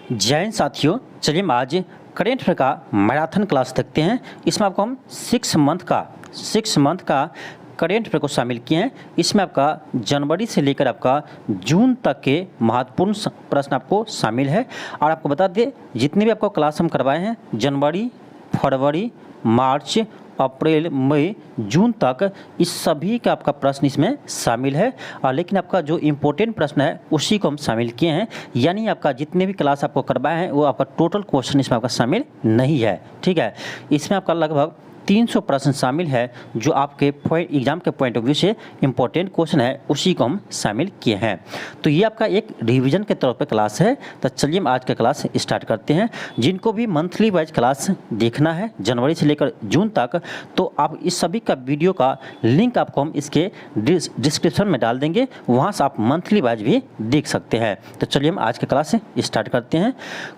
जय हिंद साथियों, चलिए हम आज करेंट अफेयर का मैराथन क्लास देखते हैं। इसमें आपको हम 6 मंथ का करेंट अफेयर को शामिल किए हैं। इसमें आपका जनवरी से लेकर आपका जून तक के महत्वपूर्ण प्रश्न आपको शामिल है। और आपको बता दें, जितने भी आपको क्लास हम करवाए हैं जनवरी, फरवरी, मार्च, अप्रैल, मई, जून तक, इस सभी का आपका प्रश्न इसमें शामिल है। लेकिन आपका जो इम्पोर्टेंट प्रश्न है उसी को हम शामिल किए हैं, यानी आपका जितने भी क्लास आपको करवाए हैं वो आपका टोटल क्वेश्चन इसमें आपका शामिल नहीं है। ठीक है, इसमें आपका लगभग 300 प्रश्न शामिल है जो आपके एग्जाम के पॉइंट ऑफ व्यू से इंपॉर्टेंट क्वेश्चन है, उसी को हम शामिल किए हैं। तो ये आपका एक रिवीजन के तौर पे क्लास है। तो चलिए हम आज का क्लास स्टार्ट करते हैं। जिनको भी मंथली वाइज क्लास देखना है जनवरी से लेकर जून तक, तो आप इस सभी का वीडियो का लिंक आपको हम इसके डिस्क्रिप्शन में डाल देंगे, वहाँ से आप मंथली वाइज भी देख सकते हैं। तो चलिए हम आज का क्लास स्टार्ट करते हैं।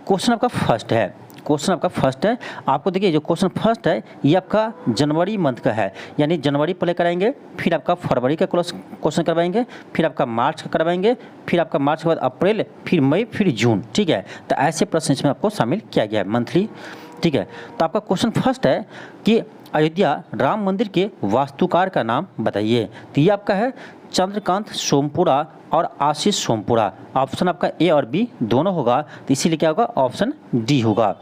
क्वेश्चन आपका फर्स्ट है। आपको देखिए, जो क्वेश्चन फर्स्ट है ये आपका जनवरी मंथ का है, यानी जनवरी पहले कराएंगे, फिर आपका फरवरी का क्वेश्चन करवाएंगे, फिर आपका मार्च का करवाएंगे, फिर आपका मार्च के बाद अप्रैल, फिर मई, फिर जून। ठीक है, तो ऐसे प्रश्न इसमें आपको शामिल किया गया है मंथली। ठीक है, तो आपका क्वेश्चन फर्स्ट है कि अयोध्या राम मंदिर के वास्तुकार का नाम बताइए। तो ये आपका है चंद्रकांत सोमपुरा और आशीष सोमपुरा। ऑप्शन आपका ए और बी दोनों होगा, तो इसीलिए क्या होगा, ऑप्शन डी होगा।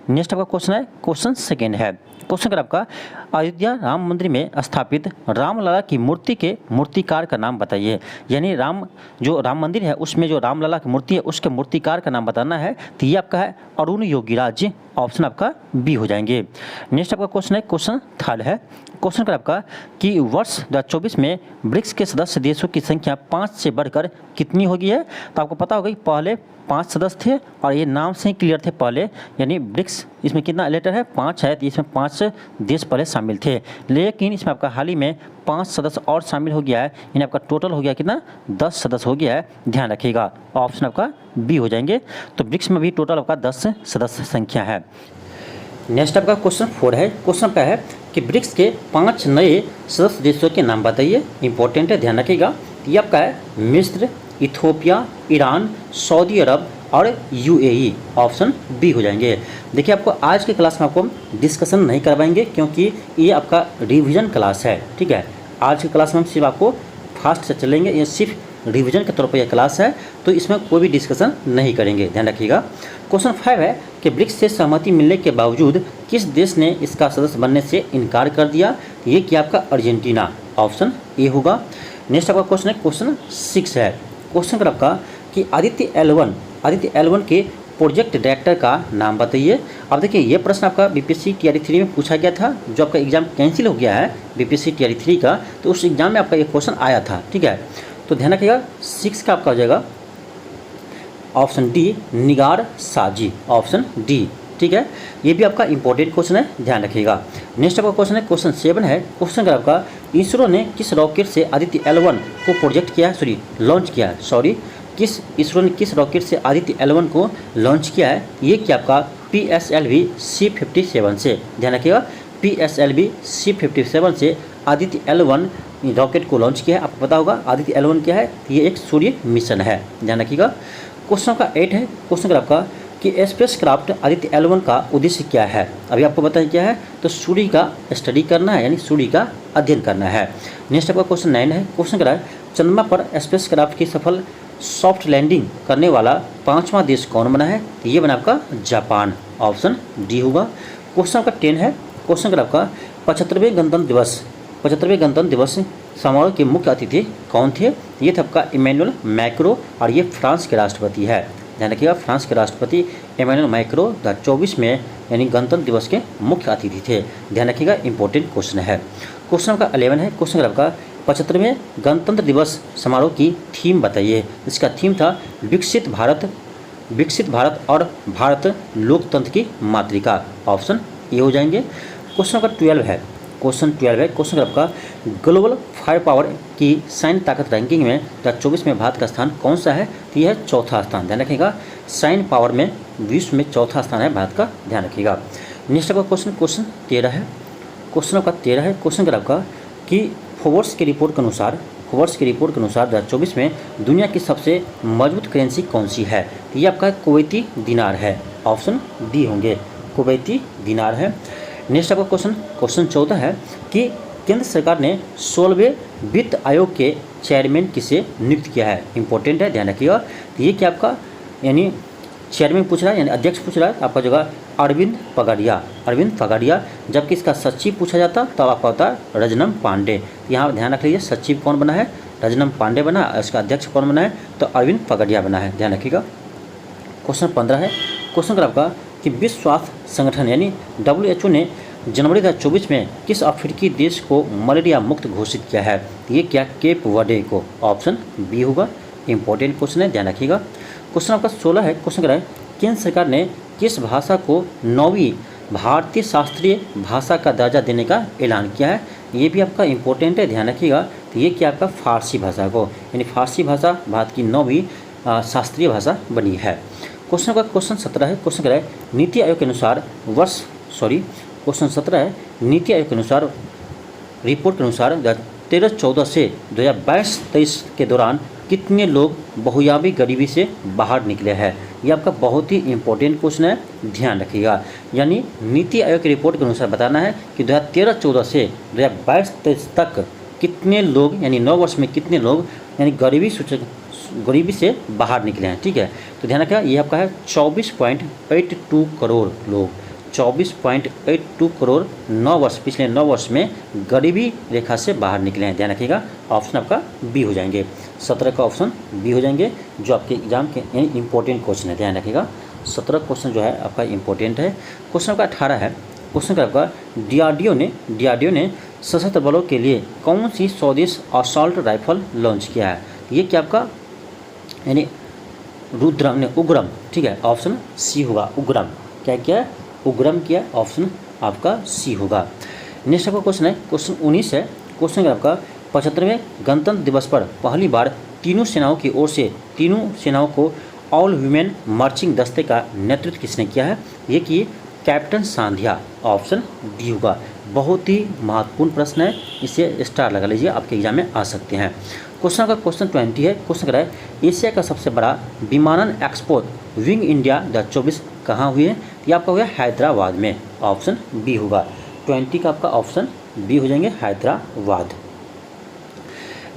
नेक्स्ट आपका क्वेश्चन है, क्वेश्चन सेकेंड है। क्वेश्चन अगर आपका अयोध्या राम मंदिर में स्थापित रामलला की मूर्ति के मूर्तिकार का नाम बताइए। यानी जो राम मंदिर है उसमें जो रामलला की मूर्ति है उसके मूर्तिकार का नाम बताना है। तो ये आपका है अरुण योगीराज, ऑप्शन आपका बी हो जाएंगे। नेक्स्ट आपका क्वेश्चन है, क्वेश्चन थर्ड है। क्वेश्चन कर आपका कि वर्ष 2024 में ब्रिक्स के सदस्य देशों की संख्या 5 से बढ़कर कितनी होगी है। तो आपको पता होगा कि पहले 5 सदस्य थे और ये नाम से ही क्लियर थे पहले, यानी ब्रिक्स इसमें कितना लेटर है, 5 है, तो इसमें 5 देश पहले शामिल थे। लेकिन इसमें आपका हाल ही में 5 सदस्य और शामिल हो गया है, यानी आपका टोटल हो गया कितना, 10 सदस्य हो गया है। ध्यान रखिएगा, ऑप्शन आपका बी हो जाएंगे। तो ब्रिक्स में भी टोटल आपका 10 सदस्य संख्या है। नेक्स्ट आपका क्वेश्चन 4 है। क्वेश्चन का है कि ब्रिक्स के 5 नए सदस्य देशों के नाम बताइए। इंपॉर्टेंट है, ध्यान रखिएगा। ये आपका है मिस्र, इथोपिया, ईरान, सऊदी अरब और यूएई, ऑप्शन बी हो जाएंगे। देखिए, आपको आज के क्लास में आपको डिस्कशन नहीं करवाएंगे क्योंकि ये आपका रिवीजन क्लास है। ठीक है, आज के क्लास में हम सिर्फ आपको फास्ट से चलेंगे, ये सिर्फ रिवीजन के तौर पर यह क्लास है, तो इसमें कोई भी डिस्कशन नहीं करेंगे, ध्यान रखिएगा। क्वेश्चन 5 है कि ब्रिक्स से सहमति मिलने के बावजूद किस देश ने इसका सदस्य बनने से इनकार कर दिया। ये क्या आपका अर्जेंटीना, ऑप्शन ए होगा। नेक्स्ट आपका क्वेश्चन है, क्वेश्चन 6 है। क्वेश्चन कर आपका कि आदित्य L1 के प्रोजेक्ट डायरेक्टर का नाम बताइए। अब देखिए, ये प्रश्न आपका बीपीएससी टीआरई 3 में पूछा गया था, जो आपका एग्जाम कैंसिल हो गया है बीपीएससी टीआरई 3 का, तो उस एग्जाम में आपका ये क्वेश्चन आया था। ठीक है, तो ध्यान रखिएगा, 6 का आपका हो जाएगा ऑप्शन डी, निगार साजी, ऑप्शन डी। ठीक है, ये भी आपका इंपॉर्टेंट क्वेश्चन है, ध्यान रखिएगा। नेक्स्ट आपका क्वेश्चन है, क्वेश्चन 7 है। क्वेश्चन का आपका इसरो ने किस रॉकेट से आदित्य L1 को प्रोजेक्ट किया है, लॉन्च किया है, इसरो ने किस रॉकेट से आदित्य L1 को लॉन्च किया है। ये क्या आपका PSLV C57 से, ध्यान रखिएगा, PSLV C57 से आदित्य L1 रॉकेट को लॉन्च किया है। आपको पता होगा आदित्य L1 क्या है, ये एक सूर्य मिशन है, ध्यान रखिएगा। क्वेश्चन का 8 है। क्वेश्चन का आपका कि स्पेस क्राफ्ट आदित्य L1 का उद्देश्य क्या है। अभी आपको बताएं क्या है, तो सूर्य का स्टडी करना है, यानी सूर्य का अध्ययन करना है। नेक्स्ट आपका क्वेश्चन 9 है। क्वेश्चन करा है चंद्रमा पर स्पेस क्राफ्ट की सफल सॉफ्ट लैंडिंग करने वाला 5वां देश कौन बना है। ये बना आपका जापान, ऑप्शन डी होगा। क्वेश्चन आपका 10 है। क्वेश्चन करा आपका 75वें गणतंत्र दिवस समारोह के मुख्य अतिथि कौन थे। ये थे आपका इमैनुअल मैक्रो, और ये फ्रांस के राष्ट्रपति है, ध्यान रखिएगा, फ्रांस के राष्ट्रपति इमैनुअल मैक्रो 2024 में यानी गणतंत्र दिवस के मुख्य अतिथि थे, ध्यान रखिएगा। इंपॉर्टेंट क्वेश्चन है। क्वेश्चन आपका 11 है। क्वेश्चन आपका 75वें गणतंत्र दिवस समारोह की थीम बताइए। इसका थीम था विकसित भारत और भारत लोकतंत्र की मातृका, ऑप्शन ए हो जाएंगे। क्वेश्चन आपका 12 है। क्वेश्चन आपका ग्लोबल फायर पावर की सैन्य ताकत रैंकिंग में 2024 में भारत का स्थान कौन सा है। तो यह है 4था स्थान, ध्यान रखिएगा। सैन्य पावर में विश्व में 4था स्थान है भारत का, ध्यान रखिएगा। नेक्स्ट आपका क्वेश्चन 13 है। क्वेश्चन आपका 13 है। क्वेश्चन आपका कि फोर्ब्स की रिपोर्ट के अनुसार वर्ष की रिपोर्ट के अनुसार 2024 में दुनिया की सबसे मजबूत करेंसी कौन सी है? तो ये आपका कुवैती दिनार है, ऑप्शन डी होंगे, कुवैती दिनार है। नेक्स्ट आपका क्वेश्चन 14 है कि केंद्र सरकार ने 16वें वित्त आयोग के चेयरमैन किसे नियुक्त किया है? इंपॉर्टेंट है, ध्यान रखिएगा। तो ये क्या आपका यानी चेयरमैन पूछ रहा है, यानी अध्यक्ष पूछ रहा है, आपका जगह अरविंद पगाडिया। जबकि इसका सचिव पूछा जाता तब आपका होता है रजनम पांडे। यहाँ ध्यान रख लीजिए, सचिव कौन बना है? रजनम पांडे बना, इसका अध्यक्ष कौन बना है? तो अरविंद पगाडिया बना है, ध्यान रखिएगा। क्वेश्चन 15 है, क्वेश्चन कर आपका कि विश्व स्वास्थ्य संगठन यानी WHO ने जनवरी 2024 में किस अफ्रीकी देश को मलेरिया मुक्त घोषित किया है? तो ये क्या? केप वर्डे को, ऑप्शन बी होगा। इंपॉर्टेंट क्वेश्चन है, ध्यान रखिएगा। क्वेश्चन आपका 16 है, क्वेश्चन क्या है? केंद्र सरकार ने किस भाषा को 9वीं भारतीय शास्त्रीय भाषा का दर्जा देने का ऐलान किया है? ये भी आपका इंपॉर्टेंट है, ध्यान रखिएगा। तो ये क्या आपका फारसी भाषा को, यानी फारसी भाषा भारत की 9वीं शास्त्रीय भाषा बनी है। क्वेश्चन 17 है, क्वेश्चन क्या है? नीति आयोग के अनुसार क्वेश्चन 17 है, नीति आयोग के अनुसार रिपोर्ट के अनुसार 2013-14 से 2022-23 के दौरान कितने लोग बहुयाबी गरीबी से बाहर निकले हैं? ये आपका बहुत ही इंपॉर्टेंट क्वेश्चन है, ध्यान रखिएगा। यानी नीति आयोग की रिपोर्ट के अनुसार बताना है कि 2013-14 से 2022-23 तक कितने लोग, यानी 9 वर्ष में कितने लोग यानी गरीबी से बाहर निकले हैं, ठीक है। तो ध्यान रखिएगा, ये आपका है 24.82 करोड़ लोग, 24.82 करोड़ 9 वर्ष, पिछले 9 वर्ष में गरीबी रेखा से बाहर निकले हैं, ध्यान रखिएगा। ऑप्शन आपका बी हो जाएंगे, 17 का ऑप्शन बी हो जाएंगे, जो आपके एग्जाम के यानी इंपॉर्टेंट क्वेश्चन है, ध्यान रखिएगा। 17 क्वेश्चन जो है आपका इंपॉर्टेंट है। क्वेश्चन आपका 18 है, क्वेश्चन का आपका DRDO ने सशस्त्र बलों के लिए कौन सी स्वदेश असॉल्ट राइफल लॉन्च किया है? ये क्या आपका यानी उग्रम, ठीक है, ऑप्शन सी होगा, उग्रम। क्या उग्रम किया, ऑप्शन आपका सी होगा। नेक्स्ट आपका क्वेश्चन है, क्वेश्चन 19 है, क्वेश्चन आपका 75वें गणतंत्र दिवस पर पहली बार तीनों सेनाओं की ओर से तीनों सेनाओं को ऑल वीमेन मार्चिंग दस्ते का नेतृत्व किसने किया है? ये कि कैप्टन सांधिया, ऑप्शन डी होगा। बहुत ही महत्वपूर्ण प्रश्न है, इसे स्टार लगा लीजिए, आपके एग्जाम में आ सकते हैं। क्वेश्चन का क्वेश्चन 20 है, क्वेश्चन क्या है? एशिया का सबसे बड़ा विमानन एक्सपो विंग इंडिया 2024 कहाँ हुई है? ये आपका हुआ हैदराबाद में, ऑप्शन बी होगा। 20 का आपका ऑप्शन बी हो जाएंगे, हैदराबाद।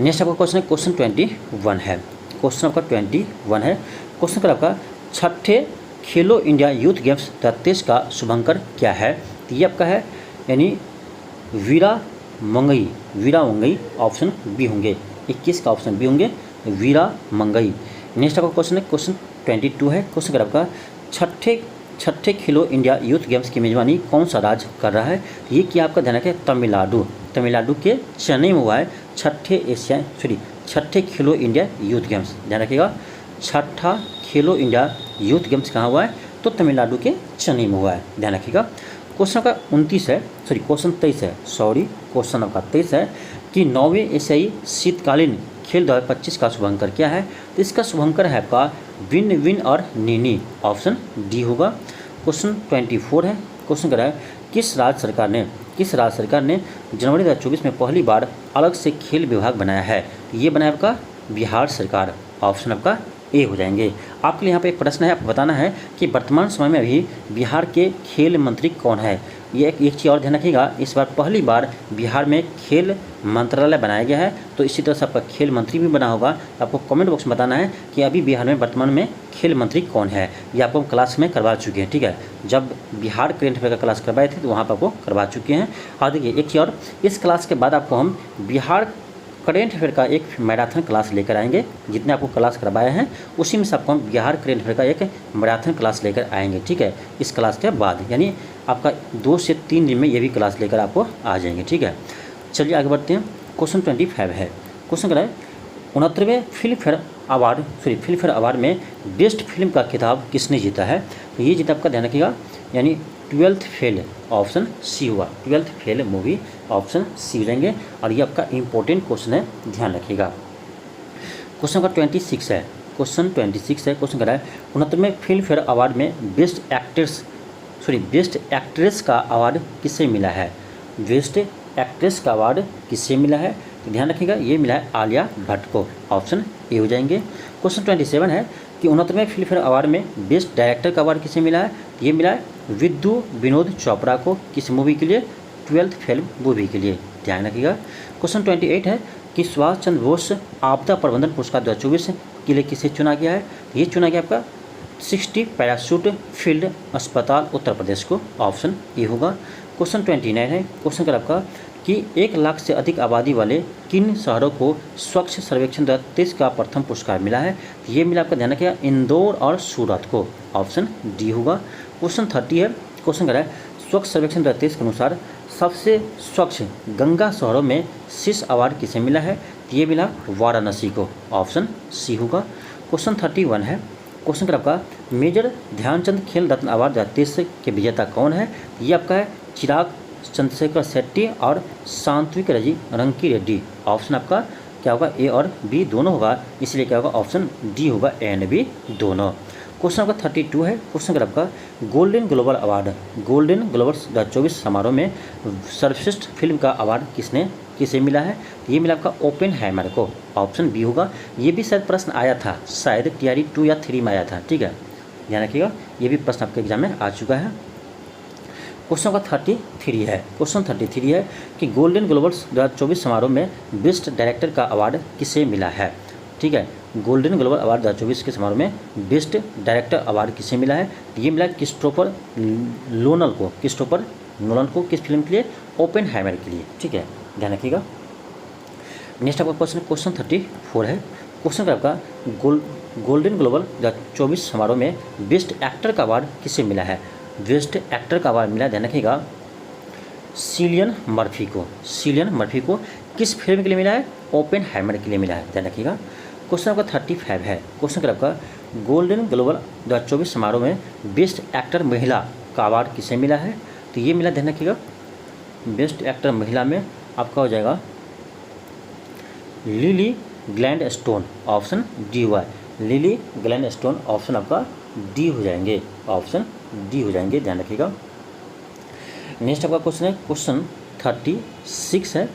नेक्स्ट आपका क्वेश्चन है, क्वेश्चन 21 है, क्वेश्चन आपका 21 है, क्वेश्चन का आपका 6ठे खेलो इंडिया यूथ गेम्स 2023 का शुभंकर क्या है? तो ये आपका है यानी वीरा मंगई, ऑप्शन बी होंगे। 21 का ऑप्शन बी होंगे, वीरा मंगई। नेक्स्ट आपका क्वेश्चन है, क्वेश्चन 22 है, क्वेश्चन का आपका छठे खेलो इंडिया यूथ गेम्स की मेजबानी कौन सा राज्य कर रहा है? ये क्या आपका ध्यान रखें, तमिलनाडु के चेन्नई में हुआ है छठे खेलो इंडिया यूथ गेम्स, ध्यान रखिएगा। छठा खेलो इंडिया यूथ गेम्स कहाँ हुआ है? तो तमिलनाडु के चेन्नई में हुआ है, ध्यान रखिएगा। क्वेश्चन का 29 है, क्वेश्चन 23 है, क्वेश्चन आपका 23 है कि 9वें एशियाई शीतकालीन खेल 2025 का शुभंकर क्या है? तो इसका शुभंकर है आपका विन और नीनी, ऑप्शन डी होगा। क्वेश्चन 24 है, क्वेश्चन क्या है? किस राज्य सरकार ने जनवरी 2024 में पहली बार अलग से खेल विभाग बनाया है? ये बनाया आपका बिहार सरकार, ऑप्शन आपका ए हो जाएंगे। आपके लिए यहाँ पे एक प्रश्न है, आपको बताना है कि वर्तमान समय में अभी बिहार के खेल मंत्री कौन है? ये एक चीज़ और ध्यान रखिएगा, इस बार पहली बार बिहार में खेल मंत्रालय बनाया गया है, तो इसी तरह से आपका खेल मंत्री भी बना होगा। आपको कमेंट बॉक्स में बताना है कि अभी बिहार में वर्तमान में खेल मंत्री कौन है। ये आपको क्लास में करवा चुके हैं, ठीक है। जब बिहार करेंट अफेयर का क्लास करवाए थे तो वहाँ पर आपको करवा चुके हैं। और देखिए एक चीज़ और, इस क्लास के बाद आपको हम बिहार करेंट अफेयर का एक मैराथन क्लास लेकर आएंगे। जितने आपको क्लास करवाए हैं उसी में से आपको हम बिहार करेंट अफेयर का एक मैराथन क्लास लेकर आएंगे, ठीक है। इस क्लास के बाद यानी आपका 2 से 3 दिन में ये भी क्लास लेकर आपको आ जाएंगे, ठीक है। चलिए आगे बढ़ते हैं। क्वेश्चन 25 है, क्वेश्चन क्या है? 69वें फिल्म फेयर अवार्ड में बेस्ट फिल्म का खिताब किसने जीता है? तो ये जीता आपका ध्यान रखिएगा, यानी 12th फेल, ऑप्शन सी हुआ। 12th fail movie, option C हो जाएंगे। और ये आपका इंपॉर्टेंट क्वेश्चन है, ध्यान रखिएगा। क्वेश्चन का 26 है, क्वेश्चन 26 है, क्वेश्चन क्या है? 69वें फिल्म फेयर अवार्ड में बेस्ट एक्ट्रेस का अवार्ड किसे मिला है? बेस्ट एक्ट्रेस का अवार्ड किसे मिला है? तो ध्यान रखिएगा ये मिला है आलिया भट्ट को, ऑप्शन ए हो जाएंगे। क्वेश्चन 27 है कि 69वें फिल्म फेयर अवार्ड में बेस्ट डायरेक्टर का अवार्ड किसे मिला है? ये मिला है विद्यु विनोद चोपड़ा को। किस मूवी के लिए? 12th फिल्म मूवी के लिए, ध्यान रखिएगा। क्वेश्चन 28 है कि सुभाष चंद्र बोस आपदा प्रबंधन पुरस्कार 2024 के लिए किसे चुना गया है? ये चुना गया आपका 60 पैराशूट फील्ड अस्पताल उत्तर प्रदेश को, ऑप्शन ए होगा। क्वेश्चन 29 है, क्वेश्चन कर आपका कि 1 लाख से अधिक आबादी वाले किन शहरों को स्वच्छ सर्वेक्षण 2023 का प्रथम पुरस्कार मिला है? ये मिला आपका, ध्यान रखिएगा, इंदौर और सूरत को, ऑप्शन डी होगा। क्वेश्चन 30 है, क्वेश्चन कर है स्वच्छ सर्वेक्षण 2023 के अनुसार सबसे स्वच्छ गंगा शहरों में शीर्ष अवार्ड किसे मिला है? ये मिला वाराणसी को, ऑप्शन सी होगा। क्वेश्चन 31 है, क्वेश्चन कर आपका मेजर ध्यानचंद खेल रत्न अवार्ड 2023 के विजेता कौन है? ये आपका है चिराग चंद्रशेखर शेट्टी और सांत्विक रंकी रेड्डी, ऑप्शन आपका क्या होगा? ए और बी दोनों होगा, इसलिए क्या होगा? ऑप्शन डी होगा, ए एंड बी दोनों। क्वेश्चन आपका 32 है, क्वेश्चन कर आपका गोल्डन ग्लोबल अवार्ड 2024 समारोह में सर्वश्रेष्ठ फिल्म का अवार्ड किसे मिला है? ये मिला आपका ओपेनहाइमर को, ऑप्शन बी होगा। ये भी शायद प्रश्न आया था, शायद TRE 2 या 3 में आया था, ठीक है, ध्यान रखिएगा, ये भी प्रश्न आपके एग्जाम में आ चुका है। क्वेश्चन का 33 है, क्वेश्चन 33 है कि गोल्डन ग्लोबल 2024 समारोह में बेस्ट डायरेक्टर का अवार्ड किसे मिला है? ठीक है, गोल्डन ग्लोबल अवार्ड 2024 के समारोह में बेस्ट डायरेक्टर अवार्ड किसे मिला है? ये मिला क्रिस्टोफर नोलन को, क्रिस्टोफर नोलन को। किस फिल्म के लिए? ओपेनहाइमर के लिए, ठीक है, ध्यान रखिएगा। नेक्स्ट आपका क्वेश्चन 34 है, क्वेश्चन का आपका गोल्डन ग्लोबल 2024 समारोह में बेस्ट एक्टर का अवार्ड किसे मिला है? बेस्ट एक्टर का अवार्ड मिला, ध्यान रखिएगा, सिलियन मर्फी को, सिलियन मर्फी को। किस फिल्म के लिए मिला है? ओपेनहाइमर के लिए मिला है, ध्यान रखिएगा। क्वेश्चन आपका 35 है, क्वेश्चन का आपका गोल्डन ग्लोबल 2024 समारोह में बेस्ट एक्टर महिला का अवार्ड किसे मिला है? तो ये मिला, ध्यान रखिएगा, बेस्ट एक्टर महिला में आपका हो जाएगा लिली ग्लैडस्टोन, ऑप्शन डी हुआ है, लिली ग्लैडस्टोन, ऑप्शन आपका डी हो जाएंगे, ऑप्शन डी हो जाएंगे, ध्यान रखिएगा। नेक्स्ट आपका क्वेश्चन है, क्वेश्चन 36 है,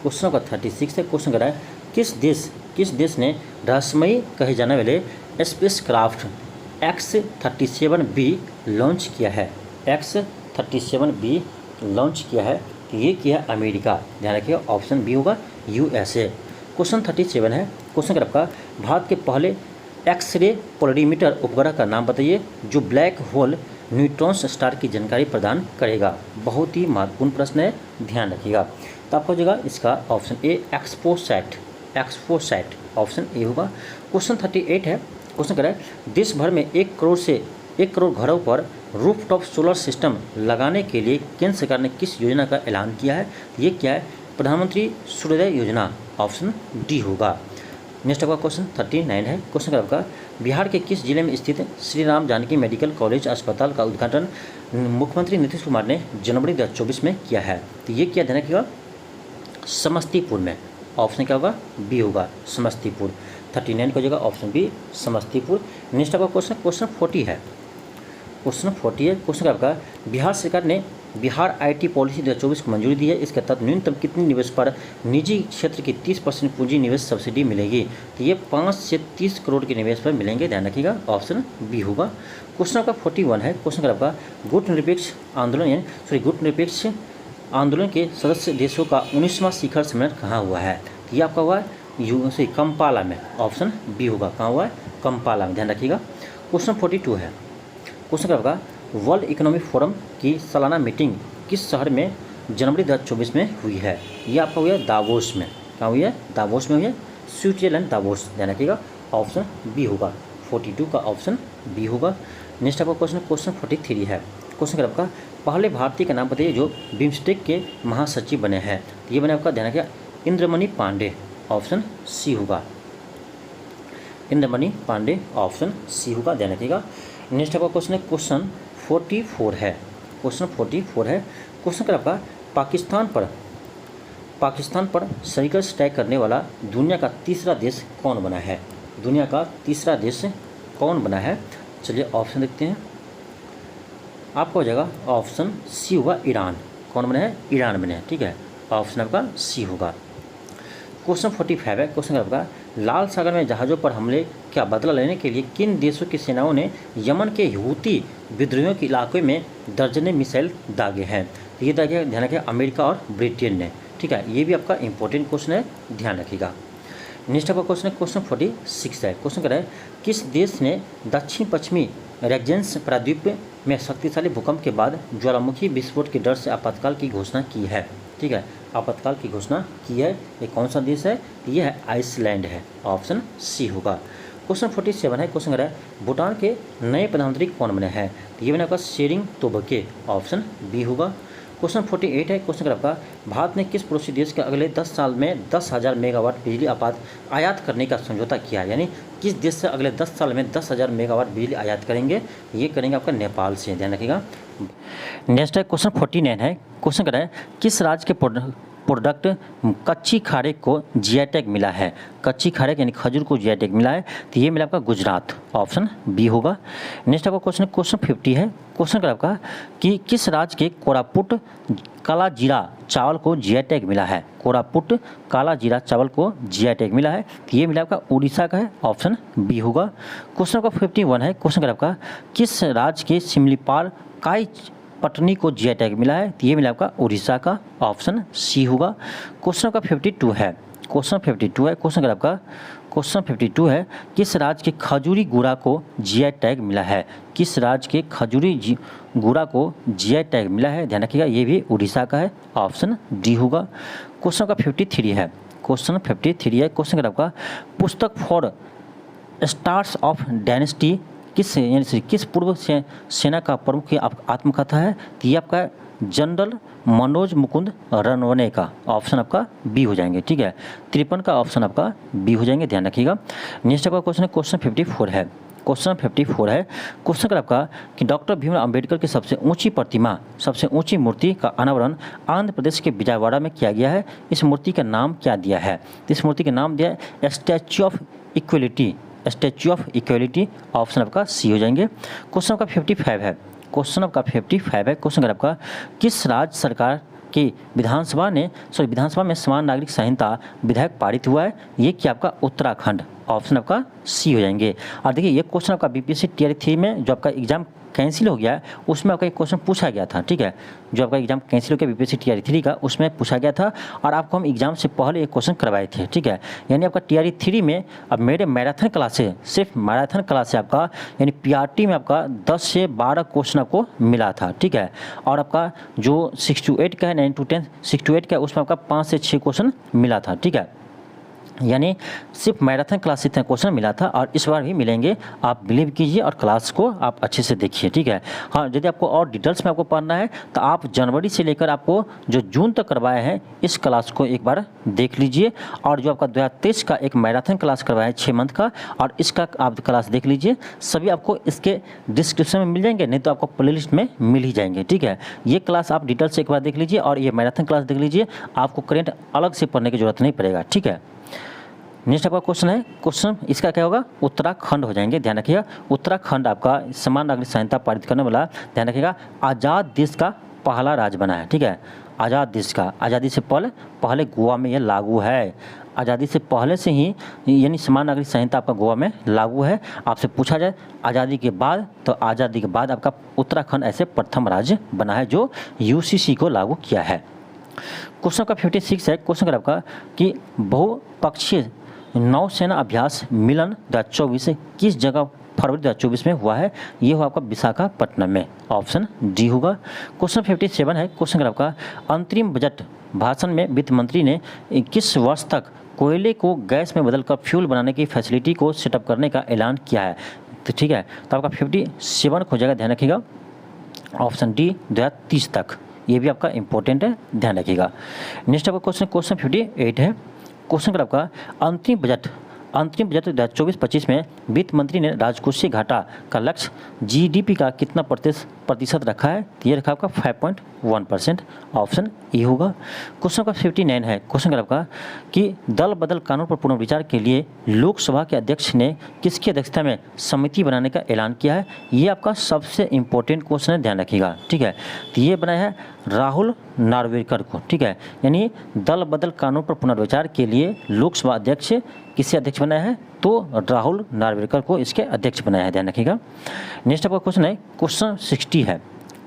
क्वेश्चन का 36 है, क्वेश्चन कर रहा है किस देश ने रहस्यमयी कहे जाने वाले स्पेस क्राफ्ट X-37B लॉन्च किया है? X-37B लॉन्च किया है, तो ये किया अमेरिका, ध्यान रखिएगा, ऑप्शन बी होगा, USA। क्वेश्चन 37 है, क्वेश्चन कर आपका भारत के पहले एक्सरे पोलरीमीटर उपग्रह का नाम बताइए जो ब्लैक होल न्यूट्रॉन्स स्टार की जानकारी प्रदान करेगा। बहुत ही महत्वपूर्ण प्रश्न है, ध्यान रखिएगा। तो आपका हो जाएगा इसका option A XPoSat, option A होगा। क्वेश्चन 38 है, क्वेश्चन कर रहा है देश भर में 1 करोड़ घरों पर रूफटॉप सोलर सिस्टम लगाने के लिए केंद्र सरकार ने किस योजना का ऐलान किया है? ये क्या है? प्रधानमंत्री सूर्योदय योजना, ऑप्शन डी होगा। नेक्स्ट आपका क्वेश्चन 39 है, क्वेश्चन कर आपका बिहार के किस जिले में स्थित श्री राम जानकी मेडिकल कॉलेज अस्पताल का उद्घाटन मुख्यमंत्री नीतीश कुमार ने जनवरी 2024 में किया है? तो ये क्या ध्यान रखिएगा, समस्तीपुर में, ऑप्शन क्या होगा? बी होगा, समस्तीपुर। 39 को जगह ऑप्शन बी, समस्तीपुर। नेक्स्ट आपका क्वेश्चन 40 है, क्वेश्चन 40 है, क्वेश्चन आपका बिहार सरकार ने बिहार IT पॉलिसी 2024 को मंजूरी दी है, इसके तहत न्यूनतम कितने निवेश पर निजी क्षेत्र की 30% पूंजी निवेश सब्सिडी मिलेगी? तो ये 5 से 30 करोड़ के निवेश पर मिलेंगे, ध्यान रखिएगा, ऑप्शन बी होगा। क्वेश्चन आपका 41 है, क्वेश्चन आपका गुटनिरपेक्ष आंदोलन के सदस्य देशों का 19वां शिखर सम्मेलन कहाँ हुआ है? ये आपका हुआ है कंपाला में, ऑप्शन बी होगा, कहाँ हुआ है? कंपाला में, ध्यान रखिएगा। क्वेश्चन 42 है, क्वेश्चन आपका वर्ल्ड इकोनॉमिक फोरम की सालाना मीटिंग किस शहर में जनवरी 2024 में हुई है? ये आपका हुआ है दावोस में, कहाँ हुई है? दावोस में हुई है, स्विट्जरलैंड दावोस, ध्यान रखिएगा, ऑप्शन बी होगा, 42 का ऑप्शन बी होगा। नेक्स्ट आपका क्वेश्चन 43 है, क्वेश्चन आपका पहले भारतीय का नाम बताइए जो बिम्स्टेक के महासचिव बने हैं? ये बने आपका, ध्यान रखिएगा, इंद्रमणि पांडे, ऑप्शन सी होगा, इंद्रमणि पांडे, ऑप्शन सी होगा, ध्यान रखिएगा। नेक्स्ट आपका क्वेश्चन 44 है, क्वेश्चन 44 है, क्वेश्चन आपका पाकिस्तान पर सैनिक स्ट्राइक करने वाला दुनिया का तीसरा देश कौन बना है? दुनिया का तीसरा देश कौन बना है? चलिए ऑप्शन देखते हैं, आपका हो जाएगा ऑप्शन सी होगा, ईरान। कौन बना है? ईरान बने हैं, ठीक है, ऑप्शन आपका सी होगा। क्वेश्चन 45 है, क्वेश्चन आपका लाल सागर में जहाज़ों पर हमले का बदला लेने के लिए किन देशों की सेनाओं ने यमन के हूती विद्रोहियों के इलाके में दर्जनें मिसाइल दागे हैं। ये दागे ध्यान रखिए अमेरिका और ब्रिटेन ने, ठीक है। ये भी आपका इंपॉर्टेंट क्वेश्चन है, ध्यान रखिएगा। नेक्स्ट आपका क्वेश्चन है क्वेश्चन 46 है, क्वेश्चन कह रहा है किस देश ने दक्षिण पश्चिमी रेगजेंस प्रायद्वीप में शक्तिशाली भूकंप के बाद ज्वालामुखी विस्फोट के डर से आपातकाल की घोषणा की है, ठीक है। आपातकाल की घोषणा की है, ये कौन सा देश है? ये है आइसलैंड है, ऑप्शन सी होगा। क्वेश्चन 47 है, क्वेश्चन कह रहा है भूटान के नए प्रधानमंत्री कौन बने हैं? तो ये बने आपका शेरिंग तोब्गे, ऑप्शन बी होगा। क्वेश्चन 48 है, क्वेश्चन आपका भारत ने किस पड़ोसी देश के अगले 10 साल में 10,000 मेगावाट बिजली आयात करने का समझौता किया है? यानी किस देश से अगले 10 साल में 10,000 मेगावाट बिजली आयात करेंगे? ये करेंगे आपका नेपाल से, ध्यान रखिएगा। नेक्स्ट है क्वेश्चन 49 है, क्वेश्चन कर रहा है किस राज्य के प्रोडक्ट कच्ची खारे को जीआई टैग मिला है? कच्ची खारे यानी खजूर को जीआई टैग मिला है, तो ये मिला आपका गुजरात, ऑप्शन बी होगा। नेक्स्ट आपका क्वेश्चन 50 है, क्वेश्चन कर आपका कि किस राज्य के कोरापुट काला जीरा चावल को जीआई टैग मिला है? कोरापुट काला जीरा चावल को जीआई टैग मिला है, तो ये मिला आपका उड़ीसा का है, ऑप्शन बी होगा। क्वेश्चन आपका 51 है, क्वेश्चन कर आपका किस राज्य के सिमलीपाल काई पटनी को जीआई टैग मिला है? तो ये मिला आपका उड़ीसा का, ऑप्शन सी होगा। क्वेश्चन का 52 है, क्वेश्चन 52 है, क्वेश्चन अगर आपका क्वेश्चन 52 है किस राज्य के खजूरी गुड़ा को जीआई टैग मिला है? किस राज्य के खजूरी गुड़ा को जीआई टैग मिला है? ध्यान रखिएगा, ये भी उड़ीसा का है, ऑप्शन डी होगा। क्वेश्चन का 53 है, क्वेश्चन 53 है, क्वेश्चन अगर आपका पुस्तक फॉर स्टार्स ऑफ डायनेस्टी किस पूर्व सेना का प्रमुख आत्मकथा है? तो ये आपका जनरल मनोज मुकुंद रणवने का, ऑप्शन आपका बी हो जाएंगे, ठीक है। 53 का ऑप्शन आपका बी हो जाएंगे, ध्यान रखिएगा। नेक्स्ट आपका क्वेश्चन है क्वेश्चन 54 है, क्वेश्चन 54 है, क्वेश्चन कर आपका कि डॉक्टर भीमराव अंबेडकर की सबसे ऊंची प्रतिमा, सबसे ऊंची मूर्ति का अनावरण आंध्र प्रदेश के विजयवाड़ा में किया गया है। इस मूर्ति का नाम क्या दिया है? इस मूर्ति का नाम दिया है statue of equality, statue of equality, option आपका सी हो जाएंगे। क्वेश्चन आपका 55 है, क्वेश्चन आपका 55 है, क्वेश्चन अगर आपका किस राज्य सरकार की विधानसभा में समान नागरिक संहिता विधेयक पारित हुआ है? ये क्या आपका उत्तराखंड, ऑप्शन आपका सी हो जाएंगे। और देखिए ये क्वेश्चन आपका बीपीएससी टियर 3 में जो आपका एग्जाम कैंसिल हो गया है उसमें आपका एक क्वेश्चन पूछा गया था, ठीक है। जो आपका एग्जाम कैंसिल हो गया बीपीएससी टियर 3 का, उसमें पूछा गया था और आपको हम एग्जाम से पहले एक क्वेश्चन करवाए थे, ठीक है। यानी आपका टियर 3 में अब मेरे मैराथन क्लास से, सिर्फ मैराथन क्लास से आपका यानी पीआरटी में आपका 10 से 12 क्वेश्चन आपको मिला था, ठीक है। और आपका जो 6 to 8 का है, 9 to 10, 6 to 8 का, उसमें आपका 5 से 6 क्वेश्चन मिला था, ठीक है। यानी सिर्फ मैराथन क्लास से इतना क्वेश्चन मिला था और इस बार भी मिलेंगे, आप बिलीव कीजिए और क्लास को आप अच्छे से देखिए, ठीक है। हाँ, यदि आपको और डिटेल्स में आपको पढ़ना है तो आप जनवरी से लेकर आपको जो जून तक करवाए हैं इस क्लास को एक बार देख लीजिए। और जो आपका 2023 का एक मैराथन क्लास करवाया है 6 मंथ का, और इसका आप क्लास देख लीजिए। सभी आपको इसके डिस्क्रिप्शन में मिल जाएंगे, नहीं तो आपको प्लेलिस्ट में मिल ही जाएंगे, ठीक है। ये क्लास आप डिटेल से एक बार देख लीजिए और ये मैराथन क्लास देख लीजिए, आपको करेंट अलग से पढ़ने की जरूरत नहीं पड़ेगा, ठीक है। नेक्स्ट आपका क्वेश्चन है, क्वेश्चन इसका क्या होगा? उत्तराखंड हो जाएंगे, ध्यान रखिएगा। उत्तराखंड आपका समान नागरिक संहिता पारित करने वाला, ध्यान रखिएगा, आज़ाद देश का पहला राज्य बना है, ठीक है। आज़ाद देश का, आज़ादी से पहले गोवा में यह लागू है। आज़ादी से पहले से ही यानी समान नागरिक संहिता आपका गोवा में लागू है। आपसे पूछा जाए आज़ादी के बाद, तो आज़ादी के बाद आपका उत्तराखंड ऐसे प्रथम राज्य बना है जो यूसीसी को लागू किया है। क्वेश्चन का 56 है, क्वेश्चन का आपका कि बहुपक्षीय नौसेना अभ्यास मिलन 2024 किस जगह फरवरी 2024 में हुआ है? ये हुआ आपका विशाखापट्टनम में, ऑप्शन डी होगा। क्वेश्चन 57 है, क्वेश्चन का आपका अंतरिम बजट भाषण में वित्त मंत्री ने किस वर्ष तक कोयले को गैस में बदलकर फ्यूल बनाने की फैसिलिटी को सेटअप करने का ऐलान किया है? तो ठीक है, तो आपका 57 हो जाएगा, ध्यान रखिएगा, ऑप्शन डी 2030 तक। ये भी आपका इंपॉर्टेंट है, ध्यान रखिएगा। नेक्स्ट आपका क्वेश्चन 58 है, क्वेश्चन का आपका अंतरिम बजट 2024-25 में वित्त मंत्री ने राजकोषीय घाटा का लक्ष्य जीडीपी का कितना प्रतिशत रखा है? तो ये रखा आपका 5.1%, ऑप्शन ई होगा। क्वेश्चन का 59 है, क्वेश्चन का आपका कि दल बदल कानून पर पुनर्विचार के लिए लोकसभा के अध्यक्ष ने किसकी अध्यक्षता में समिति बनाने का ऐलान किया है? ये आपका सबसे इंपॉर्टेंट क्वेश्चन है, ध्यान रखिएगा, ठीक है। तो ये बनाया है राहुल नार्वेकर को, ठीक है। यानी दल बदल कानून पर पुनर्विचार के लिए लोकसभा अध्यक्ष किसे अध्यक्ष बनाया है? तो राहुल नार्वेकर को इसके अध्यक्ष बनाया है, ध्यान रखिएगा। नेक्स्ट आपका क्वेश्चन है, क्वेश्चन 60 है,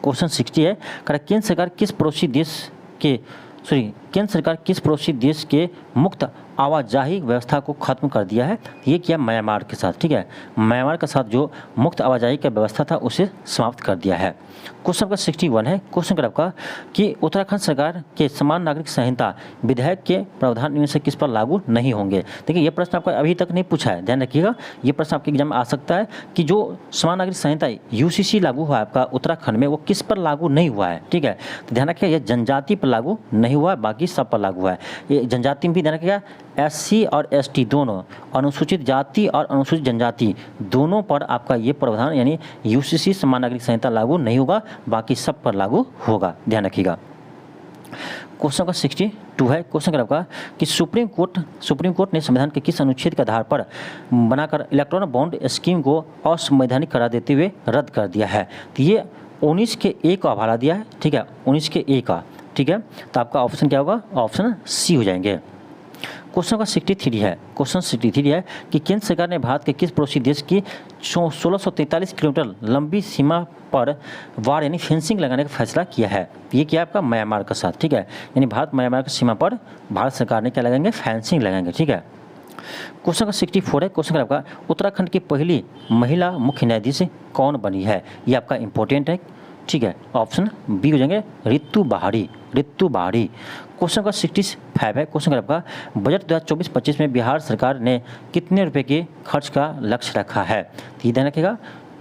क्वेश्चन 60 है, केंद्र सरकार किस पड़ोसी देश के मुक्त आवाजाही व्यवस्था को खत्म कर दिया है? ये किया म्यांमार के साथ, ठीक है। म्यांमार के साथ जो मुक्त आवाजाही का व्यवस्था था उसे समाप्त कर दिया है। क्वेश्चन का 61 है, क्वेश्चन का आपका कि उत्तराखंड सरकार के समान नागरिक संहिता विधेयक के प्रावधान इनमें से किस पर लागू नहीं होंगे? देखिए ये प्रश्न आपका अभी तक नहीं पूछा है, ध्यान रखिएगा। ये प्रश्न आपके एग्जाम में आ सकता है कि जो समान नागरिक संहिता यूसीसी लागू हुआ है आपका उत्तराखंड में, वो किस पर लागू नहीं हुआ है, ठीक है। तो ध्यान रखिएगा ये जनजाति पर लागू नहीं हुआ है, बाकी सब पर लागू हुआ है। ये जनजाति में भी ध्यान रखिएगा, एससी और एसटी दोनों, अनुसूचित जाति और अनुसूचित जनजाति दोनों पर आपका ये प्रावधान यानी यूसीसी समान नागरिक संहिता लागू नहीं होगा, बाकी सब पर लागू होगा, ध्यान रखिएगा। क्वेश्चन का 62 है, क्वेश्चन का आपका कि सुप्रीम कोर्ट ने संविधान के किस अनुच्छेद के आधार पर बनाकर इलेक्ट्रॉनिक बॉन्ड स्कीम को असंवैधानिक करार देते हुए रद्द कर दिया है? तो ये 19 के ए का हवाला दिया है, ठीक है, 19 के ए का, ठीक है। तो आपका ऑप्शन क्या होगा? ऑप्शन सी हो जाएंगे। क्वेश्चन का 63 है, क्वेश्चन 63 है कि केंद्र सरकार ने भारत के किस पड़ोसी देश की 1643 किलोमीटर लंबी सीमा पर वार यानी फेंसिंग लगाने का फैसला किया है? ये किया आपका म्यांमार के साथ, ठीक है। यानी भारत म्यांमार की सीमा पर भारत सरकार ने क्या लगाएंगे? फेंसिंग लगाएंगे, ठीक है। क्वेश्चन का 64 है, क्वेश्चन का आपका उत्तराखंड की पहली महिला मुख्य न्यायाधीश कौन बनी है? ये आपका इंपॉर्टेंट है, ठीक है। ऑप्शन बी हो जाएंगे रितु बहारी। क्वेश्चन का 65 है, क्वेश्चन का आपका बजट 2024-25 में बिहार सरकार ने कितने रुपए के खर्च का लक्ष्य रखा है? तो ये ध्यान रखिएगा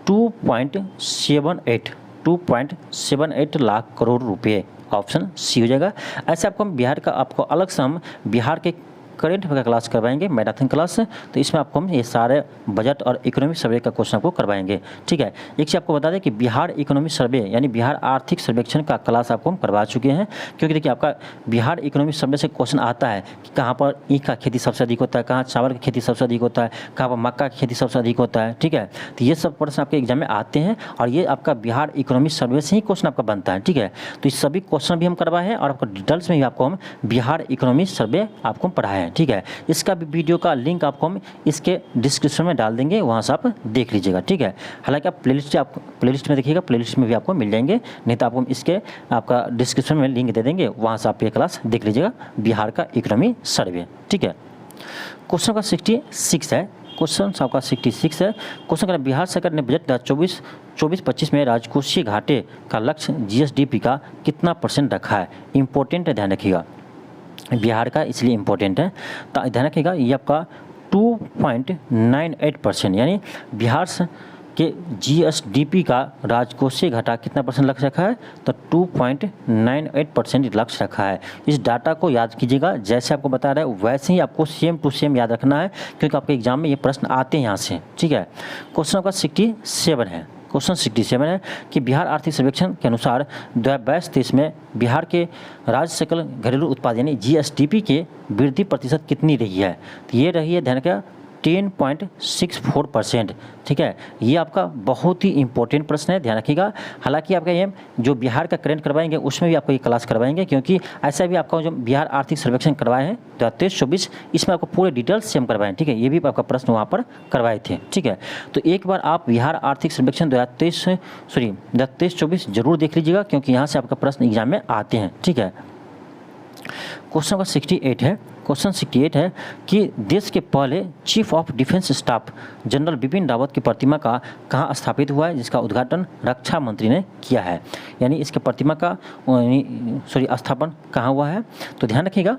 2.78 लाख करोड़ रुपए, ऑप्शन सी हो जाएगा। ऐसे आपको हम बिहार का आपको अलग से हम बिहार के करेंट अफेयर का क्लास करवाएंगे, मैराथन क्लास, तो इसमें आपको हम ये सारे बजट और इकोनॉमिक सर्वे का क्वेश्चन आपको करवाएंगे, ठीक है। एक चीज़ आपको बता दें कि बिहार इकोनॉमिक सर्वे यानी बिहार आर्थिक सर्वेक्षण का क्लास आपको हम करवा चुके हैं, क्योंकि देखिए आपका बिहार इकोनॉमिक सर्वे से क्वेश्चन आता है कि कहाँ पर ईख का खेती सबसे अधिक होता है, कहाँ चावल की खेती सबसे अधिक होता है, कहाँ पर मक्का की खेती सबसे अधिक होता है, ठीक है। तो ये सब प्रश्न आपके एग्जाम में आते हैं और ये आपका बिहार इकोनॉमिक सर्वे से ही क्वेश्चन आपका बनता है, ठीक है। तो इस सभी क्वेश्चन भी हम करवाए हैं और आपको डिटेल्स में भी आपको हम बिहार इकोनॉमिक सर्वे आपको पढ़ाए हैं, ठीक है। इसका भी वीडियो का लिंक आपको हम इसके डिस्क्रिप्शन में डाल देंगे, वहाँ से आप देख लीजिएगा, ठीक है। हालांकि आप प्लेलिस्ट में देखिएगा, प्लेलिस्ट में भी आपको मिल जाएंगे, नहीं तो आपको इसके आपका डिस्क्रिप्शन में लिंक दे देंगे, वहाँ से आप ये क्लास देख लीजिएगा बिहार का इकोनॉमी सर्वे, ठीक है। क्वेश्चन का 66 है, क्वेश्चन आपका 66 है, क्वेश्चन का बिहार सरकार ने बजट 2024-25 में राजकोषीय घाटे का लक्ष्य जीएसडीपी का कितना % रखा है? इंपॉर्टेंट है, ध्यान रखिएगा, बिहार का इसलिए इम्पोर्टेंट है, तो ध्यान रखिएगा ये आपका 2.98% यानी बिहार के जीएसडीपी का राजकोषीय घाटा कितना % लक्ष्य रखा है? तो 2.98% लक्ष्य रखा है। इस डाटा को याद कीजिएगा, जैसे आपको बता रहा है वैसे ही आपको सेम टू सेम याद रखना है, क्योंकि आपके एग्जाम में ये प्रश्न आते हैं यहाँ से, ठीक है। क्वेश्चन का 67 है, क्वेश्चन 67 है कि बिहार आर्थिक सर्वेक्षण के अनुसार 2022-23 में बिहार के राज्य सकल घरेलू उत्पाद यानी जीएसडीपी के वृद्धि प्रतिशत कितनी रही है? तो ये रही है, ध्यान रखिएगा 10.64%, ठीक है। ये आपका बहुत ही इंपॉर्टेंट प्रश्न है, ध्यान रखिएगा। हालांकि आपका ये जो बिहार का करंट करवाएंगे उसमें भी आपको ये क्लास करवाएंगे, क्योंकि ऐसा भी आपका जो बिहार आर्थिक सर्वेक्षण करवाए हैं 2023-24 इसमें आपको पूरे डिटेल्स से हम करवाएं, ठीक है। ये भी आपका प्रश्न वहाँ पर करवाए थे, ठीक है। तो एक बार आप बिहार आर्थिक सर्वेक्षण 2023-24 जरूर देख लीजिएगा, क्योंकि यहाँ से आपका प्रश्न एग्जाम में आते हैं, ठीक है। क्वेश्चन का 68 है, क्वेश्चन 68 है कि देश के पहले chief of defence staff general Bipin Rawat की प्रतिमा का कहाँ स्थापित हुआ है, जिसका उद्घाटन रक्षा मंत्री ने किया है? यानी इसके प्रतिमा का स्थापन कहाँ हुआ है? तो ध्यान रखिएगा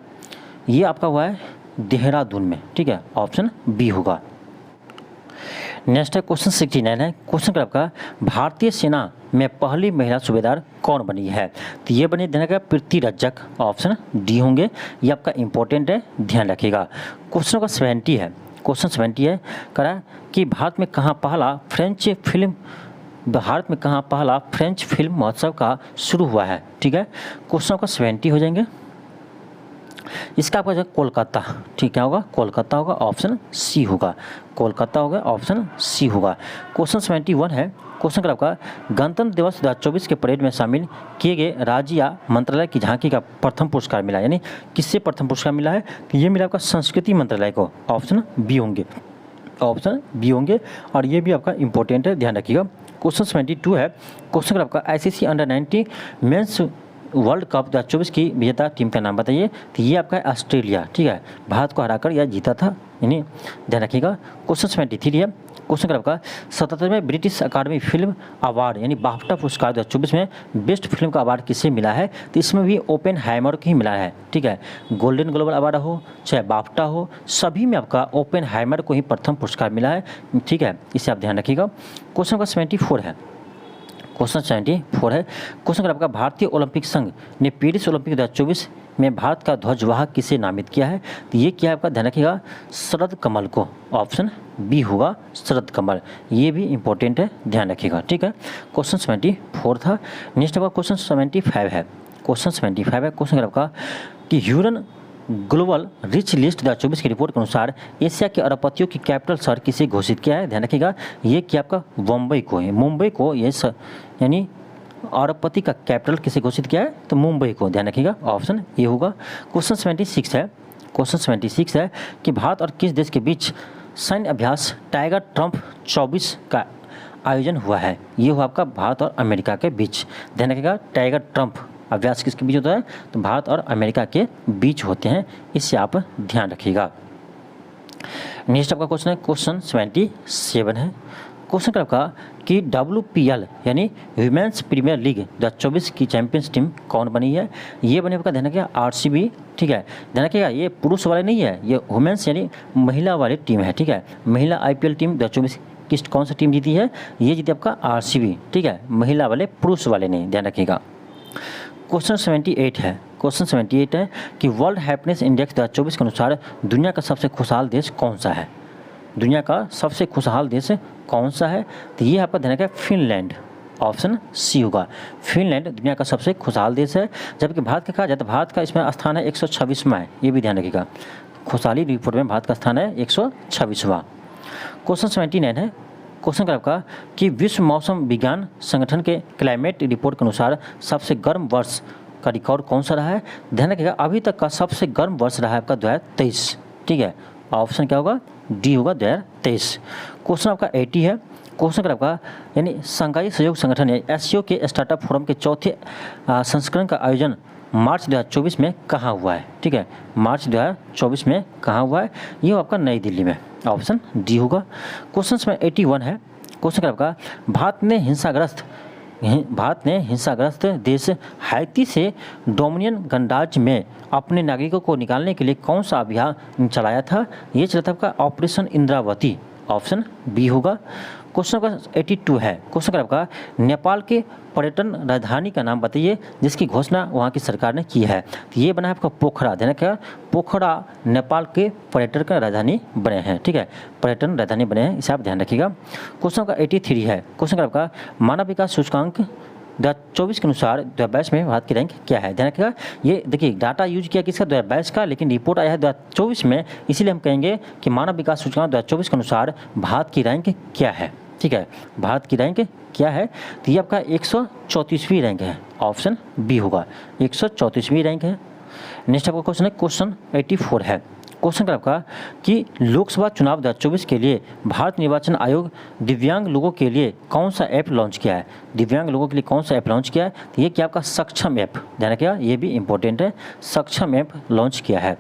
ये आपका हुआ है देहरादून में, ठीक है, ऑप्शन बी होगा। नेक्स्ट है क्वेश्चन 69 है, क्वेश्चन का आपका भारतीय सेना में पहली महिला सूबेदार कौन बनी है? तो ये बनी ध्यान रखिएगा प्रीति रज्जक, ऑप्शन डी होंगे, ये आपका इंपॉर्टेंट है, ध्यान रखिएगा। क्वेश्चन का 70 है, क्वेश्चन 70 है करा कि भारत में कहाँ पहला फ्रेंच फिल्म महोत्सव का शुरू हुआ है। ठीक है, क्वेश्चन का 70 हो जाएंगे। इसका आपका जो कोलकाता, ठीक है होगा, कोलकाता होगा, ऑप्शन सी होगा, कोलकाता होगा, ऑप्शन सी होगा। क्वेश्चन 71 है, क्वेश्चन का आपका गणतंत्र दिवस 2024 के परेड में शामिल किए गए राज्य या मंत्रालय की झांकी का प्रथम पुरस्कार मिला, यानी किससे प्रथम पुरस्कार मिला है, तो ये मिला आपका संस्कृति मंत्रालय को, ऑप्शन बी होंगे, ऑप्शन बी होंगे, और ये भी आपका इंपॉर्टेंट है, ध्यान रखिएगा। क्वेश्चन 72 है, क्वेश्चन का आपका ICC under-19 mains world cup 2024 की विजेता टीम का नाम बताइए, तो ये आपका है ऑस्ट्रेलिया। ठीक है, भारत को हराकर यह जीता था, यानी ध्यान रखिएगा। क्वेश्चन 73 है, क्वेश्चन आपका 77वें ब्रिटिश अकादमी फिल्म अवार्ड यानी बाफ्टा पुरस्कार 2024 में बेस्ट फिल्म का अवार्ड किसे मिला है, तो इसमें भी ओपेनहाइमर को ही मिला है। ठीक है, गोल्डन ग्लोब अवार्ड हो चाहे बाफ्टा हो, सभी में आपका ओपेनहाइमर को ही प्रथम पुरस्कार मिला है। ठीक है, इसे आप ध्यान रखिएगा। क्वेश्चन का 74 है, क्वेश्चन 74 है, क्वेश्चन का आपका भारतीय ओलंपिक संघ ने पेरिस ओलंपिक 2024 में भारत का ध्वजवाहक किसे नामित किया है, तो ये क्या आपका ध्यान रखिएगा, शरद कमल को, ऑप्शन बी होगा, शरद कमल, ये भी इंपॉर्टेंट है, ध्यान रखिएगा। ठीक है, क्वेश्चन 74 था। नेक्स्ट आपका क्वेश्चन 75 है, क्वेश्चन 75 है, क्वेश्चन आपका कि ह्यूरन ग्लोबल रिच लिस्ट 2024 की रिपोर्ट के अनुसार एशिया के अरबपतियों की कैपिटल शहर किसे घोषित किया है, ध्यान रखिएगा, ये क्या आपका मुंबई को है, मुंबई को ये यानी अरबपति का कैपिटल किसे घोषित किया है, तो मुंबई को, ध्यान रखिएगा, ऑप्शन ये होगा। क्वेश्चन 76 है, क्वेश्चन 76 है कि भारत और किस देश के बीच सैन्य अभ्यास टाइगर ट्रम्प 24 का आयोजन हुआ है, ये हुआ आपका भारत और अमेरिका के बीच, ध्यान रखिएगा। टाइगर ट्रम्प अभ्यास किसके बीच होता है, तो भारत और अमेरिका के बीच होते हैं, इससे आप ध्यान रखिएगा। नेक्स्ट आपका क्वेश्चन है, क्वेश्चन 77 है, क्वेश्चन का आपका कि WPL यानी वीमेंस प्रीमियर लीग 2024 की चैंपियंस टीम कौन बनी है, ये बने आपका ध्यान रखिएगा RCB। ठीक है, ध्यान रखिएगा, ये पुरुष वाले नहीं है, ये वुमेंस यानी महिला वाली टीम है। ठीक है, महिला IPL टीम 2024 कौन सा टीम जीती है, ये जीती आपका RCB। ठीक है, महिला वाले, पुरुष वाले नहीं, ध्यान रखिएगा। क्वेश्चन 78 है, क्वेश्चन 78 है कि वर्ल्ड हैप्पीनेस इंडेक्स 2024 के अनुसार दुनिया का सबसे खुशहाल देश कौन सा है, दुनिया का सबसे खुशहाल देश कौन सा है, तो ये आपका ध्यान रखिएगा, फिनलैंड, ऑप्शन सी होगा, फिनलैंड दुनिया का सबसे खुशहाल देश है। जबकि भारत का कहा जाए तो भारत का इसमें स्थान है 126वां है, ये भी ध्यान रखिएगा, खुशहाली रिपोर्ट में भारत का स्थान है 126वां। क्वेश्चन 79 है, क्वेश्चन का आपका कि विश्व मौसम विज्ञान संगठन के क्लाइमेट रिपोर्ट के अनुसार सबसे गर्म वर्ष का रिकॉर्ड कौन सा रहा है, ध्यान रखिएगा, अभी तक का सबसे गर्म वर्ष रहा है आपका 2023। ठीक है, ऑप्शन क्या होगा, डी होगा, 2023। क्वेश्चन आपका 80 है, क्वेश्चन का आपका यानी शंघाई सहयोग संगठन SCO के स्टार्टअप फोरम के चौथे संस्करण का आयोजन मार्च 2024 में कहाँ हुआ है। ठीक है, मार्च 2024 में कहाँ हुआ है, ये आपका नई दिल्ली में, ऑप्शन डी होगा। क्वेश्चन में 81 है, क्वेश्चन का आपका भारत ने हिंसाग्रस्त देश हैती से डोमिनियन गणराज्य में अपने नागरिकों को निकालने के लिए कौन सा अभियान चलाया था, ये चला था आपका ऑपरेशन इंद्रावती, ऑप्शन बी होगा। क्वेश्चन का 82 है, क्वेश्चन का आपका नेपाल के पर्यटन राजधानी का नाम बताइए जिसकी घोषणा वहाँ की सरकार ने की है, तो ये बना है आपका पोखरा, ध्यान रखिएगा, पोखरा नेपाल के पर्यटन का राजधानी बने हैं। ठीक है, पर्यटन राजधानी बने हैं, इसे आप ध्यान रखिएगा। क्वेश्चन का 83 है, क्वेश्चन का आपका मानव विकास सूचकांक 2024 के अनुसार 2022 में भारत की रैंक क्या है, ध्यान रखिएगा। ये देखिए डाटा यूज किया किसका, 2022 का, लेकिन रिपोर्ट आया है 2024 में, इसीलिए हम कहेंगे कि मानव विकास सूचकांक 2024 के अनुसार भारत की रैंक क्या है। ठीक है, भारत की रैंक क्या है, तो ये आपका 134वीं रैंक है, ऑप्शन बी होगा, 134वीं रैंक है। नेक्स्ट आपका क्वेश्चन है, क्वेश्चन 84 है, क्वेश्चन का आपका कि लोकसभा चुनाव 2024 के लिए भारत निर्वाचन आयोग दिव्यांग लोगों के लिए कौन सा ऐप लॉन्च किया है, दिव्यांग लोगों के लिए कौन सा ऐप लॉन्च किया है, तो ये क्या आपका सक्षम ऐप, ध्यान रखिएगा, ये भी इंपॉर्टेंट है, सक्षम ऐप लॉन्च किया है।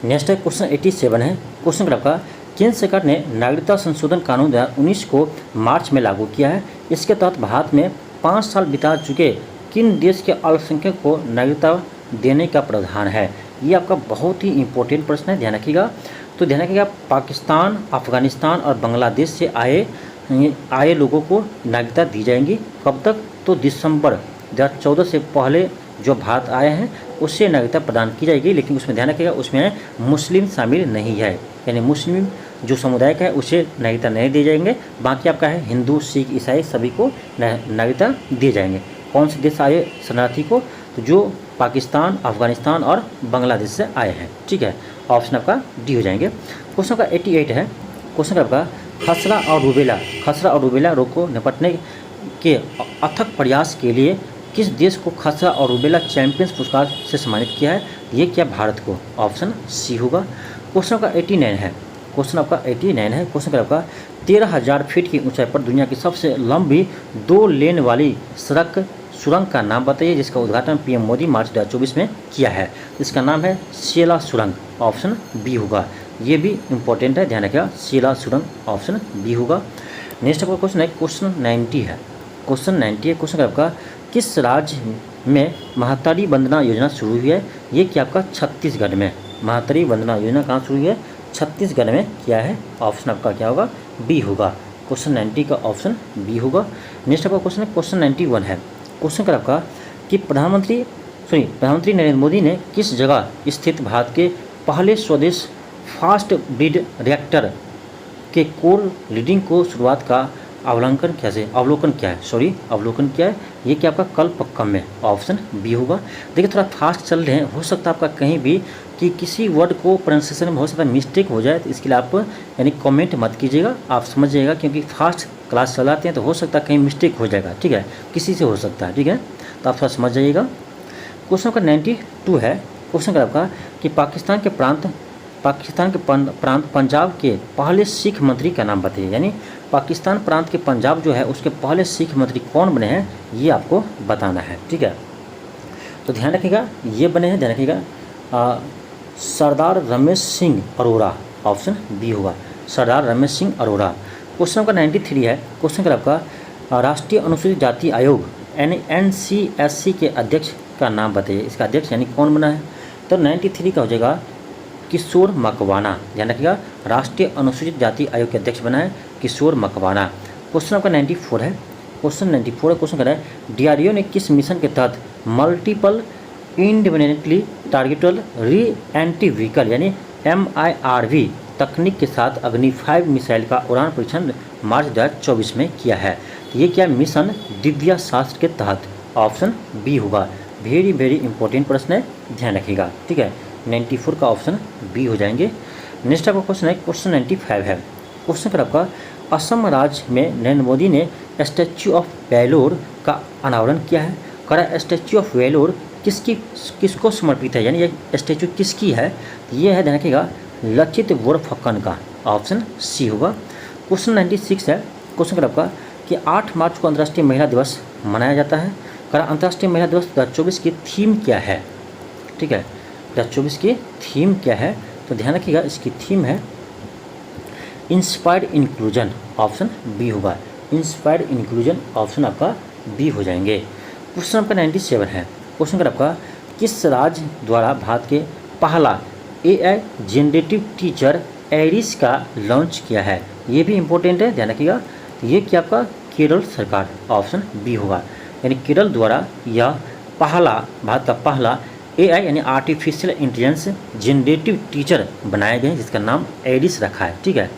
नेक्स्ट है क्वेश्चन 87 है, क्वेश्चन का आपका केंद्र सरकार ने नागरिकता संशोधन कानून 2019 को मार्च में लागू किया है, इसके तहत भारत में 5 साल बिता चुके किन देश के अल्पसंख्यक को नागरिकता देने का प्रावधान है, ये आपका बहुत ही इंपॉर्टेंट प्रश्न है, ध्यान रखिएगा। तो ध्यान रखिएगा, पाकिस्तान, अफगानिस्तान और बांग्लादेश से आए लोगों को नागरिकता दी जाएंगी, कब तक, तो दिसंबर 2014 से पहले जो भारत आए हैं उसे नागरिकता प्रदान की जाएगी, लेकिन उसमें ध्यान रखिएगा उसमें मुस्लिम शामिल नहीं है, यानी मुस्लिम जो समुदाय का है उसे नागरिकता नहीं दिए जाएंगे। बाकी आपका है हिंदू, सिख, ईसाई सभी को नागरिकता दिए जाएंगे। कौन से देश आए शरणार्थी को? तो जो पाकिस्तान, अफगानिस्तान और बांग्लादेश से आए हैं। ठीक है, ऑप्शन आपका डी हो जाएंगे। क्वेश्चन का 88 है। क्वेश्चन आपका खसरा और रूबेला रोग को निपटने के अथक प्रयास के लिए किस देश को खसरा और रूबेला चैंपियंस पुरस्कार से सम्मानित किया है? ये क्या भारत को? ऑप्शन सी होगा। क्वेश्चन का 89 है। क्वेश्चन आपका 89 है। क्वेश्चन आपका 13,000 फीट की ऊंचाई पर दुनिया की सबसे लंबी 2 लेन वाली सड़क सुरंग का नाम बताइए, जिसका उद्घाटन पीएम मोदी मार्च 2024 में किया है। इसका नाम है शेला सुरंग, ऑप्शन बी होगा। ये भी इंपॉर्टेंट है, ध्यान रखिएगा, शेला सुरंग, ऑप्शन बी होगा। नेक्स्ट आपका क्वेश्चन है, क्वेश्चन 90 है। क्वेश्चन 90 है। क्वेश्चन आपका किस राज्य में महातारी वंदना योजना शुरू हुई है? ये क्या आपका छत्तीसगढ़ में महातारी वंदना योजना कहाँ शुरू हुई है? छत्तीसगढ़ में किया है। ऑप्शन आपका क्या होगा? बी होगा। क्वेश्चन 90 का ऑप्शन बी होगा। नेक्स्ट आपका क्वेश्चन है, क्वेश्चन 91 है। क्वेश्चन का आपका कि प्रधानमंत्री नरेंद्र मोदी ने किस जगह स्थित भारत के पहले स्वदेश फास्ट ब्रीड रिएक्टर के कोर रीडिंग को शुरुआत का अवलोकन किया है? ये क्या आपका कलपक्कम में, ऑप्शन बी होगा। देखिए थोड़ा फास्ट चल रहे हैं, हो सकता है आपका कहीं भी कि किसी वर्ड को प्रोनाउंसिएशन में हो सकता है मिस्टेक हो जाए, तो इसके लिए आप यानी कमेंट मत कीजिएगा, आप समझ जाइएगा, क्योंकि फास्ट क्लास चलाते हैं तो हो सकता है कहीं मिस्टेक हो जाएगा। ठीक है, किसी से हो सकता है। ठीक है, तो आप थोड़ा समझ जाइएगा। क्वेश्चन का 92 है। क्वेश्चन का आपका कि पाकिस्तान के प्रांत पंजाब के पहले सिख मंत्री का नाम बताइए, यानी पाकिस्तान प्रांत के पंजाब जो है उसके पहले सिख मंत्री कौन बने हैं, ये आपको बताना है। ठीक है, तो ध्यान रखिएगा, ये बने हैं, ध्यान रखिएगा, सरदार रमेश सिंह अरोड़ा, ऑप्शन बी होगा, सरदार रमेश सिंह अरोड़ा। क्वेश्चन नंबर 93 है। क्वेश्चन का आपका राष्ट्रीय अनुसूचित जाति आयोग यानी NCSC के अध्यक्ष का नाम बताइए, इसका अध्यक्ष यानी कौन बना है? तो 93 का हो जाएगा किशोर मकवाना, ध्यान रखिएगा, राष्ट्रीय अनुसूचित जाति आयोग के अध्यक्ष बना है किशोर मकवाना। क्वेश्चन आपका 94 है। क्वेश्चन 94 क्वेश्चन कर रहा है DRDO ने किस मिशन के तहत मल्टीपल इंडिपेंडेंटली टारगेटेड री एंटी व्हीकल यानी MIRV तकनीक के साथ अग्नि 5 मिसाइल का उड़ान परीक्षण मार्च 2024 में किया है? तो ये क्या मिशन दिव्या शास्त्र के तहत, ऑप्शन बी होगा। वेरी इंपॉर्टेंट प्रश्न है, ध्यान रखिएगा। ठीक है, 94 का ऑप्शन बी हो जाएंगे। नेक्स्ट आपका क्वेश्चन है, क्वेश्चन 95 है। क्वेश्चन पर आपका असम राज्य में नरेंद्र मोदी ने स्टैच्यू ऑफ वेलोर का अनावरण किया है। करा स्टैच्यू ऑफ वेलोर किसको समर्पित है, यानी ये स्टैच्यू किसकी है? ये है, ध्यान रखिएगा, लचित बोरफुकन का, ऑप्शन सी होगा। क्वेश्चन 96 है। क्वेश्चन आपका कि 8 मार्च को अंतर्राष्ट्रीय महिला दिवस मनाया जाता है। करा अंतर्राष्ट्रीय महिला दिवस 2024 की थीम क्या है? ठीक है, 2024 की थीम क्या है? तो ध्यान रखिएगा, इसकी थीम है इंस्पायर्ड इंक्लूजन, ऑप्शन बी होगा। इंस्पायर्ड इंक्लूजन, ऑप्शन आपका बी हो जाएंगे। क्वेश्चन आपका 97 है। क्वेश्चन का आपका किस राज्य द्वारा भारत के पहला AI जनरेटिव टीचर एरिस का लॉन्च किया है? ये भी इंपॉर्टेंट है, ध्यान रखिएगा। तो ये क्या आपका केरल सरकार, ऑप्शन बी होगा, यानी केरल द्वारा यह भारत का पहला AI यानी आर्टिफिशियल इंटेलिजेंस जनरेटिव टीचर बनाए गए, जिसका नाम एरिस रखा है। ठीक है,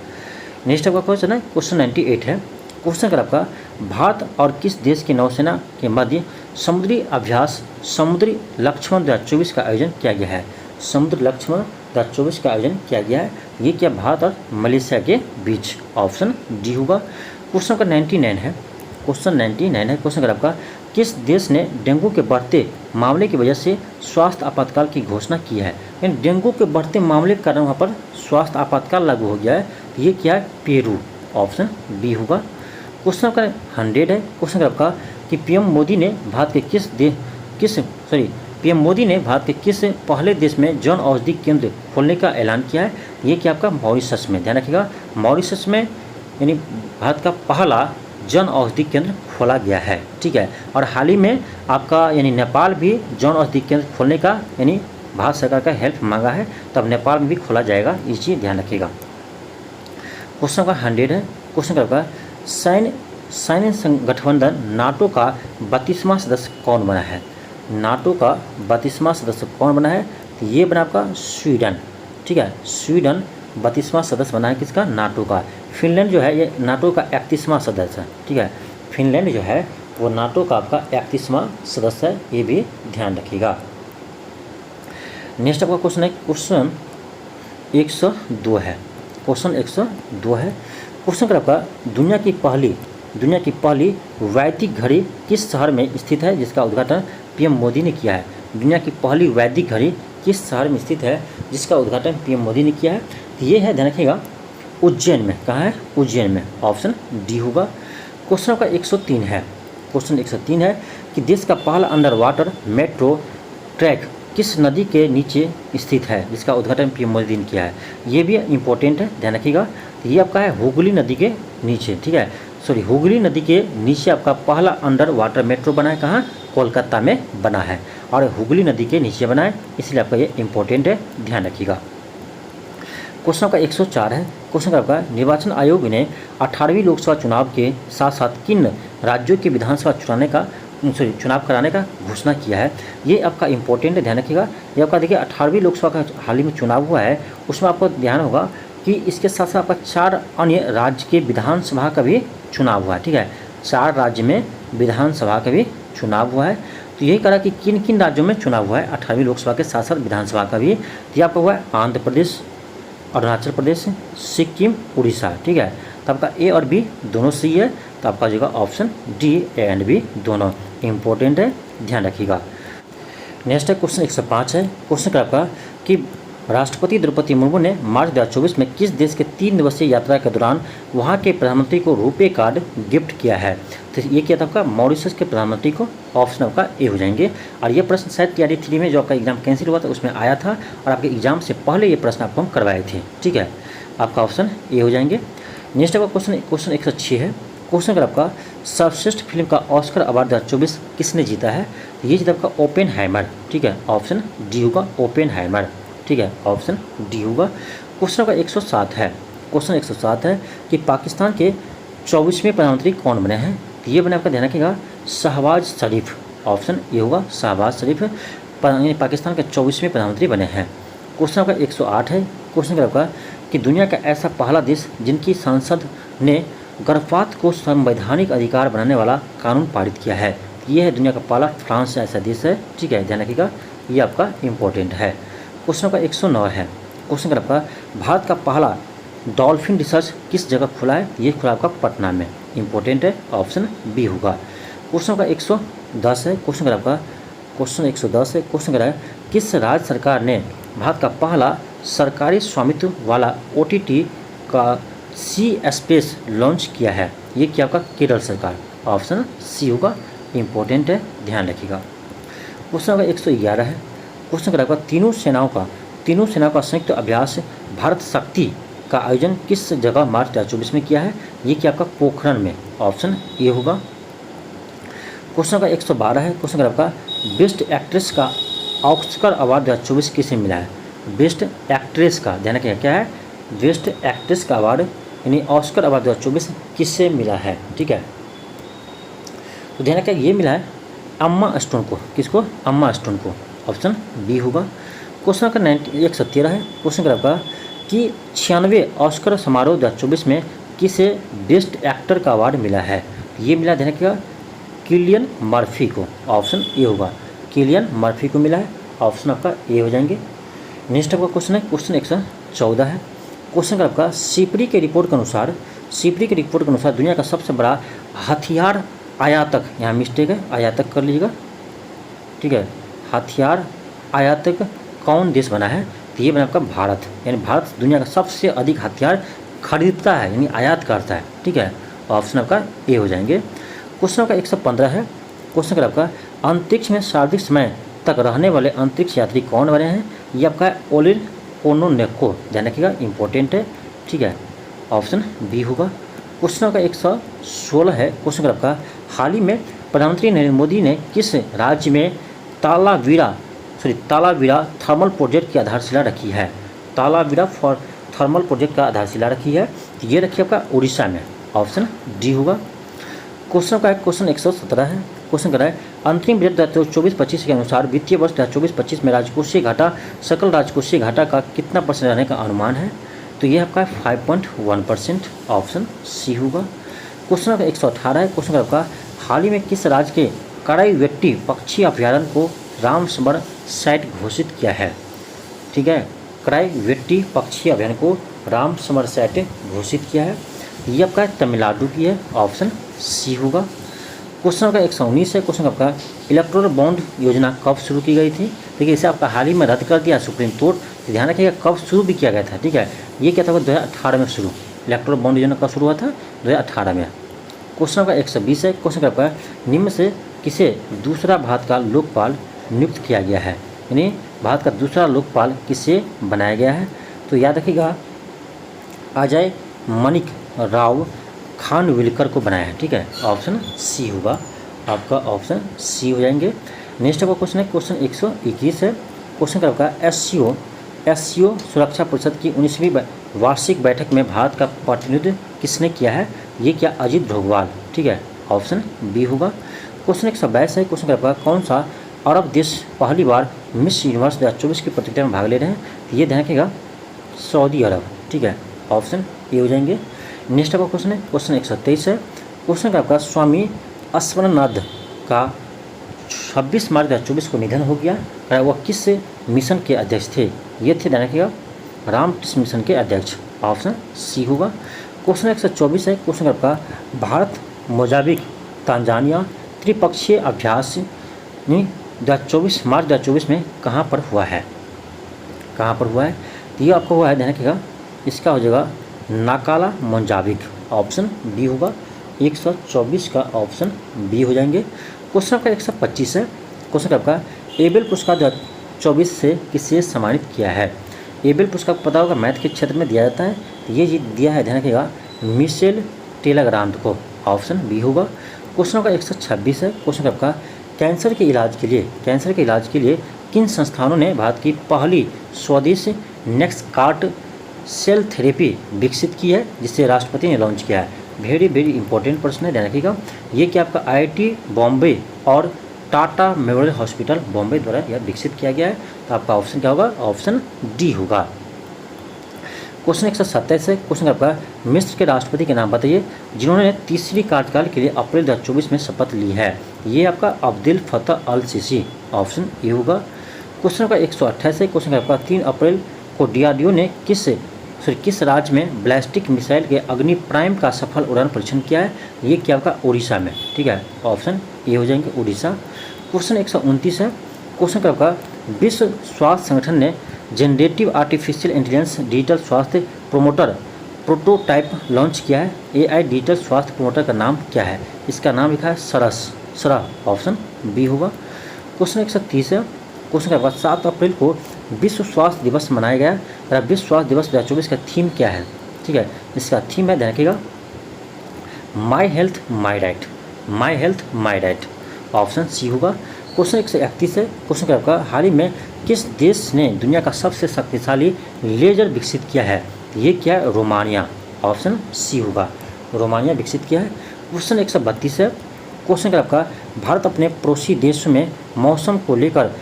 नेक्स्ट आपका क्वेश्चन है, क्वेश्चन 98 है। क्वेश्चन का आपका भारत और किस देश की नौसेना के मध्य समुद्री अभ्यास समुद्री लक्ष्मण 2024 का आयोजन किया गया है? समुद्र लक्ष्मण 2024 का आयोजन किया गया है, ये क्या भारत और मलेशिया के बीच, ऑप्शन डी होगा। क्वेश्चन का 99 है। क्वेश्चन 99 है। क्वेश्चन का आपका किस देश ने डेंगू के बढ़ते मामले की वजह से स्वास्थ्य आपातकाल की घोषणा की है? यानी डेंगू के बढ़ते मामले के कारण वहाँ पर स्वास्थ्य आपातकाल लागू हो गया है, तो ये क्या है? पेरू, ऑप्शन बी होगा। क्वेश्चन आपका 100 है। क्वेश्चन आपका कि पीएम मोदी ने भारत के किस पहले देश में जन औषधि केंद्र खोलने का ऐलान किया है? ये क्या आपका मॉरिशस में, ध्यान रखिएगा, मॉरिशस में यानी भारत का पहला जन औषधि केंद्र खोला गया है। ठीक है, और हाल ही में आपका यानी नेपाल भी जन औषधि केंद्र खोलने का यानी भारत सरकार का हेल्प मांगा है, तब नेपाल में भी खोला जाएगा, ये चीज़ ध्यान रखिएगा। क्वेश्चन का 100 है। क्वेश्चन का आपका सैन्य संगठबंधन नाटो का 32वां सदस्य कौन बना है? नाटो का 32वां सदस्य कौन बना है? तो ये बना आपका स्वीडन। ठीक है, स्वीडन 32वां सदस्य बना है किसका? नाटो का। फिनलैंड जो है ये नाटो का 31वां सदस्य है। ठीक है, फिनलैंड जो है वो नाटो का आपका 31वां सदस्य है, ये भी ध्यान रखिएगा। नेक्स्ट आपका क्वेश्चन है, क्वेश्चन 102 है। क्वेश्चन 102 है। क्वेश्चन का आपका दुनिया की पहली वैदिक घड़ी किस शहर में स्थित है जिसका उद्घाटन पीएम मोदी ने किया है? दुनिया की पहली वैदिक घड़ी किस शहर में स्थित है जिसका उद्घाटन पीएम मोदी ने किया है? तो ये है, ध्यान रखिएगा, उज्जैन में। कहाँ है? उज्जैन में। ऑप्शन डी होगा। क्वेश्चन का 103 है। क्वेश्चन 103 है कि देश का पहला अंडर वाटर मेट्रो ट्रैक किस नदी के नीचे स्थित है जिसका उद्घाटन पीएम मोदी ने किया है? ये भी इंपॉर्टेंट है, ध्यान रखिएगा। तो ये आपका है हुगली नदी के नीचे। ठीक है, सॉरी, हुगली नदी के नीचे आपका पहला अंडर वाटर मेट्रो बना है। कहाँ? कोलकाता में बना है, और हुगली नदी के नीचे बना है, इसलिए आपका ये इंपॉर्टेंट है, ध्यान रखिएगा। क्वेश्चन का 104 है। क्वेश्चन का आपका निर्वाचन आयोग ने 18वीं लोकसभा चुनाव के साथ साथ किन राज्यों के विधानसभा चुनाव कराने का घोषणा किया है? ये आपका इंपॉर्टेंट है, ध्यान रखिएगा। ये आपका देखिए 18वीं लोकसभा का हाल ही में चुनाव हुआ है, उसमें आपको ध्यान होगा कि इसके साथ साथ आपका 4 अन्य राज्य के विधानसभा का भी चुनाव हुआ है। ठीक है, 4 राज्य में विधानसभा का भी चुनाव हुआ है। तो यही करा कि किन किन राज्यों में चुनाव हुआ है 18वीं लोकसभा के साथ साथ विधानसभा का भी। तो आपका हुआ है आंध्र प्रदेश, अरुणाचल प्रदेश, सिक्किम, उड़ीसा। ठीक है, तो आपका ए और बी दोनों सही है, तो आपका जगह option D, A and B दोनों इंपॉर्टेंट है, ध्यान रखिएगा। नेक्स्ट है क्वेश्चन 105 है। क्वेश्चन का आपका कि राष्ट्रपति द्रौपदी मुर्मू ने मार्च 2024 में किस देश के 3 दिवसीय यात्रा के दौरान वहां के प्रधानमंत्री को रुपे कार्ड गिफ्ट किया है? तो ये किया था आपका मॉरिशस के प्रधानमंत्री को। ऑप्शन आपका ए हो जाएंगे। और ये प्रश्न शायद TRD 3 में जो आपका एग्जाम कैंसिल हुआ था उसमें आया था, और आपके एग्जाम से पहले ये प्रश्न आपको हम करवाए थे। ठीक है, आपका ऑप्शन ए हो जाएंगे। नेक्स्ट आपका क्वेश्चन 106 है। क्वेश्चन अगर आपका सर्वश्रेष्ठ फिल्म का ऑस्कर अवार्ड 2024 किसने जीता है? तो ये जीता आपका ओपेनहाइमर। ठीक है, ऑप्शन डी होगा, ओपेनहाइमर। ठीक है, ऑप्शन डी होगा। क्वेश्चन का 107 है। क्वेश्चन 107 है कि पाकिस्तान के 24वें प्रधानमंत्री कौन बने हैं? तो ये बने आपका, ध्यान रखिएगा, शहबाज शरीफ। ऑप्शन ये होगा, शहबाज शरीफ पाकिस्तान के 24वें प्रधानमंत्री बने हैं। क्वेश्चन का 108 है। क्वेश्चन का आपका कि दुनिया का ऐसा पहला देश जिनकी संसद ने गर्भपात को संवैधानिक अधिकार बनाने वाला कानून पारित किया है? ये है दुनिया का पहला, फ्रांस ऐसा देश है। ठीक है, ध्यान रखिएगा, ये आपका इंपॉर्टेंट है। क्वेश्चन का 109 है। क्वेश्चन का आपका भारत का पहला डॉल्फिन रिसर्च किस जगह खुला है? ये खुला आपका पटना में, इंपॉर्टेंट है, ऑप्शन बी होगा। क्वेश्चन का 110 है। क्वेश्चन का आपका क्वेश्चन 110 है। क्वेश्चन का किस राज्य सरकार ने भारत का पहला सरकारी स्वामित्व वाला OTT का सी स्पेस लॉन्च किया है? ये क्या आपका केरल सरकार। ऑप्शन सी होगा, इंपॉर्टेंट है, ध्यान रखिएगा। क्वेश्चन का 111 है। क्वेश्चन का आपका तीनों सेनाओं का संयुक्त अभ्यास भारत शक्ति का आयोजन किस जगह मार्च 2024 में किया है? ये क्या आपका पोखरण में। ऑप्शन ए होगा। क्वेश्चन का 112 है। क्वेश्चन का आपका बेस्ट एक्ट्रेस का ऑस्कर अवार्ड 2024 किसे मिला है? बेस्ट एक्ट्रेस का, ध्यान रखिएगा, क्या है? बेस्ट एक्ट्रेस का अवार्ड यानी ऑस्कर अवार्ड 2024 किससे मिला है? ठीक है, तो ध्यान रखिएगा, ये मिला है अम्मा स्टोन को। किसको? अम्मा स्टोन को। ऑप्शन बी होगा। क्वेश्चन का 113 है। क्वेश्चन का आपका कि 96वें ऑस्कर समारोह 2024 में किसे बेस्ट एक्टर का अवार्ड मिला है? ये मिला, ध्यान रखिएगा, किलियन मर्फी को। ऑप्शन ए होगा, किलियन मर्फी को मिला है, ऑप्शन आपका ए हो जाएंगे। नेक्स्ट आपका क्वेश्चन है क्वेश्चन 114 है। क्वेश्चन का आपका सीपरी के रिपोर्ट के अनुसार दुनिया का सबसे बड़ा हथियार आयातक, यहाँ मिस्टेक है, आयातक कर लीजिएगा। ठीक है, हथियार आयातक कौन देश बना है? तो ये बना आपका भारत, यानी भारत दुनिया का सबसे अधिक हथियार खरीदता है, यानी आयात करता है। ठीक है, ऑप्शन आपका ए हो जाएंगे। क्वेश्चन का 115 है। क्वेश्चन का आपका अंतरिक्ष में सर्वाधिक समय तक रहने वाले अंतरिक्ष यात्री कौन बने हैं? ये आपका ओलिन ओनोनेको, ध्यान रखिएगा, इंपॉर्टेंट है। ठीक है, ऑप्शन बी होगा। क्वेश्चन का 116 है। क्वेश्चन का आपका हाल ही में प्रधानमंत्री नरेंद्र मोदी ने किस राज्य में तालावीरा थर्मल प्रोजेक्ट की आधारशिला रखी है? तालावीरा फॉर थर्मल प्रोजेक्ट का आधारशिला रखी है, तो ये रखिए आपका उड़ीसा में, ऑप्शन डी होगा। क्वेश्चन का क्वेश्चन 117 है। क्वेश्चन कर रहा है अंतरिम बजट 2024-25 के अनुसार वित्तीय वर्ष 2024-25 में राजकोषीय घाटा सकल राजकोषीय घाटा का कितना परसेंट रहने का अनुमान है? तो ये आपका 5.1%, ऑप्शन सी होगा। क्वेश्चन नंबर 118 है। क्वेश्चन आपका हाल ही में किस राज्य के कराईवेट्टी पक्षी अभ्यारण्य को रामसमर साइट घोषित किया है? ठीक है, कराईवेट्टी पक्षी अभ्यारण्य को रामसमर साइट घोषित किया है। ये आपका तमिलनाडु की है, ऑप्शन सी होगा। क्वेश्चन आपका 119 है। क्वेश्चन आपका इलेक्टोरल बॉन्ड योजना कब शुरू की गई थी? देखिए इसे आपका हाल ही में रद्द कर दिया सुप्रीम कोर्ट। तो ध्यान रखिएगा कब शुरू भी किया गया था। ठीक है, ये क्या था 2018 में शुरू। इलेक्टोरल बॉन्ड योजना कब शुरू हुआ था? 2018 में। क्वेश्चन आपका 120 है। क्वेश्चन आपका निम्न से किसे दूसरा भारत का लोकपाल नियुक्त किया गया है? यानी भारत का दूसरा लोकपाल किसे बनाया गया है? तो याद रखिएगा अजय मणिक राव खानविलकर को बनाया है। ठीक है, ऑप्शन सी होगा, आपका ऑप्शन सी हो जाएंगे। नेक्स्ट आपका क्वेश्चन है क्वेश्चन 121 है। क्वेश्चन का आपका एससीओ सुरक्षा परिषद की 19वीं वार्षिक बैठक में भारत का प्रतिनिधित्व किसने किया है? ये क्या अजीत डोभाल? ठीक है, ऑप्शन बी होगा। क्वेश्चन 122 है। क्वेश्चन का आपका कौन सा अरब देश पहली बार मिस यूनिवर्स 2024 की प्रतियोगिता में भाग ले रहे हैं? तो ये ध्यान रखिएगा सऊदी अरब। ठीक है, ऑप्शन ए हो जाएंगे। नेक्स्ट आपका क्वेश्चन है क्वेश्चन 123 है। क्वेश्चन का आपका स्वामी अस्वननाथ का 26 मार्च 2024 को निधन हो गया। वह किस मिशन के अध्यक्ष थे? ये थे ध्यान रखिएगा रामकृष्ण मिशन के अध्यक्ष, ऑप्शन सी होगा। क्वेश्चन 124 है। क्वेश्चन का आपका भारत मोजाम्बिक तांजानिया त्रिपक्षीय अभ्यास 2024 मार्च 2024 में कहाँ पर हुआ है? कहाँ पर हुआ है? तो ये आपको हुआ है ध्यान रखिएगा, इसका हो जाएगा नाकाला मोजाम्बिक, ऑप्शन बी होगा। 124 का ऑप्शन बी हो जाएंगे। क्वेश्चन आपका 125 है। क्वेश्चन आपका एबेल पुरस्कार 2024 से किसे सम्मानित किया है? एबेल पुरस्कार पता होगा मैथ के क्षेत्र में दिया जाता है। तो ये दिया है ध्यान रखिएगा मिशेल टेलग्रांत को, ऑप्शन बी होगा। क्वेश्चन आपका 126 है। क्वेश्चन आपका कैंसर के इलाज के लिए किन संस्थानों ने भारत की पहली स्वदेशी नेक्सकार्ट सेल थेरेपी विकसित की है, जिसे राष्ट्रपति ने लॉन्च किया है? वेरी इंपॉर्टेंट प्रश्न है, ध्यान रखिएगा। ये क्या आपका आईआईटी बॉम्बे और टाटा मेमोरियल हॉस्पिटल बॉम्बे द्वारा यह विकसित किया गया है। तो आपका ऑप्शन क्या होगा? ऑप्शन डी होगा। क्वेश्चन 127 है। क्वेश्चन आपका मिस्र के राष्ट्रपति के नाम बताइए जिन्होंने तीसरी कार्यकाल के लिए अप्रैल 2024 में शपथ ली है? ये आपका अब्दुल फतह अल सीसी, ऑप्शन ए होगा। क्वेश्चन आपका 128 है। क्वेश्चन आपका 3 अप्रैल को डीआरडीओ ने किस राज्य में बैलिस्टिक मिसाइल के अग्नि प्राइम का सफल उड़ान परीक्षण किया है? ये क्या आपका उड़ीसा में? ठीक है, ऑप्शन ए हो जाएंगे उड़ीसा। क्वेश्चन 129 है। क्वेश्चन का आपका विश्व स्वास्थ्य संगठन ने जनरेटिव आर्टिफिशियल इंटेलिजेंस डिजिटल स्वास्थ्य प्रोमोटर प्रोटोटाइप लॉन्च किया है। एआई डिजिटल स्वास्थ्य प्रोमोटर का नाम क्या है? इसका नाम लिखा है सरा, ऑप्शन बी होगा। क्वेश्चन 130 है। क्वेश्चन का 7 अप्रैल को विश्व स्वास्थ्य दिवस मनाया गया और विश्व स्वास्थ्य दिवस 2024 का थीम क्या है? ठीक है, इसका थीम है ध्यान रखिएगा my health my right, option C होगा। क्वेश्चन 131 है। क्वेश्चन का आपका हाल ही में किस देश ने दुनिया का सबसे शक्तिशाली लेजर विकसित किया है? ये क्या है? रोमानिया, ऑप्शन सी होगा, रोमानिया विकसित किया है। क्वेश्चन 132 है। क्वेश्चन का आपका भारत अपने पड़ोसी देशों में मौसम को लेकर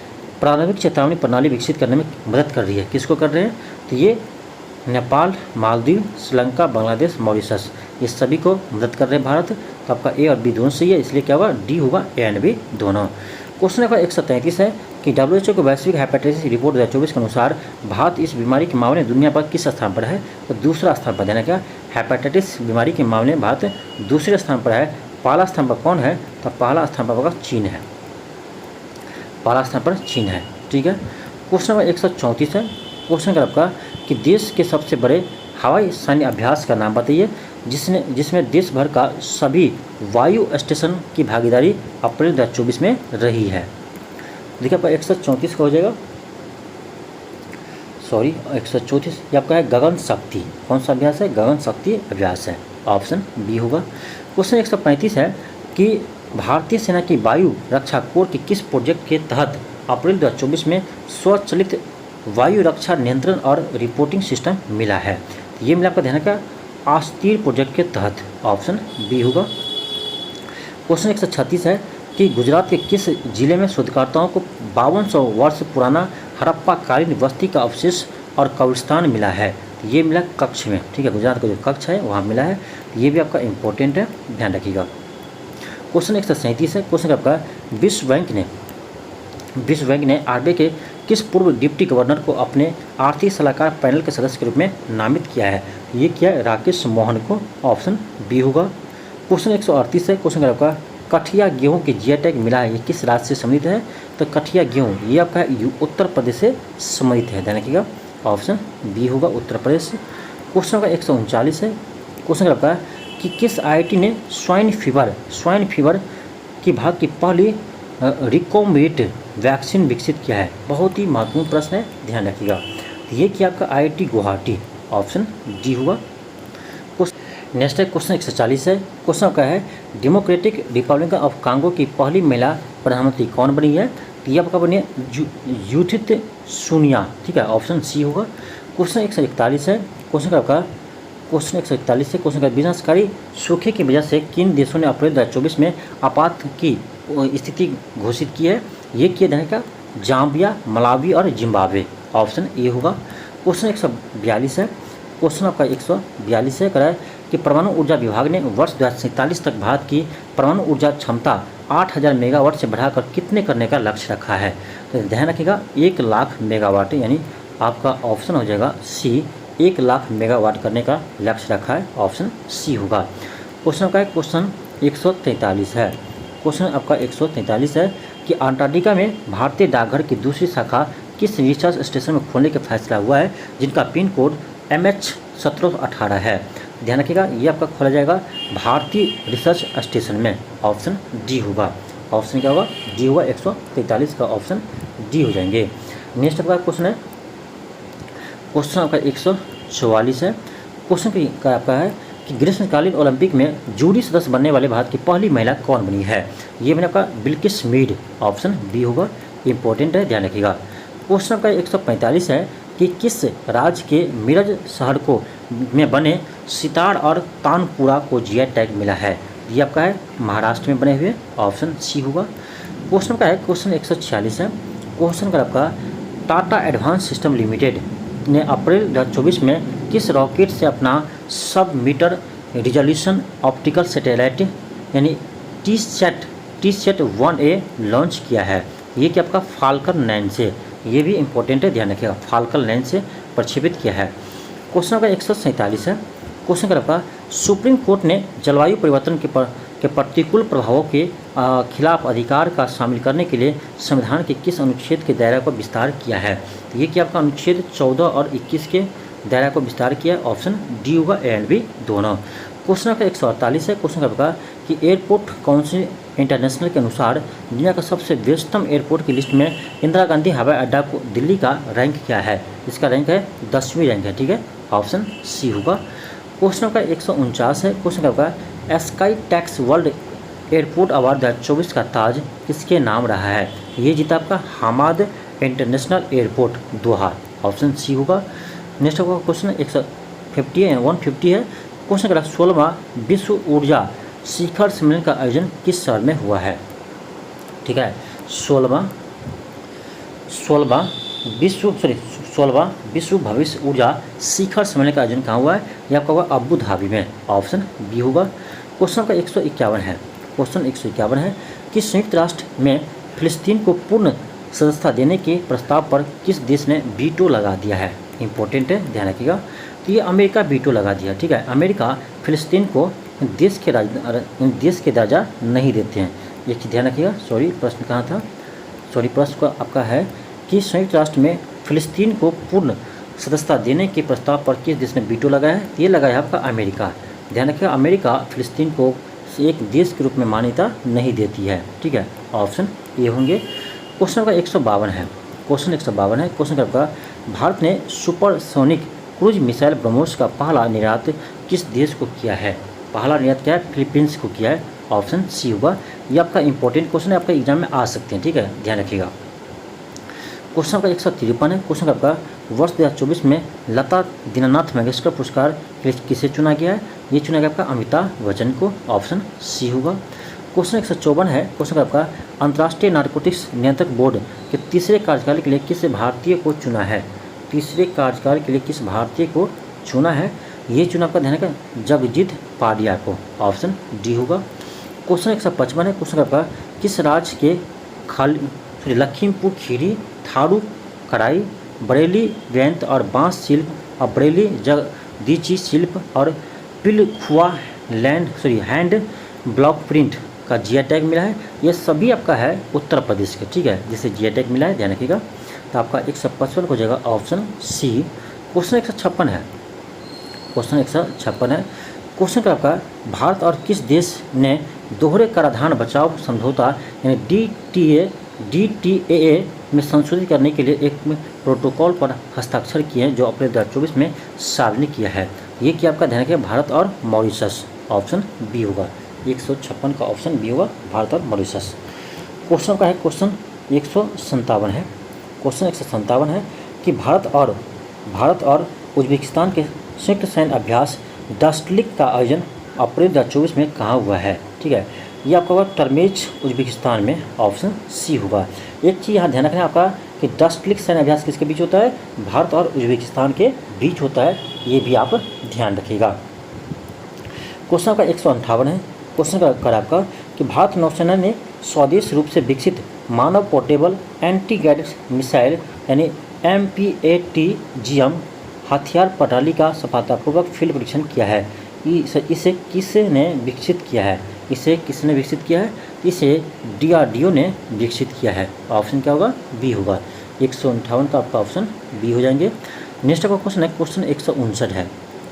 प्रारंभिक चेतावनी प्रणाली विकसित करने में मदद कर रही है। किसको कर रहे हैं? तो ये नेपाल, मालदीव, श्रीलंका, बांग्लादेश, मॉरिशस, ये सभी को मदद कर रहे हैं भारत। तो आपका ए और बी दोनों सही है, इसलिए क्या होगा? डी होगा, ए एंड बी दोनों। क्वेश्चन नंबर 133 है कि WHO की वैश्विक हेपेटाइटिस रिपोर्ट 2024 के अनुसार भारत इस बीमारी के मामले में दुनिया पर किस स्थान पर है? तो दूसरा स्थान पर। देना क्या? हेपेटाइटिस बीमारी के मामले में भारत दूसरे स्थान पर है। पहला स्थान पर कौन है? तो पहला स्थान पर चीन है, पहला स्थान पर चीन है। ठीक है। क्वेश्चन नंबर 134 है। क्वेश्चन का आपका कि देश के सबसे बड़े हवाई सैन्य अभ्यास का नाम बताइए जिसमें देश भर का सभी वायु स्टेशन की भागीदारी अप्रैल 2024 में रही है। देखिए आपका 134 का हो जाएगा, 134 ये आपका है गगन शक्ति। कौन सा अभ्यास है? गगन शक्ति अभ्यास है, ऑप्शन बी होगा। क्वेश्चन 135 है कि भारतीय सेना की वायु रक्षा कोर के किस प्रोजेक्ट के तहत अप्रैल 2024 में स्वचालित वायु रक्षा नियंत्रण और रिपोर्टिंग सिस्टम मिला है? ये मिला आपका ध्यान का आस्तीर प्रोजेक्ट के तहत, ऑप्शन बी होगा। क्वेश्चन 136 है। कि गुजरात के किस जिले में शोधकर्ताओं को 5200 वर्ष पुराना हड़प्पा कालीन बस्ती का अवशेष और कब्रिस्तान मिला है? तो ये मिला कच्छ में, ठीक है, गुजरात का जो कच्छ है वहाँ मिला है। तो ये भी आपका इंपॉर्टेंट है, ध्यान रखिएगा। क्वेश्चन 137 है। क्वेश्चन आपका विश्व बैंक ने आरबीआई के किस पूर्व डिप्टी गवर्नर को अपने आर्थिक सलाहकार पैनल के सदस्य के रूप में नामित किया है? ये किया है राकेश मोहन को, ऑप्शन बी होगा। क्वेश्चन 138 है। क्वेश्चन आपका कठिया गेहूँ की जीआई टैग मिला है, ये किस राज्य से संबंधित है? तो कठिया गेहूँ ये आपका उत्तर प्रदेश से संबंधित है, ध्यान रखिएगा, ऑप्शन बी होगा उत्तर प्रदेश। क्वेश्चन का 139 है। क्वेश्चन आपका कि किस आईआईटी ने स्वाइन फीवर की भाग की पहली रिकॉम्बिनेट वैक्सीन विकसित किया है? बहुत ही महत्वपूर्ण प्रश्न है, ध्यान रखिएगा। तो ये किया आपका आईआईटी गुवाहाटी, ऑप्शन डी होगा। नेक्स्ट है क्वेश्चन 140 है। क्वेश्चन का है डेमोक्रेटिक रिपब्लिक ऑफ कांगो की पहली महिला प्रधानमंत्री कौन बनी है? तो ये आपका बनी है यूथित सुनिया, ठीक है, ऑप्शन सी होगा। क्वेश्चन 141 है। क्वेश्चन क्वेश्चन 141 है। क्वेश्चन का विनाशकारी सूखे की वजह से किन देशों ने अप्रैल 2024 में आपात की स्थिति घोषित की है? ये किया जाने का जाम्बिया, मलावी और जिम्बाब्वे, ऑप्शन ए होगा। क्वेश्चन 142 है। क्वेश्चन आपका 142 है, करा है कि परमाणु ऊर्जा विभाग ने वर्ष 2047 तक भारत की परमाणु ऊर्जा क्षमता 8000 मेगावाट से बढ़ाकर कितने करने का लक्ष्य रखा है? तो ध्यान रखिएगा 1 लाख मेगावाट, यानी आपका ऑप्शन हो जाएगा सी, 1 लाख मेगावाट करने का लक्ष्य रखा है, ऑप्शन सी होगा। क्वेश्चन का क्वेश्चन 143 है। क्वेश्चन आपका 143 है कि अंटार्कटिका में भारतीय डाकघर की दूसरी शाखा किस रिसर्च स्टेशन में खोलने का फैसला हुआ है, जिनका पिन कोड MH1718 है? ध्यान रखिएगा ये आपका खोला जाएगा भारतीय रिसर्च स्टेशन में, ऑप्शन डी होगा। ऑप्शन क्या होगा? डी होगा, 143 का ऑप्शन डी हो जाएंगे। नेक्स्ट आपका क्वेश्चन है, क्वेश्चन आपका 144 है। क्वेश्चन का आपका है कि ग्रीष्मकालीन ओलंपिक में जूरी सदस्य बनने वाले भारत की पहली महिला कौन बनी है? ये मैंने आपका बिल्किस मीड, ऑप्शन बी होगा, इंपॉर्टेंट है, ध्यान रखिएगा। क्वेश्चन आपका 145 है कि किस राज्य के मिरज शहर को में बने सितार और तानपुरा को जीआई टैग मिला है? ये आपका है महाराष्ट्र में बने हुए, ऑप्शन सी होगा। क्वेश्चन का है क्वेश्चन 146 है। क्वेश्चन का आपका टाटा एडवांस सिस्टम लिमिटेड ने अप्रैल 2024 में किस रॉकेट से अपना सब मीटर रिजोल्यूशन ऑप्टिकल सैटेलाइट यानी टी-सेट 1A लॉन्च किया है? ये कि आपका फाल्कन 9 से, ये भी इंपॉर्टेंट है, ध्यान रखिएगा, फाल्कन 9 से प्रक्षेपित किया है। क्वेश्चन का 147 है। क्वेश्चन का आपका सुप्रीम कोर्ट ने जलवायु परिवर्तन के प्रतिकूल प्रभावों के खिलाफ अधिकार का शामिल करने के लिए संविधान के किस अनुच्छेद के दायरे को विस्तार किया है? तो ये कि आपका अनुच्छेद 14 और 21 के दायरा को विस्तार किया, ऑप्शन डी होगा, ए एंड बी दोनों। क्वेश्चन का 148 है। क्वेश्चन का आपका कि एयरपोर्ट काउंसिल इंटरनेशनल के अनुसार दुनिया का सबसे व्यस्तम एयरपोर्ट की लिस्ट में इंदिरा गांधी हवाई अड्डा को दिल्ली का रैंक क्या है? इसका रैंक है 10वीं रैंक है, ठीक है, ऑप्शन सी होगा। क्वेश्चन का 149 है। क्वेश्चन का आपका sky tax world airport award 2024 का ताज किसके नाम रहा है? ये जीता आपका हमाद इंटरनेशनल एयरपोर्ट दोहा, ऑप्शन सी होगा। नेक्स्ट आपका क्वेश्चन 150 है। क्वेश्चन का 16वां विश्व ऊर्जा शिखर सम्मेलन का आयोजन किस शहर में हुआ है? ठीक है, 16वां विश्व भविष्य ऊर्जा शिखर सम्मेलन का आयोजन कहाँ हुआ है? यह आपका हुआ अबू धाबी में, ऑप्शन बी होगा। क्वेश्चन का 151 है। क्वेश्चन 151 है कि संयुक्त राष्ट्र में फिलिस्तीन को पूर्ण सदस्यता देने के प्रस्ताव पर किस देश ने वीटो लगा दिया है? इंपॉर्टेंट है, ध्यान रखिएगा। तो ये अमेरिका वीटो लगा दिया, ठीक है, अमेरिका फिलिस्तीन को देश के दर्जा नहीं देते हैं, ये ध्यान रखिएगा। सॉरी प्रश्न कहाँ था? सॉरी प्रश्न का आपका है कि संयुक्त राष्ट्र में फिलिस्तीन को पूर्ण सदस्यता देने के प्रस्ताव पर किस देश ने वीटो लगाया है? ये लगाया आपका अमेरिका, ध्यान रखिएगा। अमेरिका फिलिस्तीन को एक देश के रूप में मान्यता नहीं देती है, ठीक है, ऑप्शन ये होंगे। क्वेश्चन का 152 है। क्वेश्चन 152 है। क्वेश्चन का भारत ने सुपरसोनिक क्रूज मिसाइल ब्रह्मोस का पहला निर्यात किस देश को किया है? पहला निर्यात क्या है? फिलीपींस को किया है, ऑप्शन सी होगा। ये आपका इंपॉर्टेंट क्वेश्चन है, आपका एग्जाम में आ सकते हैं, ठीक है, ध्यान रखिएगा। क्वेश्चन का 153 है। क्वेश्चन आपका वर्ष 2024 में लता दीनानाथ मंगेशकर पुरस्कार किसे चुना गया है? ये चुना गया आपका अमिताभ बच्चन को, ऑप्शन सी होगा। क्वेश्चन 154 है, क्वेश्चन आपका अंतर्राष्ट्रीय नारकोटिक्स नियंत्रक बोर्ड के तीसरे कार्यकाल के लिए किस भारतीय को चुना है? तीसरे कार्यकाल के लिए किस भारतीय को चुना है? ये चुनाव का ध्यान रखें, जगजीत पाडिया को। ऑप्शन डी होगा। क्वेश्चन 155 है, क्वेश्चन आपका किस राज्य के लखीमपुर खीरी, थारू कढ़ाई, बरेली व्यंत और बांस शिल्प और बरेली जगदीची शिल्प और पिलखुआ हैंड ब्लॉक प्रिंट का जीआई टैग मिला है? ये सभी आपका है उत्तर प्रदेश के, ठीक है, जिसे जीआई टैग मिला है, ध्यान रखिएगा। तो आपका 155 हो जाएगा ऑप्शन सी। क्वेश्चन 156 है, क्वेश्चन 156 है, क्वेश्चन का आपका भारत और किस देश ने दोहरे कराधान बचाव समझौता यानी DTAA में संशोधित करने के लिए एक प्रोटोकॉल पर हस्ताक्षर किए हैं, जो अप्रैल 2024 में सार्वजनिक किया है? ये क्या आपका ध्यान रखिए, भारत और मॉरिशस। ऑप्शन बी होगा। 156 का ऑप्शन बी होगा, भारत और मॉरिशस। क्वेश्चन का है, क्वेश्चन 157 है, क्वेश्चन 157 है कि भारत और उज्बेकिस्तान के संयुक्त सैन्य अभ्यास डस्टलिक का आयोजन अप्रैल 2024 में कहाँ हुआ है? ठीक है, ये आपका होगा टर्मेज उज्बेकिस्तान में। ऑप्शन सी होगा। एक चीज़ यहाँ ध्यान रखना है आपका कि डस्टलिक सैन्य अभ्यास किसके बीच होता है? भारत और उज्बेकिस्तान के बीच होता है, ये भी आप ध्यान रखिएगा। क्वेश्चन का 158 है, क्वेश्चन का कर आपका कि भारत नौसेना ने स्वदेश रूप से विकसित मानव पोर्टेबल एंटी गाइडेड मिसाइल यानी MPATGM हथियार प्रणाली का सफलतापूर्वक फील्ड परीक्षण किया है। इसे किसने विकसित किया है? इसे किसने विकसित किया है? इसे DRDO ने विकसित किया है। ऑप्शन क्या होगा? बी होगा। 158 का आपका ऑप्शन बी हो जाएंगे। नेक्स्ट आपका क्वेश्चन है, क्वेश्चन 159 है,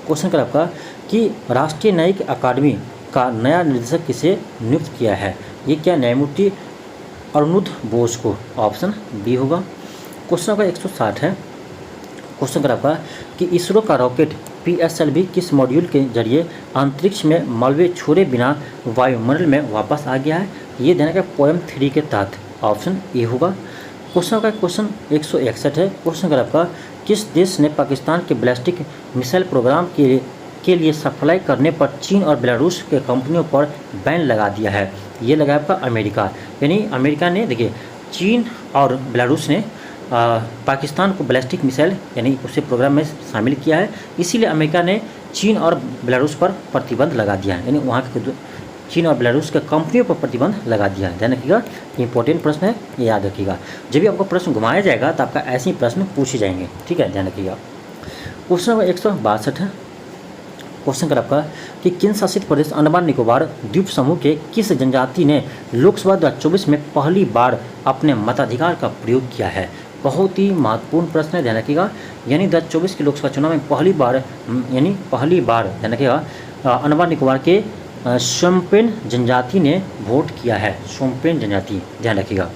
क्वेश्चन का आपका कि राष्ट्रीय न्यायिक अकादमी का नया निर्देशक किसे नियुक्त किया है? ये क्या? न्यायमूर्ति अरुणुध बोस को। ऑप्शन बी होगा। क्वेश्चन आपका 160 है, क्वेश्चन का आपका कि इसरो का रॉकेट PSLV किस मॉड्यूल के जरिए अंतरिक्ष में मलबे छोड़े बिना वायुमंडल में वापस आ गया है? ये देना का पोएम 3 के तहत। ऑप्शन ए होगा। क्वेश्चन का क्वेश्चन 161 है, क्वेश्चन का आपका किस देश ने पाकिस्तान के बैलिस्टिक मिसाइल प्रोग्राम के लिए सप्लाई करने पर चीन और बेलारूस के कंपनियों पर बैन लगा दिया है? ये लगा आपका अमेरिका। यानी अमेरिका ने, देखिए, चीन और बेलारूस ने पाकिस्तान को बैलिस्टिक मिसाइल यानी उसे प्रोग्राम में शामिल किया है, इसीलिए अमेरिका ने चीन और बेलारूस पर प्रतिबंध लगा दिया है, यानी वहाँ के चीन और बेलारूस के कंपनियों पर प्रतिबंध लगा दिया है। ध्यान रखिएगा, इंपॉर्टेंट प्रश्न है, ये याद रखिएगा। जब भी आपको प्रश्न घुमाया जाएगा तो आपका ऐसे ही प्रश्न पूछे जाएंगे, ठीक है, ध्यान रखिएगा। क्वेश्चन नंबर 162 है, क्वेश्चन कर आपका कि केंद्र शासित प्रदेश अंडमान निकोबार द्वीप समूह के किस जनजाति ने लोकसभा 2024 में पहली बार अपने मताधिकार का प्रयोग किया है? बहुत ही महत्वपूर्ण प्रश्न है, ध्यान रखिएगा। यानी 2024 के लोकसभा चुनाव में पहली बार ध्यान रखिएगा अंडमान निकोबार के शोम्पेन जनजाति ने वोट किया है। शोम्पेन जनजाति, ध्यान रखिएगा।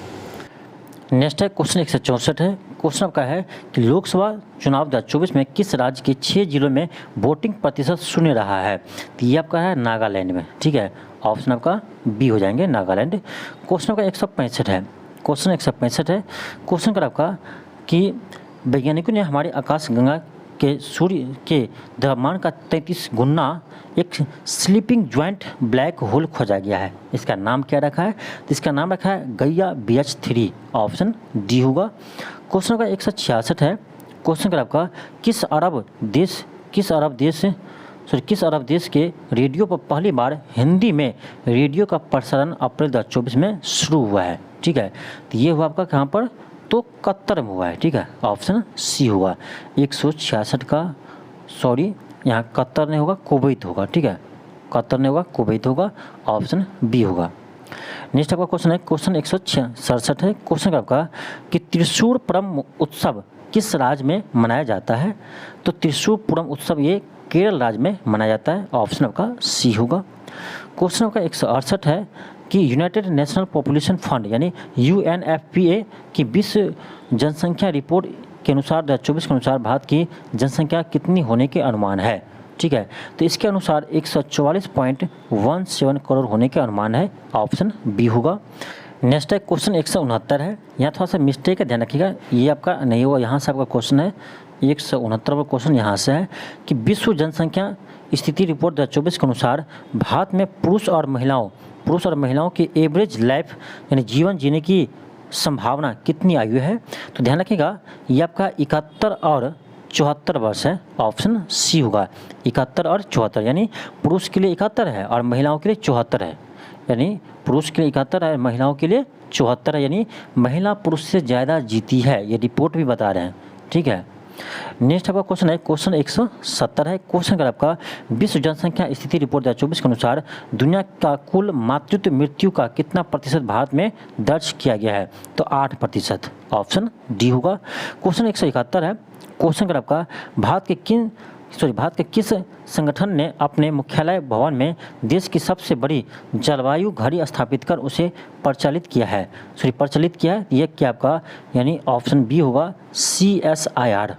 नेक्स्ट है क्वेश्चन 164 है, क्वेश्चन आपका है कि लोकसभा चुनाव 2024 में किस राज्य के 6 जिलों में वोटिंग प्रतिशत शून्य रहा है? तो ये आपका है नागालैंड में, ठीक है, ऑप्शन आपका बी हो जाएंगे, नागालैंड। क्वेश्चन आपका 165 है, क्वेश्चन 165 है, क्वेश्चन का आपका कि वैज्ञानिकों ने हमारे आकाशगंगा के सूर्य के द्रव्यमान का 33 गुना एक स्लीपिंग ज्वाइंट ब्लैक होल खोजा गया है। इसका नाम क्या रखा है? तो इसका नाम रखा है गैया BH3। ऑप्शन डी होगा। क्वेश्चन का 166 है, क्वेश्चन का आपका किस अरब देश के रेडियो पर पहली बार हिंदी में रेडियो का प्रसारण अप्रैल 2024 में शुरू हुआ है? ठीक है, तो ये हुआ आपका कहाँ पर? तो कतर में हुआ है, ठीक है, ऑप्शन सी होगा। 166 का, सॉरी, यहाँ कतर नहीं होगा, कुवैत होगा, ठीक है, कतर नहीं होगा, कुवैत होगा, ऑप्शन बी होगा। नेक्स्ट आपका क्वेश्चन है, क्वेश्चन 167 है, क्वेश्चन आपका कि त्रिशूरपुरम उत्सव किस राज्य में मनाया जाता है? तो त्रिशूरपुरम उत्सव ये केरल राज्य में मनाया जाता है, ऑप्शन आपका सी होगा। क्वेश्चन आपका 168 है कि यूनाइटेड नेशनल पॉपुलेशन फंड यानी UNFPA की विश्व जनसंख्या रिपोर्ट के अनुसार 2024 के अनुसार भारत की जनसंख्या कितनी होने के अनुमान है? ठीक है, तो इसके अनुसार 144.17 करोड़ होने के अनुमान है, ऑप्शन बी होगा। नेक्स्ट है क्वेश्चन 169 है, यहाँ थोड़ा सा मिस्टेक है, ध्यान रखिएगा, ये आपका नहीं होगा, यहाँ से आपका क्वेश्चन है 169 क्वेश्चन यहाँ से है कि विश्व जनसंख्या स्थिति रिपोर्ट 2024 के अनुसार भारत में पुरुष और महिलाओं पुरुष और महिलाओं की एवरेज लाइफ यानी जीवन जीने की संभावना कितनी आयु है? तो ध्यान रखिएगा, ये आपका 71 और 74 वर्ष है, ऑप्शन सी होगा। 71 और 74 यानी पुरुष के लिए 71 है और महिलाओं के लिए 74 है, यानी पुरुष के लिए 71 है, महिलाओं के लिए 74 है, यानी महिला पुरुष से ज़्यादा जीती है, ये रिपोर्ट भी बता रहे हैं। ठीक है, नेक्स्ट आपका क्वेश्चन है, क्वेश्चन 170 है। क्वेश्चन अगर आपका विश्व जनसंख्या स्थिति रिपोर्ट 2024 के अनुसार दुनिया का कुल मातृत्व मृत्यु का कितना प्रतिशत भारत में दर्ज किया गया है? तो 8%, ऑप्शन डी होगा। क्वेश्चन 171 है। क्वेश्चन अगर आपका भारत के किस संगठन ने अपने मुख्यालय भवन में देश की सबसे बड़ी जलवायु घड़ी स्थापित कर उसे प्रचलित किया है? ये क्या आपका, यानी ऑप्शन बी होगा, CSIR।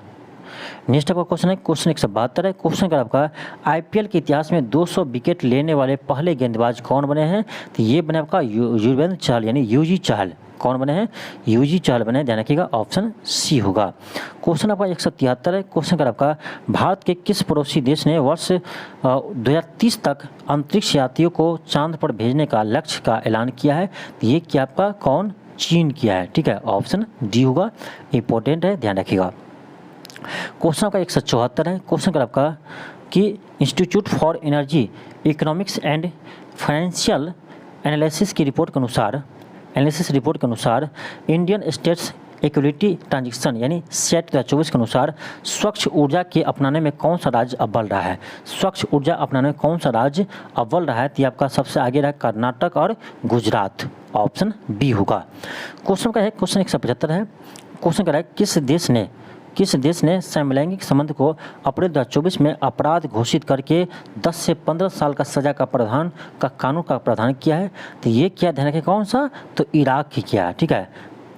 नेक्स्ट आपका क्वेश्चन है, क्वेश्चन 172 है। क्वेश्चन अगर आपका IPL के इतिहास में 200 विकेट लेने वाले पहले गेंदबाज कौन बने हैं? तो ये बने आपका युजवेंद्र चहल, यानी यूजी चहल। कौन बने हैं? यूजी चहल बने, ध्यान रखिएगा, ऑप्शन सी होगा। क्वेश्चन आपका 173 है। क्वेश्चन अगर आपका भारत के किस पड़ोसी देश ने वर्ष 2030 तक अंतरिक्ष यात्रियों को चांद पर भेजने का लक्ष्य का ऐलान किया है? तो ये क्या आपका, कौन? चीन किया है। ठीक है, ऑप्शन डी होगा, इंपॉर्टेंट है, ध्यान रखिएगा। क्वेश्चन आपका 174 है। क्वेश्चन अगर आपका कि institute for energy economics and financial analysis की रिपोर्ट के अनुसार इंडियन स्टेट्स इक्वलिटी ट्रांजिशन यानी सेट 2024 के अनुसार स्वच्छ ऊर्जा के अपनाने में कौन सा राज्य अव्वल रहा है? तो ये आपका सबसे आगे रहा कर्नाटक और गुजरात, ऑप्शन बी होगा। क्वेश्चन का है, क्वेश्चन 175 है। क्वेश्चन का है, किस देश ने समलैंगिक संबंध को अप्रैल 2024 में अपराध घोषित करके 10 से 15 साल का सजा का कानून का प्रावधान किया है? तो ये क्या, ध्यान रखिए, कौन सा? तो इराक ही किया है। ठीक है,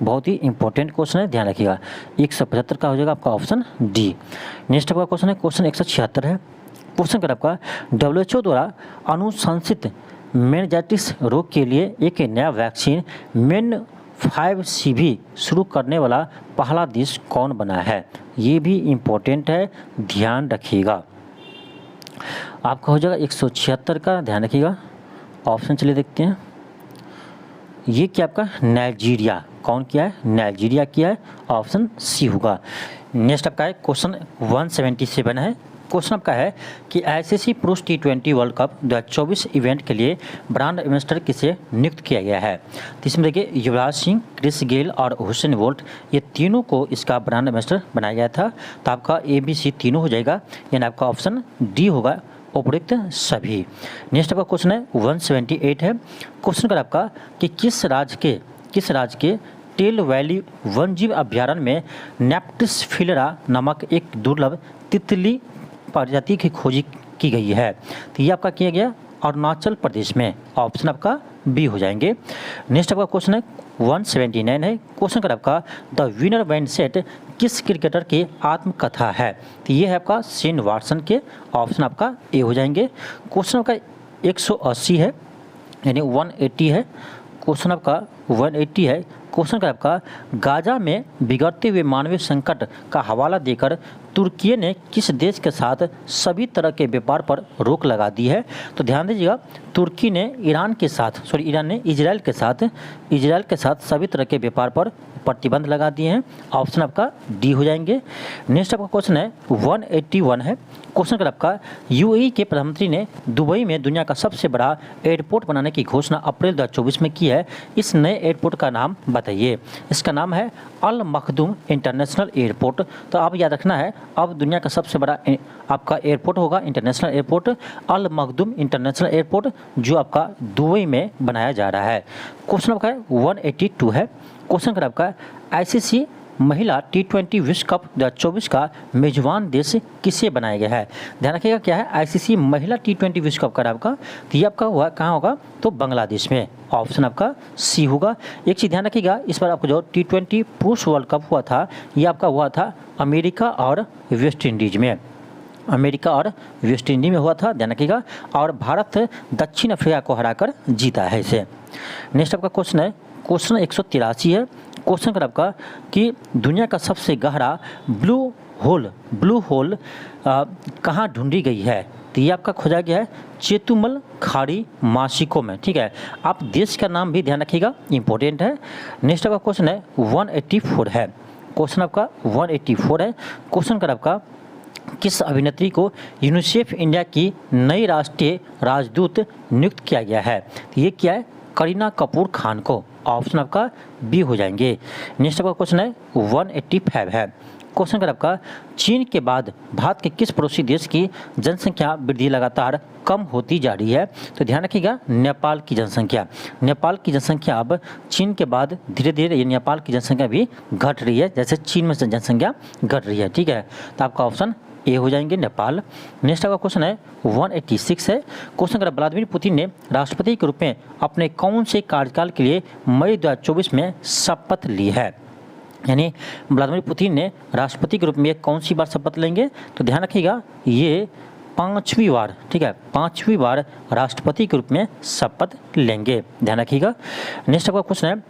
बहुत ही इंपॉर्टेंट क्वेश्चन है, ध्यान रखिएगा। 175 का हो जाएगा आपका ऑप्शन डी। नेक्स्ट आपका क्वेश्चन है, क्वेश्चन 176 है। क्वेश्चन कर आपका WHO द्वारा अनुशंसित मेनिंजाइटिस रोग के लिए एक नया वैक्सीन MEN 5CV शुरू करने वाला पहला देश कौन बना है? ये भी इम्पोर्टेंट है, ध्यान रखिएगा। आपका हो जाएगा 176 का, ध्यान रखिएगा। ऑप्शन चलिए देखते हैं। ये क्या आपका नाइजीरिया, कौन किया है? नाइजीरिया किया है, ऑप्शन सी होगा। नेक्स्ट आपका है क्वेश्चन 177 है। क्वेश्चन आपका है कि ICC पुरुष T20 वर्ल्ड कप 2024 इवेंट के लिए ब्रांड एम्बेसडर किसे नियुक्त किया गया है? तो इसमें देखिए युवराज सिंह, क्रिस गेल और हुसैन बोल्ट, ये तीनों को इसका ब्रांड एम्बेसडर बनाया गया था। तो आपका ABC तीनों हो जाएगा, यानी आपका ऑप्शन डी होगा, उपयुक्त सभी। नेक्स्ट आपका क्वेश्चन है 178 है। क्वेश्चन कर आपका कि किस राज्य के टेल वैली वन्यजीव अभ्यारण्य में नेप्टिस फिलरा नामक एक दुर्लभ तितली प्रजाति की खोज की गई है? तो ये आपका किया गया अरुणाचल प्रदेश में, ऑप्शन आपका बी हो जाएंगे। नेक्स्ट आपका क्वेश्चन है 179 है। क्वेश्चन कर आपका द विनर वैन सेट किस क्रिकेटर की आत्मकथा है? तो ये है आपका शेन वाटसन के, ऑप्शन आपका ए हो जाएंगे। क्वेश्चन आपका 180 है, यानी 180 है। क्वेश्चन आपका 180 है। क्वेश्चन का आपका गाजा में बिगड़ते हुए मानवीय संकट का हवाला देकर तुर्की ने किस देश के साथ सभी तरह के व्यापार पर रोक लगा दी है? तो ध्यान दीजिएगा, तुर्की ने ईरान ने इजराइल के साथ सभी तरह के व्यापार पर प्रतिबंध लगा दिए हैं, ऑप्शन आपका डी हो जाएंगे। नेक्स्ट आपका क्वेश्चन है 181 है। क्वेश्चन का आपका UAE के प्रधानमंत्री ने दुबई में दुनिया का सबसे बड़ा एयरपोर्ट बनाने की घोषणा अप्रैल 2024 में की है। इस नए एयरपोर्ट का नाम बताइए। इसका नाम है अल मखदूम इंटरनेशनल एयरपोर्ट। तो आप याद रखना है, अब दुनिया का सबसे बड़ा आपका एयरपोर्ट होगा इंटरनेशनल एयरपोर्ट, अल मखदूम इंटरनेशनल एयरपोर्ट, जो आपका दुबई में बनाया जा रहा है। क्वेश्चन आपका 182 है। क्वेश्चन का आपका ICC महिला T20 विश्व कप 2024 का मेजबान देश किसे बनाया गया है? ध्यान रखिएगा, क्या है ICC महिला T20 विश्व कप का आपका, तो ये आपका हुआ कहाँ होगा? तो बांग्लादेश में, ऑप्शन आपका सी होगा। एक चीज़ ध्यान रखिएगा, इस बार आपको जो T20 पुरुष वर्ल्ड कप हुआ था, ये आपका हुआ था अमेरिका और वेस्ट इंडीज में, में हुआ था, ध्यान रखिएगा। और भारत दक्षिण अफ्रीका को हराकर जीता है इसे। नेक्स्ट आपका क्वेश्चन है क्वेश्चन 183 है। क्वेश्चन कर आपका कि दुनिया का सबसे गहरा ब्लू होल कहाँ ढूंढी गई है? तो ये आपका खोजा गया है चेतुमल खाड़ी मासिको में, ठीक है। आप देश का नाम भी ध्यान रखिएगा, इंपॉर्टेंट है। नेक्स्ट आपका क्वेश्चन है 184 है, क्वेश्चन आपका 184 है। क्वेश्चन कर आपका किस अभिनेत्री को यूनिसेफ इंडिया की नई राष्ट्रीय राजदूत नियुक्त किया गया है? तो ये क्या है? करीना कपूर खान को। ऑप्शन आपका बी हो जाएंगे। नेक्स्ट आपका क्वेश्चन है 185 है। क्वेश्चन कर आपका चीन के बाद भारत के किस पड़ोसी देश की जनसंख्या वृद्धि लगातार कम होती जा रही है? तो ध्यान रखिएगा नेपाल की जनसंख्या। नेपाल की जनसंख्या अब चीन के बाद धीरे धीरे ये नेपाल की जनसंख्या भी घट रही है, जैसे चीन में जनसंख्या घट रही है, ठीक है। तो आपका ऑप्शन ए हो जाएंगे नेपाल। नेक्स्ट आपका क्वेश्चन है 186 है। क्वेश्चन कर व्लादिमीर पुतिन ने राष्ट्रपति के रूप में अपने कौन से कार्यकाल के लिए मई 2024 में शपथ ली है? यानी व्लादिमीर पुतिन ने राष्ट्रपति के रूप में कौन सी बार शपथ लेंगे? तो ध्यान रखिएगा ये 5वीं बार, ठीक है, 5वीं बार राष्ट्रपति के रूप में शपथ लेंगे, ध्यान रखिएगा। नेक्स्ट आपका क्वेश्चन है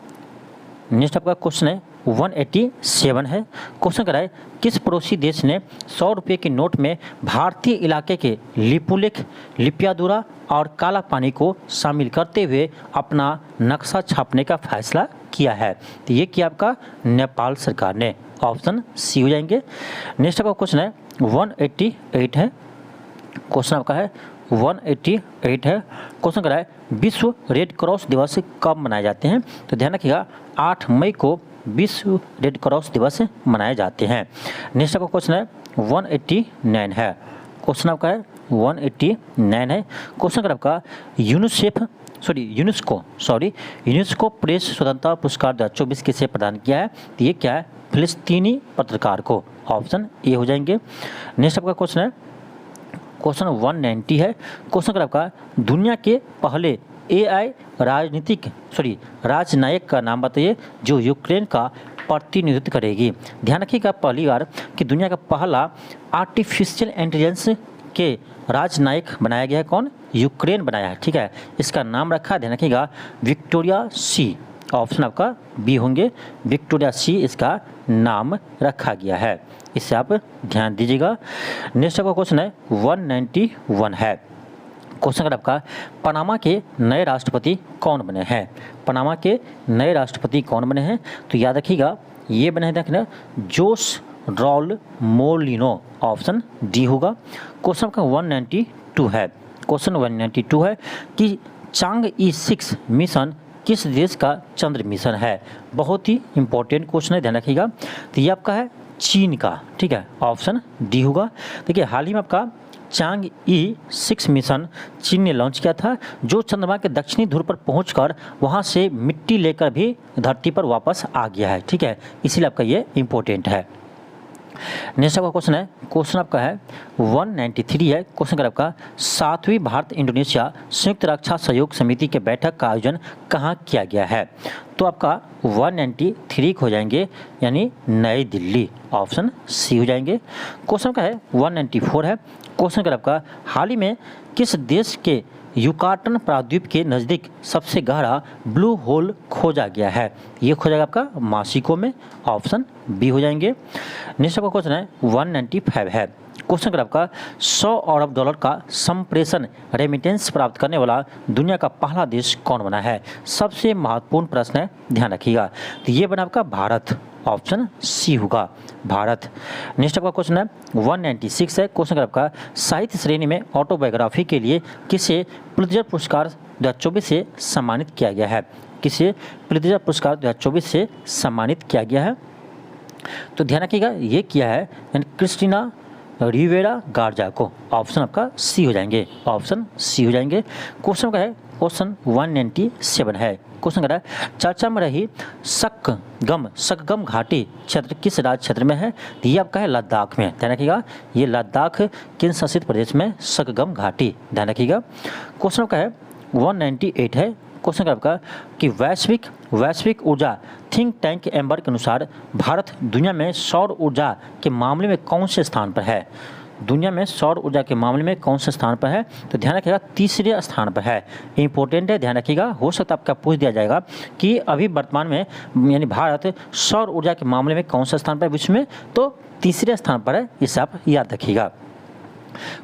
187 है। क्वेश्चन कराए किस पड़ोसी देश ने 100 रुपये के नोट में भारतीय इलाके के लिपुलेख, लिपियादुरा और काला पानी को शामिल करते हुए अपना नक्शा छापने का फैसला किया है? तो ये किया आपका नेपाल सरकार ने। ऑप्शन सी हो जाएंगे। नेक्स्ट आपका क्वेश्चन है 188 है। क्वेश्चन आपका है 188 है। क्वेश्चन कराए विश्व रेड क्रॉस दिवस कब मनाए जाते हैं? तो ध्यान रखिएगा 8 मई को विश्व रेड क्रॉस दिवस मनाए जाते हैं। नेक्स्ट आपका क्वेश्चन है 189 है। क्वेश्चन आपका है 189 है। क्वेश्चन अगर आपका यूनेस्को प्रेस स्वतंत्रता पुरस्कार 2024 किसे प्रदान किया है? तो ये क्या है? फिलिस्तीनी पत्रकार को। ऑप्शन ए हो जाएंगे। नेक्स्ट आपका क्वेश्चन है क्वेश्चन 190 है। क्वेश्चन अगर आपका दुनिया के पहले AI राजनायक का नाम बताइए जो यूक्रेन का प्रतिनिधित्व करेगी। ध्यान रखिएगा पहली बार कि दुनिया का पहला आर्टिफिशियल इंटेलिजेंस के राजनायक बनाया गया है कौन? यूक्रेन बनाया है, ठीक है। इसका नाम रखा, ध्यान रखिएगा, विक्टोरिया सी। ऑप्शन आपका बी होंगे, विक्टोरिया सी इसका नाम रखा गया है, इससे आप ध्यान दीजिएगा। नेक्स्ट आपका क्वेश्चन है 191 है। क्वेश्चन अगर आपका पनामा के नए राष्ट्रपति कौन बने हैं? पनामा के नए राष्ट्रपति कौन बने हैं? तो याद रखिएगा ये बने हैं, देखना, जोस रॉल मोलिनो। ऑप्शन डी होगा। क्वेश्चन का 192 है। क्वेश्चन 192 है कि चांग-ई 6 मिशन किस देश का चंद्र मिशन है? बहुत ही इंपॉर्टेंट क्वेश्चन है, ध्यान रखिएगा। तो ये आपका है चीन का, ठीक है। ऑप्शन डी होगा। देखिए हाल ही में आपका चांग-ई 6 मिशन चीन ने लॉन्च किया था, जो चंद्रमा के दक्षिणी ध्रुव पर पहुंचकर वहां से मिट्टी लेकर भी धरती पर वापस आ गया है, ठीक है। इसीलिए आपका ये इंपॉर्टेंट है। नेक्स्ट आपका क्वेश्चन है, क्वेश्चन आपका है 193 है। क्वेश्चन का आपका 7वीं भारत इंडोनेशिया संयुक्त रक्षा सहयोग समिति के बैठक का आयोजन कहाँ किया गया है? तो आपका 193 हो जाएंगे, यानी नई दिल्ली। ऑप्शन सी हो जाएंगे। क्वेश्चन का है 194 है। क्वेश्चन का आपका हाल ही में किस देश के युकाटन प्रायद्वीप के नज़दीक सबसे गहरा ब्लू होल खोजा गया है? ये खोजा गया आपका मासिको में। ऑप्शन बी हो जाएंगे। नेक्स्ट आपका क्वेश्चन है 195 है। क्वेश्चन आपका 100 अरब डॉलर का संप्रेषण रेमिटेंस प्राप्त करने वाला दुनिया का पहला देश कौन बना है? सबसे महत्वपूर्ण प्रश्न है, ध्यान रखिएगा। तो ये बना आपका भारत। ऑप्शन सी होगा, भारत। नेक्स्ट आपका क्वेश्चन है 196 है। क्वेश्चन आपका साहित्य श्रेणी में ऑटोबायोग्राफी के लिए किसे पुलित्जर पुरस्कार 2024 से सम्मानित किया गया है? किसे पुलित्जर पुरस्कार 2024 से सम्मानित किया गया है? तो ध्यान रखिएगा ये किया है क्रिस्टीना रिवेरा गार्जा को। ऑप्शन आपका सी हो जाएंगे। ऑप्शन सी हो जाएंगे। क्वेश्चन का है क्वेश्चन 197 है। क्वेश्चन है चर्चा में रही सकगम घाटी क्षेत्र किस राज्य क्षेत्र में है? तो ये आपका है लद्दाख में। ध्यान रखिएगा ये लद्दाख केंद्र शासित प्रदेश में सकगम घाटी, ध्यान रखिएगा। क्वेश्चन का है 198 है। क्वेश्चन का आपका कि वैश्विक ऊर्जा थिंक टैंक एम्बर के अनुसार भारत दुनिया में सौर ऊर्जा के मामले में कौन से स्थान पर है? दुनिया में सौर ऊर्जा के मामले में कौन से स्थान पर है? तो ध्यान रखिएगा तीसरे स्थान पर है। इंपॉर्टेंट है, ध्यान रखिएगा। हो सकता है आपका पूछ दिया जाएगा कि अभी वर्तमान में यानी भारत सौर ऊर्जा के मामले में कौन सा स्थान पर है विश्व में? तो तीसरे स्थान पर है, इसे आप याद रखिएगा।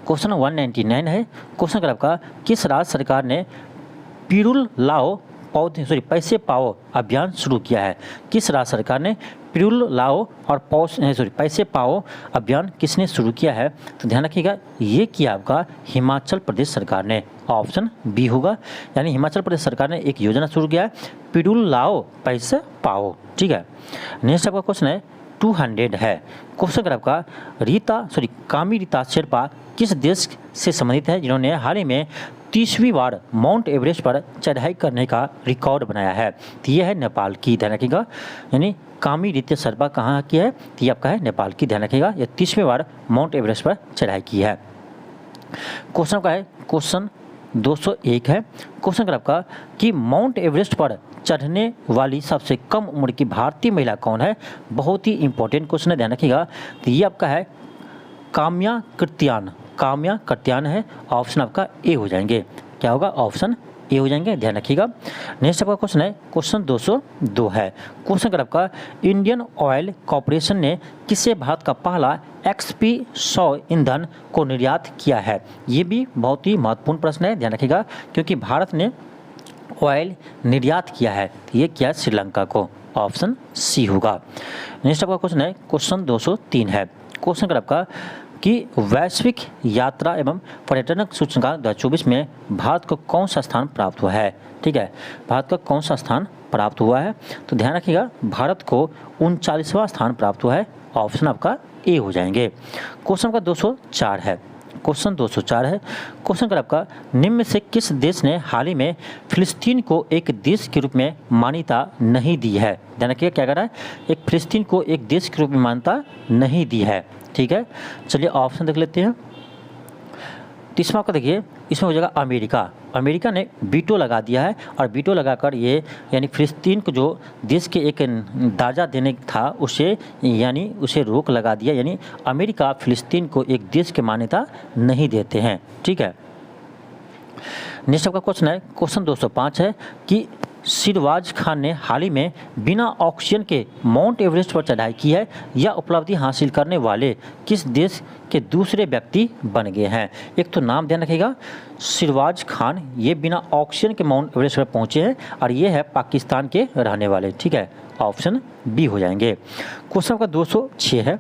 क्वेश्चन 199 है। क्वेश्चन अगर आपका किस राज्य सरकार ने पिरूल लाओ पैसे पाओ अभियान शुरू किया है? किस राज्य सरकार ने पिरूल लाओ और पैसे पाओ अभियान किसने शुरू किया है? तो ध्यान रखिएगा, ये किया आपका हिमाचल प्रदेश सरकार ने। ऑप्शन बी होगा, यानी हिमाचल प्रदेश सरकार ने एक योजना शुरू किया है, पिरूल लाओ पैसे पाओ। ठीक है, नेक्स्ट आपका क्वेश्चन है 200 है। क्वेश्चन अगर आपका कामी रीता शेरपा किस देश से संबंधित है जिन्होंने हाल ही में 30वीं बार माउंट एवरेस्ट पर चढ़ाई करने का रिकॉर्ड बनाया है? तो ये है नेपाल की, ध्यान रखिएगा। यानी कामी रीता शेरपा कहाँ की है? तो ये आपका है नेपाल की, ध्यान रखिएगा। ये 30वीं बार माउंट एवरेस्ट पर चढ़ाई की है। क्वेश्चन का है क्वेश्चन 201 है। क्वेश्चन अगर आपका कि माउंट एवरेस्ट पर चढ़ने वाली सबसे कम उम्र की भारतीय महिला कौन है? बहुत ही इंपॉर्टेंट क्वेश्चन है, ध्यान रखिएगा। तो ये आपका है काम्या कृत्यान है। ऑप्शन आपका ए हो जाएंगे। क्या होगा? ऑप्शन ए हो जाएंगे, ध्यान रखिएगा। नेक्स्ट आपका क्वेश्चन है क्वेश्चन 202 है। क्वेश्चन अगर आपका इंडियन ऑयल कॉर्पोरेशन ने किसे भारत का पहला XP100 ईंधन को निर्यात किया है? ये भी बहुत ही महत्वपूर्ण प्रश्न है, ध्यान रखिएगा, क्योंकि भारत ने ऑयल निर्यात किया है। ये क्या? श्रीलंका को। ऑप्शन सी होगा। नेक्स्ट आपका क्वेश्चन है क्वेश्चन 203 है। क्वेश्चन अगर आपका कि वैश्विक यात्रा एवं पर्यटन सूचकांक 2024 में भारत को कौन सा स्थान प्राप्त हुआ है? ठीक है, भारत का कौन सा स्थान प्राप्त हुआ है? तो ध्यान रखिएगा, भारत को 39वां स्थान प्राप्त हुआ है। ऑप्शन आपका ए हो जाएंगे। क्वेश्चन का 204 है। क्वेश्चन 204 है। क्वेश्चन अगर आपका निम्न में से किस देश ने हाल ही में फिलिस्तीन को एक देश के रूप में मान्यता नहीं दी है? ध्यान रखिएगा, क्या कर रहा है? एक फिलिस्तीन को एक देश के रूप में मान्यता नहीं दी है। ठीक है, चलिए ऑप्शन देख लेते हैं। तीसरा आपका देखिए, इसमें हो जाएगा अमेरिका ने वीटो लगा दिया है, और वीटो लगाकर ये यानी फिलिस्तीन को जो देश के एक दर्जा देने था उसे रोक लगा दिया। यानी अमेरिका फिलिस्तीन को एक देश की मान्यता नहीं देते हैं। ठीक है, नेक्स्ट आपका क्वेश्चन है क्वेश्चन 205 है कि शिरवाज खान ने हाल ही में बिना ऑक्सीजन के माउंट एवरेस्ट पर चढ़ाई की है। यह उपलब्धि हासिल करने वाले किस देश के दूसरे व्यक्ति बन गए हैं? एक तो नाम ध्यान रखिएगा, शिरवाज खान, ये बिना ऑक्सीजन के माउंट एवरेस्ट पर पहुंचे हैं, और ये है पाकिस्तान के रहने वाले। ठीक है, ऑप्शन बी हो जाएंगे। क्वेश्चन का 206 है।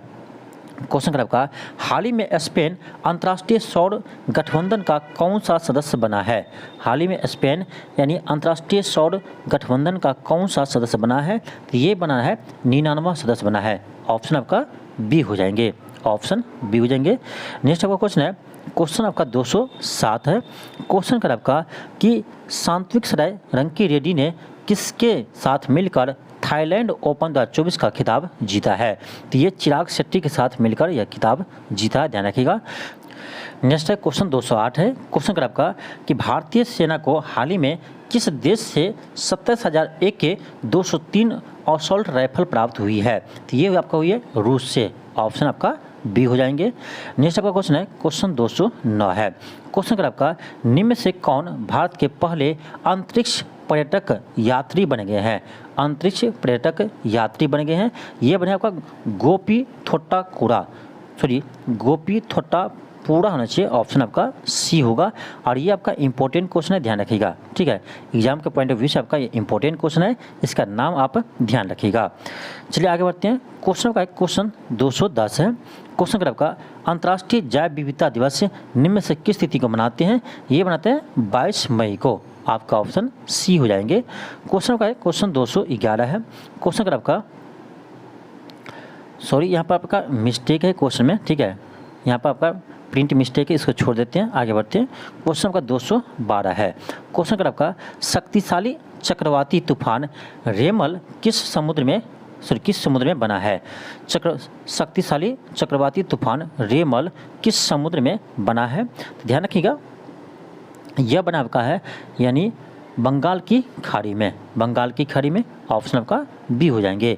क्वेश्चन अगर आपका हाल ही में स्पेन अंतर्राष्ट्रीय सौर गठबंधन का कौन सा सदस्य बना है? हाल ही में स्पेन यानी अंतर्राष्ट्रीय सौर गठबंधन का कौन सा सदस्य बना है? तो ये बना है 99वां सदस्य बना है। ऑप्शन आपका बी हो जाएंगे। ऑप्शन बी हो जाएंगे। नेक्स्ट आपका क्वेश्चन है क्वेश्चन आपका 207 है। क्वेश्चन अगर आपका कि सात्विक सराय रंकी रेड्डी ने किसके साथ मिलकर थाईलैंड ओपन 2024 का खिताब जीता है? तो ये चिराग शेट्टी के साथ मिलकर यह खिताब जीता है, ध्यान रखिएगा। नेक्स्ट है क्वेश्चन 208 है। क्वेश्चन अगर आपका कि भारतीय सेना को हाल ही में किस देश से 27,000 AK-203 असॉल्ट राइफल प्राप्त हुई है? तो ये आपका हुई है रूस से। ऑप्शन आपका बी हो जाएंगे। नेक्स्ट आपका क्वेश्चन है क्वेश्चन 209 है। क्वेश्चन अगर आपका निम्न से कौन भारत के पहले अंतरिक्ष पर्यटक यात्री बन गए हैं? अंतरिक्ष पर्यटक यात्री बन गए हैं, ये बने आपका गोपी थोट्टा पूरा होना चाहिए। ऑप्शन आपका सी होगा, और ये आपका इंपॉर्टेंट क्वेश्चन है, ध्यान रखिएगा। ठीक है, एग्जाम के पॉइंट ऑफ व्यू से आपका ये इंपॉर्टेंट क्वेश्चन है, इसका नाम आप ध्यान रखिएगा। चलिए आगे बढ़ते हैं। क्वेश्चन का क्वेश्चन 210 है। क्वेश्चन अगर आपका अंतर्राष्ट्रीय जैव विविधता दिवस निम्न से किस तिथि को मनाते हैं? ये मनाते हैं 22 मई को। आपका ऑप्शन सी हो जाएंगे। क्वेश्चन का है क्वेश्चन 211 है। क्वेश्चन अगर आपका यहाँ पर आपका मिस्टेक है क्वेश्चन में। ठीक है, यहाँ पर आपका प्रिंट मिस्टेक है, इसको छोड़ देते हैं, आगे बढ़ते हैं। क्वेश्चन का 212 है। क्वेश्चन अगर आपका शक्तिशाली चक्रवाती तूफान रेमल किस समुद्र में बना है? शक्तिशाली चक्रवाती तूफान रेमल किस समुद्र में बना है? तो ध्यान रखिएगा, यह बना आपका है यानी बंगाल की खाड़ी में ऑप्शन आपका बी हो जाएंगे।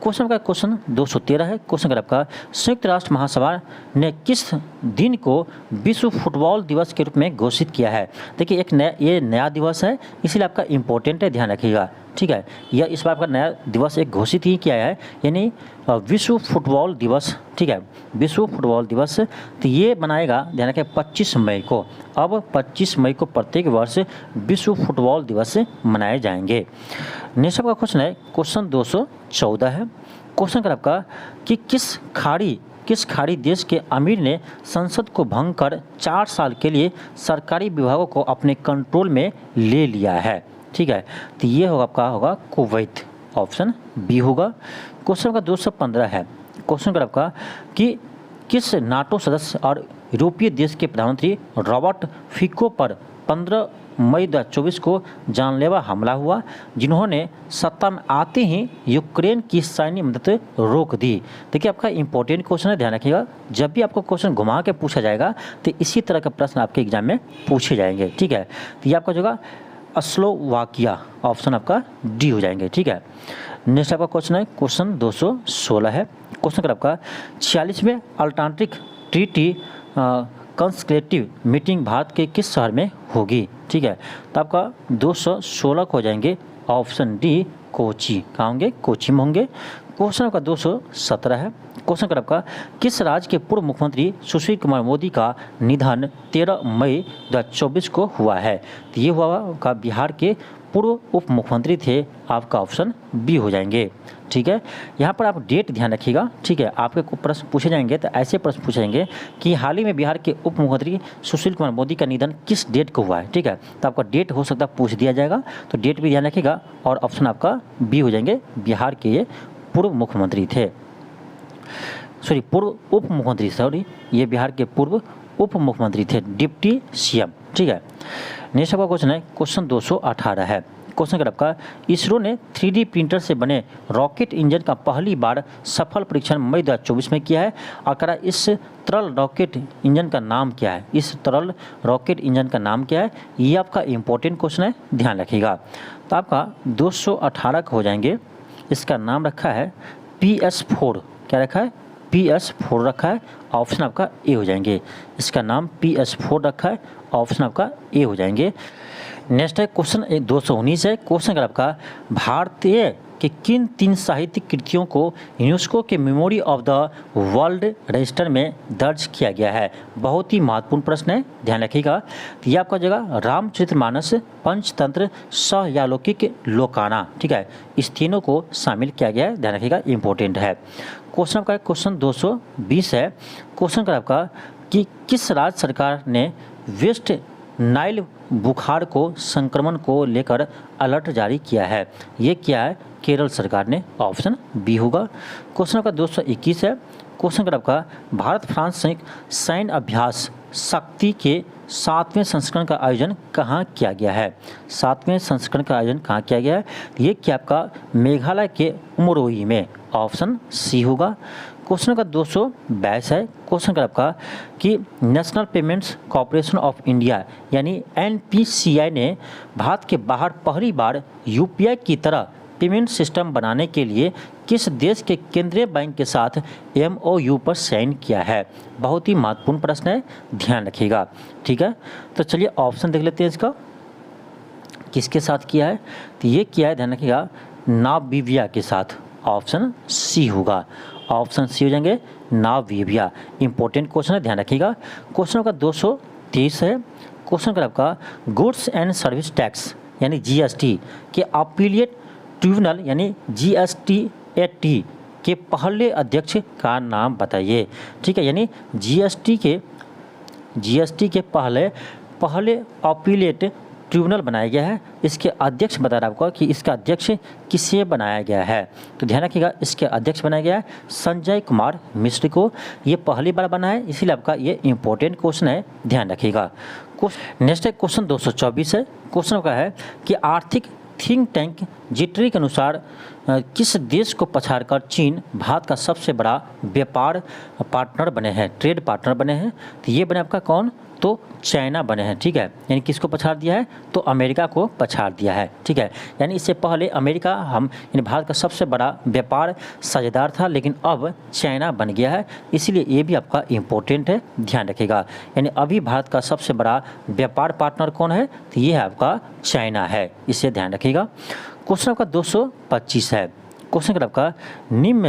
क्वेश्चन का क्वेश्चन 213 है। क्वेश्चन का आपका संयुक्त राष्ट्र महासभा ने किस दिन को विश्व फुटबॉल दिवस के रूप में घोषित किया है? देखिए ये नया दिवस है, इसीलिए आपका इम्पोर्टेंट है, ध्यान रखिएगा, ठीक है। यह इस बार का नया दिवस एक घोषित ही किया है, यानी विश्व फुटबॉल दिवस, ठीक है, विश्व फुटबॉल दिवस। तो ये बनाएगा, ध्यान रखें, 25 मई को। अब 25 मई को प्रत्येक वर्ष विश्व फुटबॉल दिवस मनाए जाएंगे। नेक्स्ट आपका क्वेश्चन है, क्वेश्चन 214 है। क्वेश्चन का आपका कि किस खाड़ी देश के अमीर ने संसद को भंग कर 4 साल के लिए सरकारी विभागों को अपने कंट्रोल में ले लिया है? ठीक है, तो ये होगा आपका होगा कुवैत, ऑप्शन बी होगा। क्वेश्चन का 215 है। क्वेश्चन का आपका कि किस नाटो सदस्य और यूरोपीय देश के प्रधानमंत्री रॉबर्ट फिको पर 15 मई 2024 को जानलेवा हमला हुआ, जिन्होंने सत्ता में आते ही यूक्रेन की सैन्य मदद रोक दी? देखिए आपका इंपॉर्टेंट क्वेश्चन है, ध्यान रखिएगा। जब भी आपको क्वेश्चन घुमा के पूछा जाएगा तो इसी तरह का प्रश्न आपके एग्जाम में पूछे जाएंगे, ठीक है। तो ये आपका जो होगा स्लोवाकिया, ऑप्शन आपका डी हो जाएंगे, ठीक है। नेक्स्ट आपका क्वेश्चन है, क्वेश्चन 216 है। क्वेश्चन का आपका 46वें अल्टांटिक ट्रीटी कंसल्टेटिव मीटिंग भारत के किस शहर में होगी? ठीक है, तो आपका 216 हो जाएंगे, ऑप्शन डी कोची। कहाँ होंगे? कोची में होंगे। क्वेश्चन आपका 217 है। क्वेश्चन का आपका किस राज्य के पूर्व मुख्यमंत्री सुशील कुमार मोदी का निधन 13 मई 2024 को हुआ है? तो ये हुआ का बिहार के पूर्व उप मुख्यमंत्री थे, आपका ऑप्शन बी हो जाएंगे, ठीक है। यहाँ पर आप डेट ध्यान रखिएगा, ठीक है। आपके प्रश्न पूछे जाएंगे तो ऐसे प्रश्न पूछे जाएंगे कि हाल ही में बिहार के उप मुख्यमंत्री सुशील कुमार मोदी का निधन किस डेट को हुआ है, ठीक है। तो आपका डेट हो सकता है पूछ दिया जाएगा, तो डेट भी ध्यान रखिएगा और ऑप्शन आपका बी हो जाएंगे, बिहार के ये पूर्व मुख्यमंत्री थे, पूर्व उप मुख्यमंत्री, ये बिहार के पूर्व उप मुख्यमंत्री थे, डिप्टी सीएम, ठीक है। नेक्स्ट आपका क्वेश्चन है, क्वेश्चन 218 है। क्वेश्चन का आपका इसरो ने 3D प्रिंटर से बने रॉकेट इंजन का पहली बार सफल परीक्षण मई 2024 में किया है। और इस तरल रॉकेट इंजन का नाम क्या है? इस तरल रॉकेट इंजन का नाम क्या है? ये आपका इंपॉर्टेंट क्वेश्चन है, ध्यान रखिएगा। तो आपका 218 हो जाएंगे, इसका नाम रखा है PS4। क्या रखा है? PS4 रखा है, ऑप्शन आपका ए हो जाएंगे। इसका नाम PS4 रखा है, ऑप्शन आपका ए हो जाएंगे। नेक्स्ट है क्वेश्चन 219 है। क्वेश्चन आपका भारतीय के किन 3 साहित्यिक कृतियों को यूनेस्को के memory of the world register में दर्ज किया गया है? बहुत ही महत्वपूर्ण प्रश्न है, ध्यान रखिएगा। तो ये आपका जगह रामचरितमानस, पंचतंत्र, सहयालौकिक लोकाना, ठीक है, इस तीनों को शामिल किया गया है, ध्यान रखिएगा, इंपॉर्टेंट है। क्वेश्चन आपका क्वेश्चन 220 है। क्वेश्चन का आपका कि किस राज्य सरकार ने वेस्ट नाइल बुखार को संक्रमण को लेकर अलर्ट जारी किया है? ये क्या है? केरल सरकार ने, ऑप्शन बी होगा। क्वेश्चन आपका 221 है। क्वेश्चन का आपका भारत फ्रांस संयुक्त सैन्य अभ्यास शक्ति के 7वें संस्करण का आयोजन कहाँ किया गया है? 7वें संस्करण का आयोजन कहाँ किया गया है? ये क्या आपका मेघालय के उमरोई में, ऑप्शन सी होगा। क्वेश्चन का 222 है। क्वेश्चन का आपका कि national payments corporation of India यानी NPCI ने भारत के बाहर पहली बार UPI की तरह पेमेंट सिस्टम बनाने के लिए किस देश के केंद्रीय बैंक के साथ MOU पर साइन किया है? बहुत ही महत्वपूर्ण प्रश्न है, ध्यान रखिएगा, ठीक है। तो चलिए ऑप्शन देख लेते हैं इसका, किसके साथ किया है? तो ये किया है, ध्यान रखिएगा, नामीबिया के साथ, ऑप्शन सी होगा, ऑप्शन सी हो जाएंगे, नामीबिया। इंपॉर्टेंट क्वेश्चन है, ध्यान रखिएगा। क्वेश्चन का 230 है। क्वेश्चन का आपका गुड्स एंड सर्विस टैक्स यानी GST के अपीलिएट ट्रिब्यूनल यानी GSTAT के पहले अध्यक्ष का नाम बताइए, ठीक है। यानी GST के पहले अपीलिएट ट्रिब्यूनल बनाया गया है, इसके अध्यक्ष बता रहा आपको कि इसका अध्यक्ष किसे बनाया गया है? तो ध्यान रखिएगा, इसके अध्यक्ष बनाया गया है संजय कुमार मिश्र को, ये पहली बार बना है, इसीलिए आपका ये इंपॉर्टेंट क्वेश्चन है, ध्यान रखिएगा। नेक्स्ट है क्वेश्चन 224 है। क्वेश्चन का है कि आर्थिक थिंक टैंक जिटरी के अनुसार किस देश को पछाड़कर चीन भारत का सबसे बड़ा व्यापार पार्टनर बने हैं, ट्रेड पार्टनर बने हैं? तो ये बने आपका कौन? तो चाइना बने हैं, ठीक है। यानी किसको पछाड़ दिया है, तो अमेरिका को पछाड़ दिया है, ठीक है। यानी इससे पहले अमेरिका यानी भारत का सबसे बड़ा व्यापार साझेदार था, लेकिन अब चाइना बन गया है, इसलिए ये भी आपका इम्पोर्टेंट है, ध्यान रखिएगा। यानी अभी भारत का सबसे बड़ा व्यापार पार्टनर कौन है, तो ये है आपका चाइना है, इसे ध्यान रखिएगा। क्वेश्चन आपका 225 है। क्वेश्चन करा आपका निम्न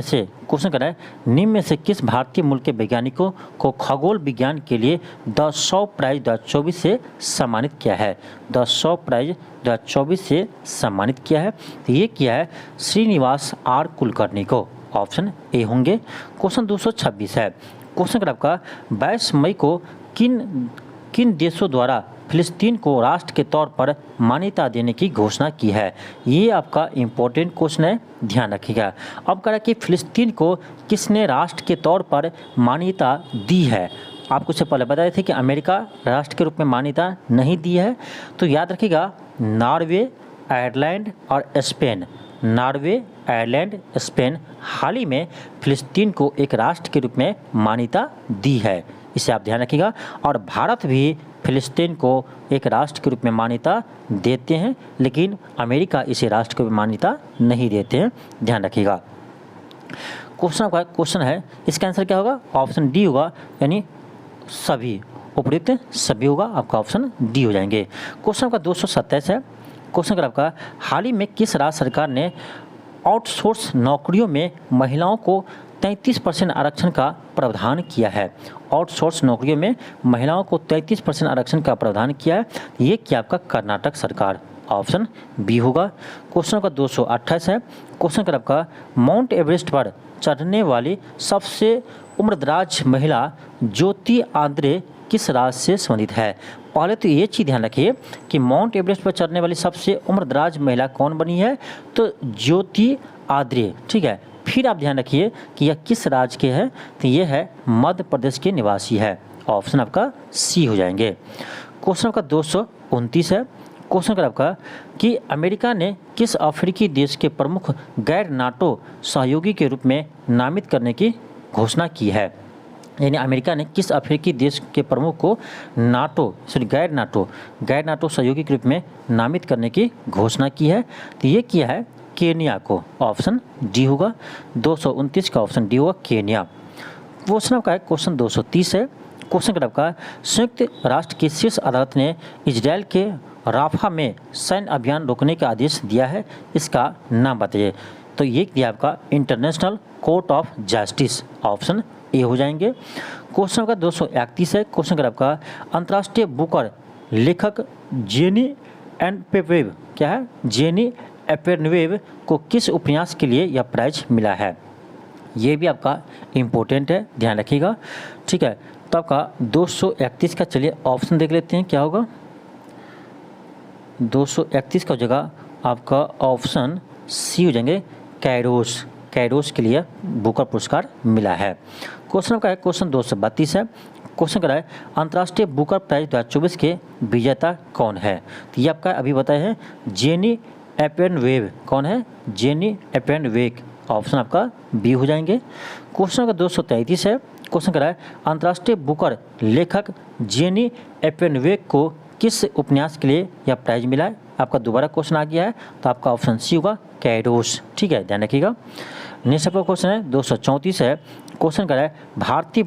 में से किस भारतीय मूल के वैज्ञानिकों को खगोल विज्ञान के लिए द 100 प्राइज 2024 से सम्मानित किया है। द 100 प्राइज 2024 से सम्मानित किया है, तो ये किया है श्रीनिवास आर कुलकर्णी को, ऑप्शन ए होंगे। क्वेश्चन 226 है। क्वेश्चन करा आपका 22 मई को किन देशों द्वारा फिलिस्तीन को राष्ट्र के तौर पर मान्यता देने की घोषणा की है। ये आपका इम्पोर्टेंट क्वेश्चन है, ध्यान रखिएगा। अब कह रहा है कि फिलिस्तीन को किसने राष्ट्र के तौर पर मान्यता दी है। आपको इससे पहले बताए थे कि अमेरिका राष्ट्र के रूप में मान्यता नहीं दी है, तो याद रखिएगा नॉर्वे, आयरलैंड और स्पेन, नॉर्वे, आयरलैंड, स्पेन हाल ही में फिलिस्तीन को एक राष्ट्र के रूप में मान्यता दी है, इसे आप ध्यान रखिएगा। और भारत भी फिलिस्तीन को एक राष्ट्र के रूप में मान्यता देते हैं, लेकिन अमेरिका इसे राष्ट्र को मान्यता नहीं देते हैं, ध्यान रखिएगा। क्वेश्चन है, इसका आंसर क्या होगा, ऑप्शन डी होगा, यानी सभी, उपयुक्त सभी होगा, आपका ऑप्शन डी हो जाएंगे। क्वेश्चन आपका 227 है। क्वेश्चन आपका हाल ही में किस राज्य सरकार ने आउटसोर्स नौकरियों में महिलाओं को 33% आरक्षण का प्रावधान किया है। आउटसोर्स नौकरियों में महिलाओं को 33% आरक्षण का प्रावधान किया है, ये क्या आपका कर्नाटक सरकार, ऑप्शन बी होगा। क्वेश्चन का 228 है। क्वेश्चन का आपका माउंट एवरेस्ट पर चढ़ने वाली सबसे उम्रदराज महिला ज्योति आंद्रे किस राज्य से संबंधित है। पहले तो ये चीज़ ध्यान रखिए कि माउंट एवरेस्ट पर चढ़ने वाली सबसे उम्रदराज महिला कौन बनी है, तो ज्योति आंद्रे, ठीक है। फिर आप ध्यान रखिए कि यह किस राज्य के है, तो ये है मध्य प्रदेश के निवासी है, ऑप्शन आपका सी हो जाएंगे। क्वेश्चन आपका 229 है। क्वेश्चन आपका कि अमेरिका ने किस अफ्रीकी देश के प्रमुख गैर नाटो सहयोगी के रूप में नामित करने की घोषणा की है। यानी अमेरिका ने किस अफ्रीकी देश के प्रमुख को गैर नाटो सहयोगी के रूप में नामित करने की घोषणा की है, तो ये किया है केनिया को, ऑप्शन डी होगा। 229 का ऑप्शन डी होगा, केनिया। क्वेश्चन आपका है क्वेश्चन 230 है। क्वेश्चन आपका संयुक्त राष्ट्र की शीर्ष अदालत ने इजरायल के राफा में सैन्य अभियान रोकने का आदेश दिया है, इसका नाम बताइए। तो ये दिया आपका international court of justice, option A हो जाएंगे। क्वेश्चन का 231 है। क्वेश्चन आपका अंतर्राष्ट्रीय बुकर लेखक जेनी एनपेवेव क्या है, जेनी एपेनवेव को किस उपन्यास के लिए यह प्राइज मिला है। ये भी आपका इम्पोर्टेंट है, ध्यान रखिएगा, ठीक है। तो आपका 231 का चलिए ऑप्शन देख लेते हैं क्या होगा। 231 का जगह आपका ऑप्शन सी हो जाएंगे, कैरोस के लिए बुकर पुरस्कार मिला है। क्वेश्चन का है क्वेश्चन 232 है। क्वेश्चन का है अंतर्राष्ट्रीय बुकर प्राइज 2024 के विजेता कौन है। तो ये आपका अभी बताए हैं जेनी एपेनवेव, कौन है, जेनी एपेनवेव, ऑप्शन आपका बी हो जाएंगे। क्वेश्चन का 233 है। क्वेश्चन का है अंतर्राष्ट्रीय बुकर लेखक जेनी एपेनवेव को किस उपन्यास के लिए यह प्राइज मिला है। आपका दोबारा क्वेश्चन आ गया है, तो आपका ऑप्शन सी होगा, कैरोस, ठीक है, ध्यान रखिएगा। नेक्स्ट आपका क्वेश्चन है 234 है। क्वेश्चन का है भारतीय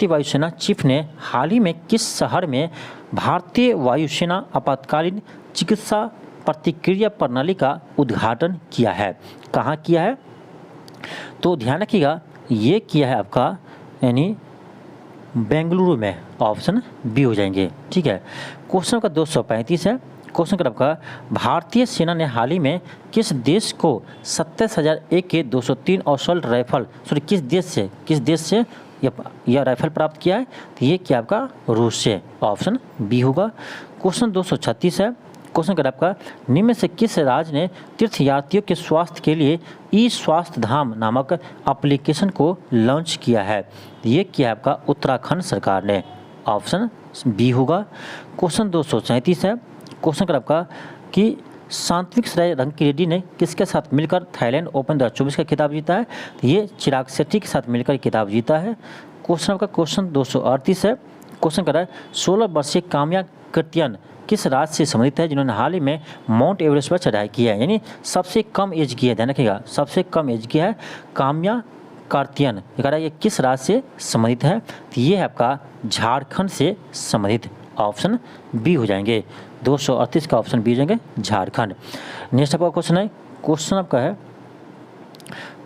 वायुसेना चीफ ने हाल ही में किस शहर में भारतीय वायुसेना आपातकालीन चिकित्सा प्रतिक्रिया प्रणाली का उद्घाटन किया है, कहाँ किया है। तो ध्यान रखिएगा ये किया है आपका यानी बेंगलुरु में, ऑप्शन बी हो जाएंगे, ठीक है। क्वेश्चन का 235 है। क्वेश्चन का आपका भारतीय सेना ने हाल ही में किस देश को 27,000 AK 203 असॉल्ट राइफल किस देश से यह राइफल प्राप्त किया है। तो ये क्या आपका रूस से, ऑप्शन बी होगा। क्वेश्चन 236 है। क्वेश्चन का आपका निम्न में से किस राज्य ने तीर्थयात्रियों के स्वास्थ्य के लिए ई स्वास्थ्य धाम नामक एप्लीकेशन को लॉन्च किया है। ये क्या आपका उत्तराखंड सरकार ने, ऑप्शन बी होगा। क्वेश्चन 237 है। क्वेश्चन का आपका कि सात्विक साई रंकी रेड्डी ने किसके साथ मिलकर थाईलैंड ओपन 2024 का खिताब जीता है। तो ये चिराग शेट्टी के साथ मिलकर खिताब जीता है। क्वेश्चन आपका क्वेश्चन 238 है। क्वेश्चन कर रहा है 16 वर्षीय काम्या कृत्यन किस राज्य से संबंधित है जिन्होंने हाल ही में माउंट एवरेस्ट पर चढ़ाई की है, यानी सबसे कम एज की है, ध्यान रखिएगा सबसे कम एज की है काम्या कार्तियन। ये किस राज्य से संबंधित है, तो ये है आपका झारखंड से संबंधित, ऑप्शन बी हो जाएंगे, 238 का ऑप्शन बी हो जाएंगे झारखंड। नेक्स्ट आपका क्वेश्चन आपका है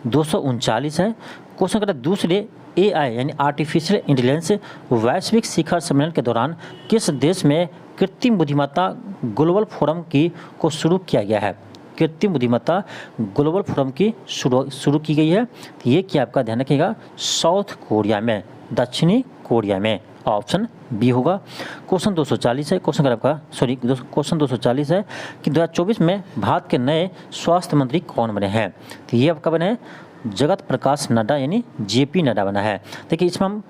239 है। क्वेश्चन का दूसरे AI यानी आर्टिफिशियल इंटेलिजेंस वैश्विक शिखर सम्मेलन के दौरान किस देश में कृत्रिम बुद्धिमत्ता ग्लोबल फोरम को शुरू किया गया है, कृत्रिम बुद्धिमत्ता ग्लोबल फोरम की शुरू की गई है, तो ये क्या आपका ध्यान रखिएगा साउथ कोरिया में, दक्षिणी कोरिया में, ऑप्शन बी होगा। क्वेश्चन 240 है। क्वेश्चन 240 है कि 2024 में भारत के नए स्वास्थ्य मंत्री कौन बने हैं, तो ये आपका बने जगत प्रकाश नड्डा यानी JP नड्डा बना है। देखिए इसमें हम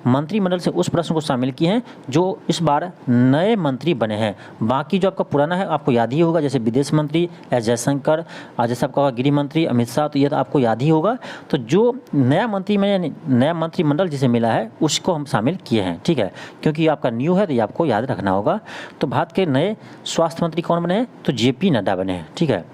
मंत्रिमंडल से उस प्रश्न को शामिल किए हैं जो इस बार नए मंत्री बने हैं, बाकी जो आपका पुराना है आपको याद ही होगा, जैसे विदेश मंत्री एस जयशंकर, जैसे आपका गृह मंत्री अमित शाह, तो ये तो आपको याद ही होगा। तो जो नया मंत्रिमंडल जिसे मिला है उसको हम शामिल किए हैं, ठीक है, क्योंकि आपका न्यू है तो ये आपको याद रखना होगा। तो भारत के नए स्वास्थ्य मंत्री कौन बने हैं, तो JP नड्डा बने हैं, ठीक है।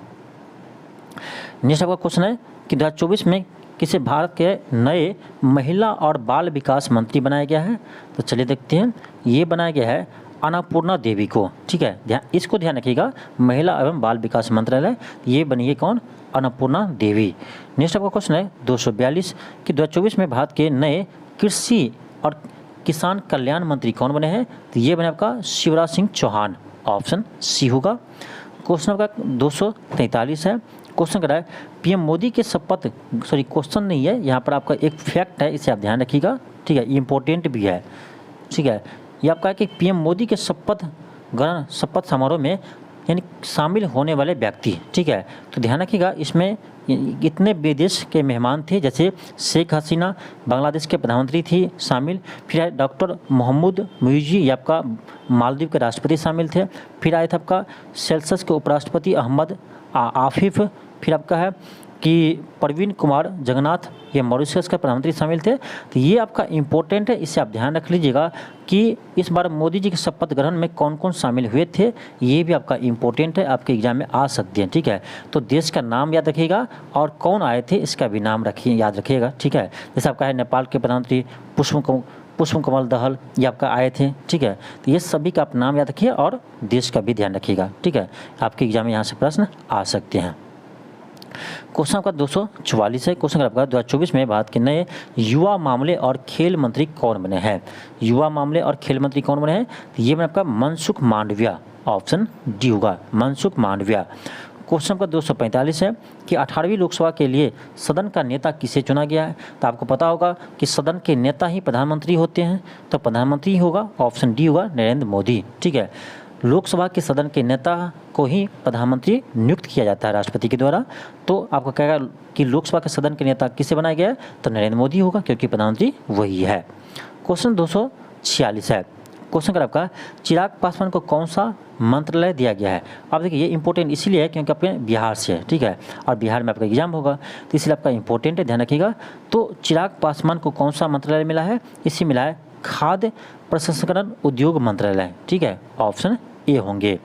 नेक्स्ट आपका क्वेश्चन है कि 2024 में किसे भारत के नए महिला और बाल विकास मंत्री बनाया गया है, तो चलिए देखते हैं। ये बनाया गया है अन्नपूर्णा देवी को, ठीक है, इसको ध्यान रखिएगा, महिला एवं बाल विकास मंत्रालय, ये बनी है कौन, अन्नपूर्णा देवी। नेक्स्ट आपका क्वेश्चन है 242 कि 2024 में भारत के नए कृषि और किसान कल्याण मंत्री कौन बने हैं, तो ये बने आपका शिवराज सिंह चौहान, ऑप्शन सी होगा। क्वेश्चन आपका 243 है। क्वेश्चन कर रहा है PM मोदी के शपथ, क्वेश्चन नहीं है, यहाँ पर आपका एक फैक्ट है, इसे आप ध्यान रखिएगा, ठीक है, इम्पोर्टेंट भी है, ठीक है। ये आपका है कि PM मोदी के शपथ समारोह में यानी शामिल होने वाले व्यक्ति, ठीक है, तो ध्यान रखिएगा इसमें इतने विदेश के मेहमान थे, जैसे शेख हसीना बांग्लादेश के प्रधानमंत्री थी शामिल, फिर आए डॉक्टर मोहम्मद मुइजी, ये आपका मालदीव के राष्ट्रपति शामिल थे, फिर आए थे आपका सेल्सस के उपराष्ट्रपति अहमद आफिफ, फिर आपका है कि प्रवीण कुमार जगन्नाथ, ये मॉरिशस का प्रधानमंत्री शामिल थे। तो ये आपका इम्पोर्टेंट है, इसे आप ध्यान रख लीजिएगा कि इस बार मोदी जी के शपथ ग्रहण में कौन कौन शामिल हुए थे, ये भी आपका इम्पोर्टेंट है, आपके एग्जाम में आ सकते हैं, ठीक है। तो देश का नाम याद रखिएगा और कौन आए थे इसका भी नाम याद रखिएगा, ठीक है। जैसे आपका है नेपाल के प्रधानमंत्री पुष्प कमल दहल, ये आपका आए थे, ठीक है। तो ये सभी का आप नाम याद रखिए और देश का भी ध्यान रखिएगा, ठीक है, आपके एग्जाम में यहाँ से प्रश्न आ सकते हैं। क्वेश्चन आपका 244 है। क्वेश्चन आपका 2024 में भारत के नए युवा मामले और खेल मंत्री कौन बने हैं, युवा मामले और खेल मंत्री कौन बने हैं, तो ये बने आपका मनसुख मांडविया, ऑप्शन डी होगा, मनसुख मांडविया। क्वेश्चन का 245 है कि 18वीं लोकसभा के लिए सदन का नेता किसे चुना गया है, तो आपको पता होगा कि सदन के नेता ही प्रधानमंत्री होते हैं, तो प्रधानमंत्री होगा, ऑप्शन डी होगा नरेंद्र मोदी, ठीक है। लोकसभा के सदन के नेता को ही प्रधानमंत्री नियुक्त किया जाता है राष्ट्रपति के द्वारा, तो आपको कहेगा कि लोकसभा के सदन के नेता किसे बनाया गया है, तो नरेंद्र मोदी होगा, क्योंकि प्रधानमंत्री वही है। क्वेश्चन 246 है। क्वेश्चन का आपका चिराग पासवान को कौन सा मंत्रालय दिया गया है। अब देखिए ये इंपॉर्टेंट इसीलिए है क्योंकि आपके बिहार से है, ठीक है, और बिहार में आपका एग्जाम होगा, तो इसलिए आपका इंपॉर्टेंट है, ध्यान रखिएगा। तो चिराग पासवान को कौन सा मंत्रालय मिला है, इसे मिला है खाद्य प्रसंस्करण उद्योग मंत्रालय, ठीक है, ऑप्शन ए होंगे।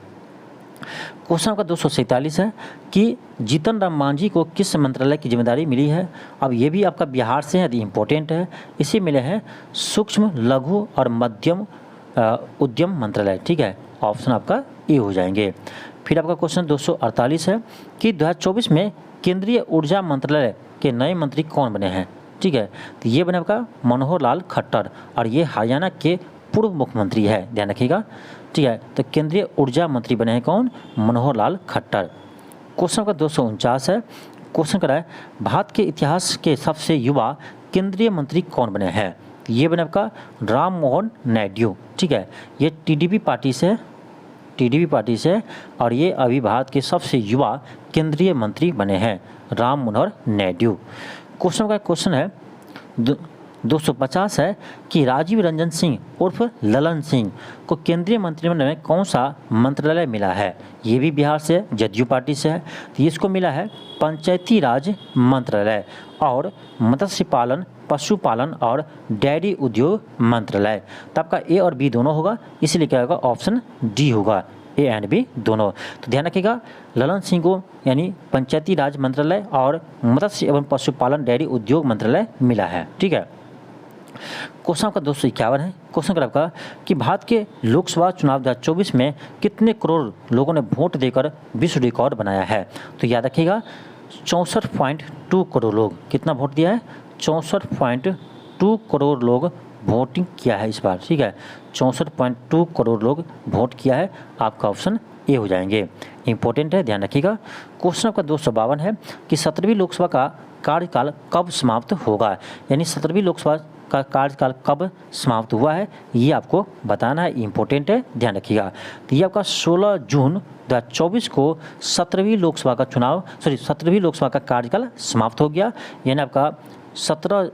क्वेश्चन का 247 है कि जीतन राम मांझी को किस मंत्रालय की जिम्मेदारी मिली है। अब ये भी आपका बिहार से है, तो इम्पोर्टेंट है, इसे मिले हैं सूक्ष्म लघु और मध्यम उद्यम मंत्रालय, ठीक है, ऑप्शन आपका ए हो जाएंगे। फिर आपका क्वेश्चन 248 है कि 2024 में केंद्रीय ऊर्जा मंत्रालय के नए मंत्री कौन बने हैं, ठीक है, तो ये बने आपका मनोहर लाल खट्टर, और ये हरियाणा के पूर्व मुख्यमंत्री है, ध्यान रखिएगा, ठीक है। तो केंद्रीय ऊर्जा मंत्री बने हैं कौन, मनोहर लाल खट्टर। क्वेश्चन का 249 है। क्वेश्चन का है भारत के इतिहास के सबसे युवा केंद्रीय मंत्री कौन बने हैं, ये बने आपका राम मोहन नायडू, ठीक है, ये टीडीपी पार्टी से, और ये अभी भारत के सबसे युवा केंद्रीय मंत्री बने हैं राम मनोहर नायडू। क्वेश्चन है 250 है कि राजीव रंजन सिंह उर्फ ललन सिंह को केंद्रीय मंत्रिमंडल में कौन सा मंत्रालय मिला है। ये भी बिहार से है, जदयू पार्टी से है, तो इसको मिला है पंचायती राज मंत्रालय और मत्स्य पालन, पशुपालन और डेयरी उद्योग मंत्रालय। तो आपका ए और बी दोनों होगा, इसलिए क्या होगा, ऑप्शन डी होगा, ए एंड बी दोनों। तो ध्यान रखिएगा, ललन सिंह को यानी पंचायती राज मंत्रालय और मत्स्य एवं पशुपालन डेयरी उद्योग मंत्रालय मिला है। ठीक है, क्वेश्चन आपका 251 है। क्वेश्चन कर आपका कि भारत के लोकसभा चुनाव 2024 में कितने करोड़ लोगों ने वोट देकर विश्व रिकॉर्ड बनाया है। तो याद रखिएगा 64.2 करोड़ लोग, कितना वोट दिया है, 64.2 करोड़ लोग वोटिंग किया है इस बार। ठीक है, 64.2 करोड़ लोग वोट किया है, आपका ऑप्शन ए हो जाएंगे। इंपॉर्टेंट है, ध्यान रखिएगा। क्वेश्चन आपका 252 है कि 17वीं लोकसभा का कार्यकाल कब समाप्त होगा, यानी 17वीं लोकसभा का कार्यकाल कब समाप्त हुआ है, ये आपको बताना है, इंपॉर्टेंट है, ध्यान रखिएगा। तो ये आपका 16 जून 2024 को 17वीं लोकसभा का 17वीं लोकसभा का कार्यकाल समाप्त हो गया, यानी आपका 17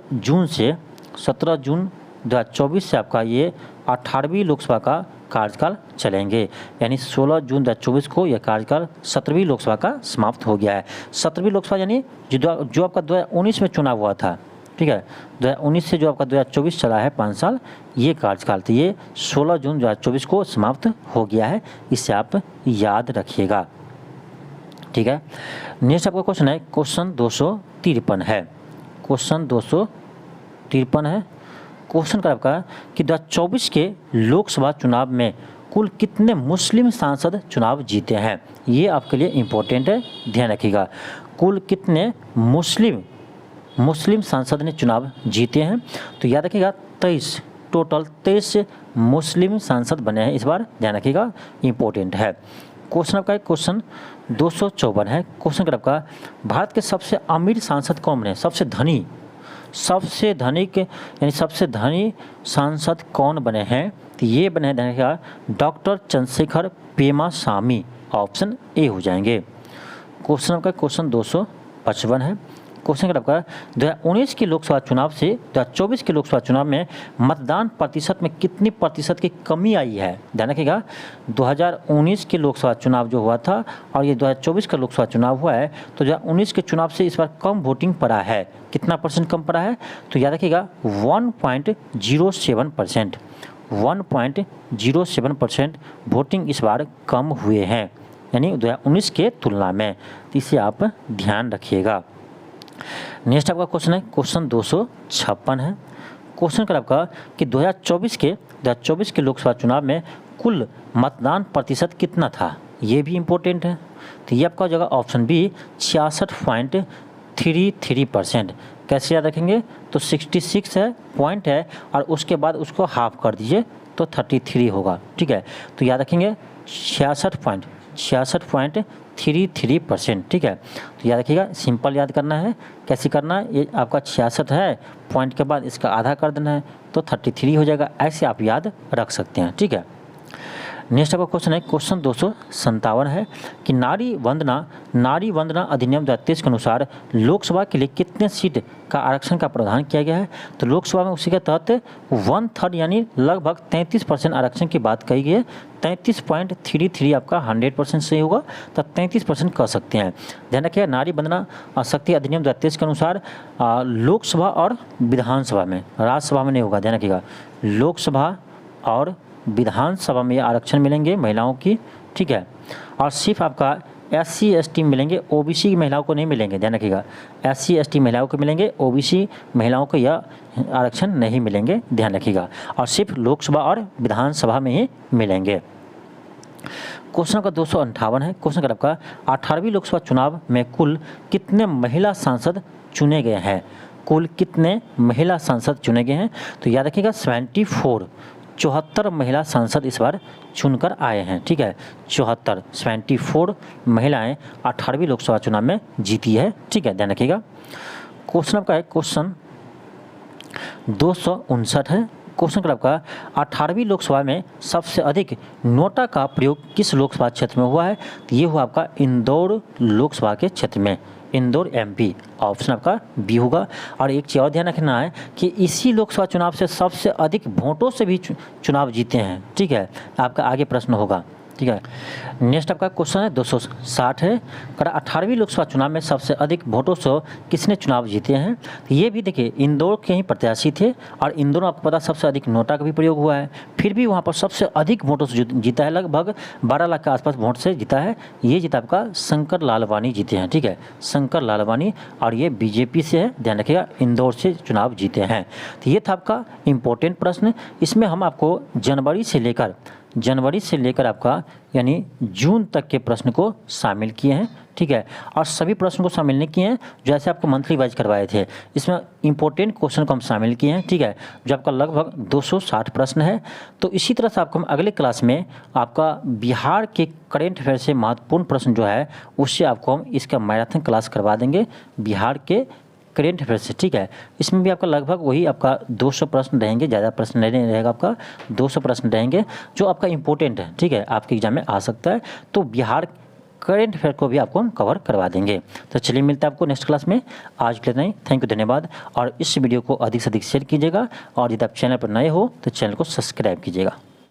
जून 2024 से आपका ये 18वीं लोकसभा का कार्यकाल चलेंगे, यानी 16 जून 2024 को यह कार्यकाल 17वीं लोकसभा का समाप्त हो गया है। 17वीं लोकसभा यानी जो आपका 2019 में चुनाव हुआ था, ठीक है, 2019 से जो आपका 2024 चला है 5 साल, ये कार्यकाल, तो ये 16 जून 2024 को समाप्त हो गया है, इससे आप याद रखिएगा। ठीक है, नेक्स्ट आपका क्वेश्चन है, क्वेश्चन 253 है। क्वेश्चन 253 है। क्वेश्चन का आपका कि 2024 के लोकसभा चुनाव में कुल कितने मुस्लिम सांसद चुनाव जीते हैं, ये आपके लिए इम्पोर्टेंट है, ध्यान रखिएगा। कुल कितने मुस्लिम सांसद ने चुनाव जीते हैं, तो याद रखिएगा 23, टोटल 23 मुस्लिम सांसद बने हैं इस बार, ध्यान रखिएगा, इम्पोर्टेंट है। क्वेश्चन आपका क्वेश्चन 254 है। क्वेश्चन का आपका भारत के सबसे अमीर सांसद कौन बने, सबसे धनी सांसद कौन बने हैं, तो ये बने हैं डॉक्टर चंद्रशेखर पेमासामी, ऑप्शन ए हो जाएंगे। क्वेश्चन आपका क्वेश्चन 255 है। क्वेश्चन आपका 2019 के लोकसभा चुनाव से 2024 के लोकसभा चुनाव में मतदान प्रतिशत में कितनी प्रतिशत की कमी आई है, ध्यान रखिएगा। 2019 के लोकसभा चुनाव जो हुआ था और ये 2024 का लोकसभा चुनाव हुआ है, तो 2019 के चुनाव से इस बार कम वोटिंग पड़ा है, कितना परसेंट कम पड़ा है, तो याद रखिएगा 1.07%, 1.07% वोटिंग इस बार कम हुए हैं, यानी 2019 के तुलना में, तो इसे आप ध्यान रखिएगा। नेक्स्ट आपका क्वेश्चन है, क्वेश्चन 256 है। क्वेश्चन कर आपका कि 2024 के लोकसभा चुनाव में कुल मतदान प्रतिशत कितना था, ये भी इम्पोर्टेंट है, तो ये आपका हो जाएगा ऑप्शन बी 66.33%। कैसे याद रखेंगे, तो 66 है पॉइंट है और उसके बाद उसको हाफ कर दीजिए तो 33 होगा। ठीक है, तो याद रखेंगे 66.33%। ठीक है, तो याद रखिएगा, सिंपल याद करना है, कैसे करना है, ये आपका 66 है, पॉइंट के बाद इसका आधा कर देना है तो 33 हो जाएगा, ऐसे आप याद रख सकते हैं। ठीक है, नेक्स्ट आपका क्वेश्चन है, क्वेश्चन 257 है कि नारी वंदना अधिनियम 2023 के अनुसार लोकसभा के लिए कितने सीट का आरक्षण का प्रावधान किया गया है, तो लोकसभा में उसी के तहत 1/3 यानी लगभग 33% आरक्षण की बात कही गई है। 33.33 आपका 100% सही होगा, तो 33% कह सकते हैं। ध्यान रखिए, नारी वंदना शक्ति अधिनियम 2023 के अनुसार लोकसभा और विधानसभा में, राज्यसभा में नहीं होगा, ध्यान रखिएगा, लोकसभा और विधानसभा में आरक्षण मिलेंगे महिलाओं की। ठीक है, और सिर्फ आपका SC ST मिलेंगे, OBC की महिलाओं को नहीं मिलेंगे, ध्यान रखिएगा, SC ST महिलाओं को मिलेंगे, OBC महिलाओं को यह आरक्षण नहीं मिलेंगे, ध्यान रखिएगा, और सिर्फ लोकसभा और विधानसभा में ही मिलेंगे। क्वेश्चन का 258 है। क्वेश्चन का आपका 18वीं लोकसभा चुनाव में कुल कितने महिला सांसद चुने गए हैं, कुल कितने महिला सांसद चुने गए हैं, तो याद रखिएगा 74 महिला सांसद इस बार चुनकर आए हैं। ठीक है, 74 महिलाएं 18वीं लोकसभा चुनाव में जीती है। ठीक है, ध्यान रखिएगा। क्वेश्चन आपका है, क्वेश्चन 259 है। क्वेश्चन का आपका 18वीं लोकसभा में सबसे अधिक नोटा का प्रयोग किस लोकसभा क्षेत्र में हुआ है, तो ये हुआ आपका इंदौर लोकसभा के क्षेत्र में, इंदौर MP, ऑप्शन आपका बी होगा। और एक चीज़ और ध्यान रखना है कि इसी लोकसभा चुनाव से सबसे अधिक वोटों से भी चुनाव जीते हैं, ठीक है। आपका आगे प्रश्न होगा, ठीक है। नेक्स्ट आपका क्वेश्चन है 260 है, 18वीं लोकसभा चुनाव में सबसे अधिक वोटों से किसने चुनाव जीते हैं। ये भी देखिए इंदौर के ही प्रत्याशी थे और इंदौर में आपको पता सबसे अधिक नोटा का भी प्रयोग हुआ है, फिर भी वहाँ पर सबसे अधिक वोटों से जीता है, लगभग 12 लाख के आसपास वोट से जीता है। ये जीता आपका शंकर लालवानी जीते हैं, ठीक है, शंकर लालवानी, और ये BJP से है, ध्यान रखिएगा, इंदौर से चुनाव जीते हैं। तो ये था आपका इम्पोर्टेंट प्रश्न। इसमें हम आपको जनवरी से लेकर आपका यानी जून तक के प्रश्न को शामिल किए हैं, ठीक है। और सभी प्रश्न को शामिल नहीं किए हैं जैसे आपको मंथली वाइज करवाए थे, इसमें इंपॉर्टेंट क्वेश्चन को हम शामिल किए हैं, ठीक है, जो आपका लगभग 260 प्रश्न है। तो इसी तरह से आपको हम अगले क्लास में आपका बिहार के करेंट अफेयर से महत्वपूर्ण प्रश्न जो है उससे आपको हम इसका मैराथन क्लास करवा देंगे बिहार के करेंट अफेयर से, ठीक है। इसमें भी आपका लगभग वही आपका 200 प्रश्न रहेंगे, ज़्यादा प्रश्न नहीं रहेगा, आपका 200 प्रश्न रहेंगे जो आपका इंपॉर्टेंट है, ठीक है, आपके एग्जाम में आ सकता है। तो बिहार करेंट अफेयर को भी आपको हम कवर करवा देंगे। तो चलिए मिलते हैं आपको नेक्स्ट क्लास में। आज के लिए नहीं, थैंक यू, धन्यवाद। और इस वीडियो को अधिक से अधिक शेयर कीजिएगा और यदि आप चैनल पर नए हो तो चैनल को सब्सक्राइब कीजिएगा।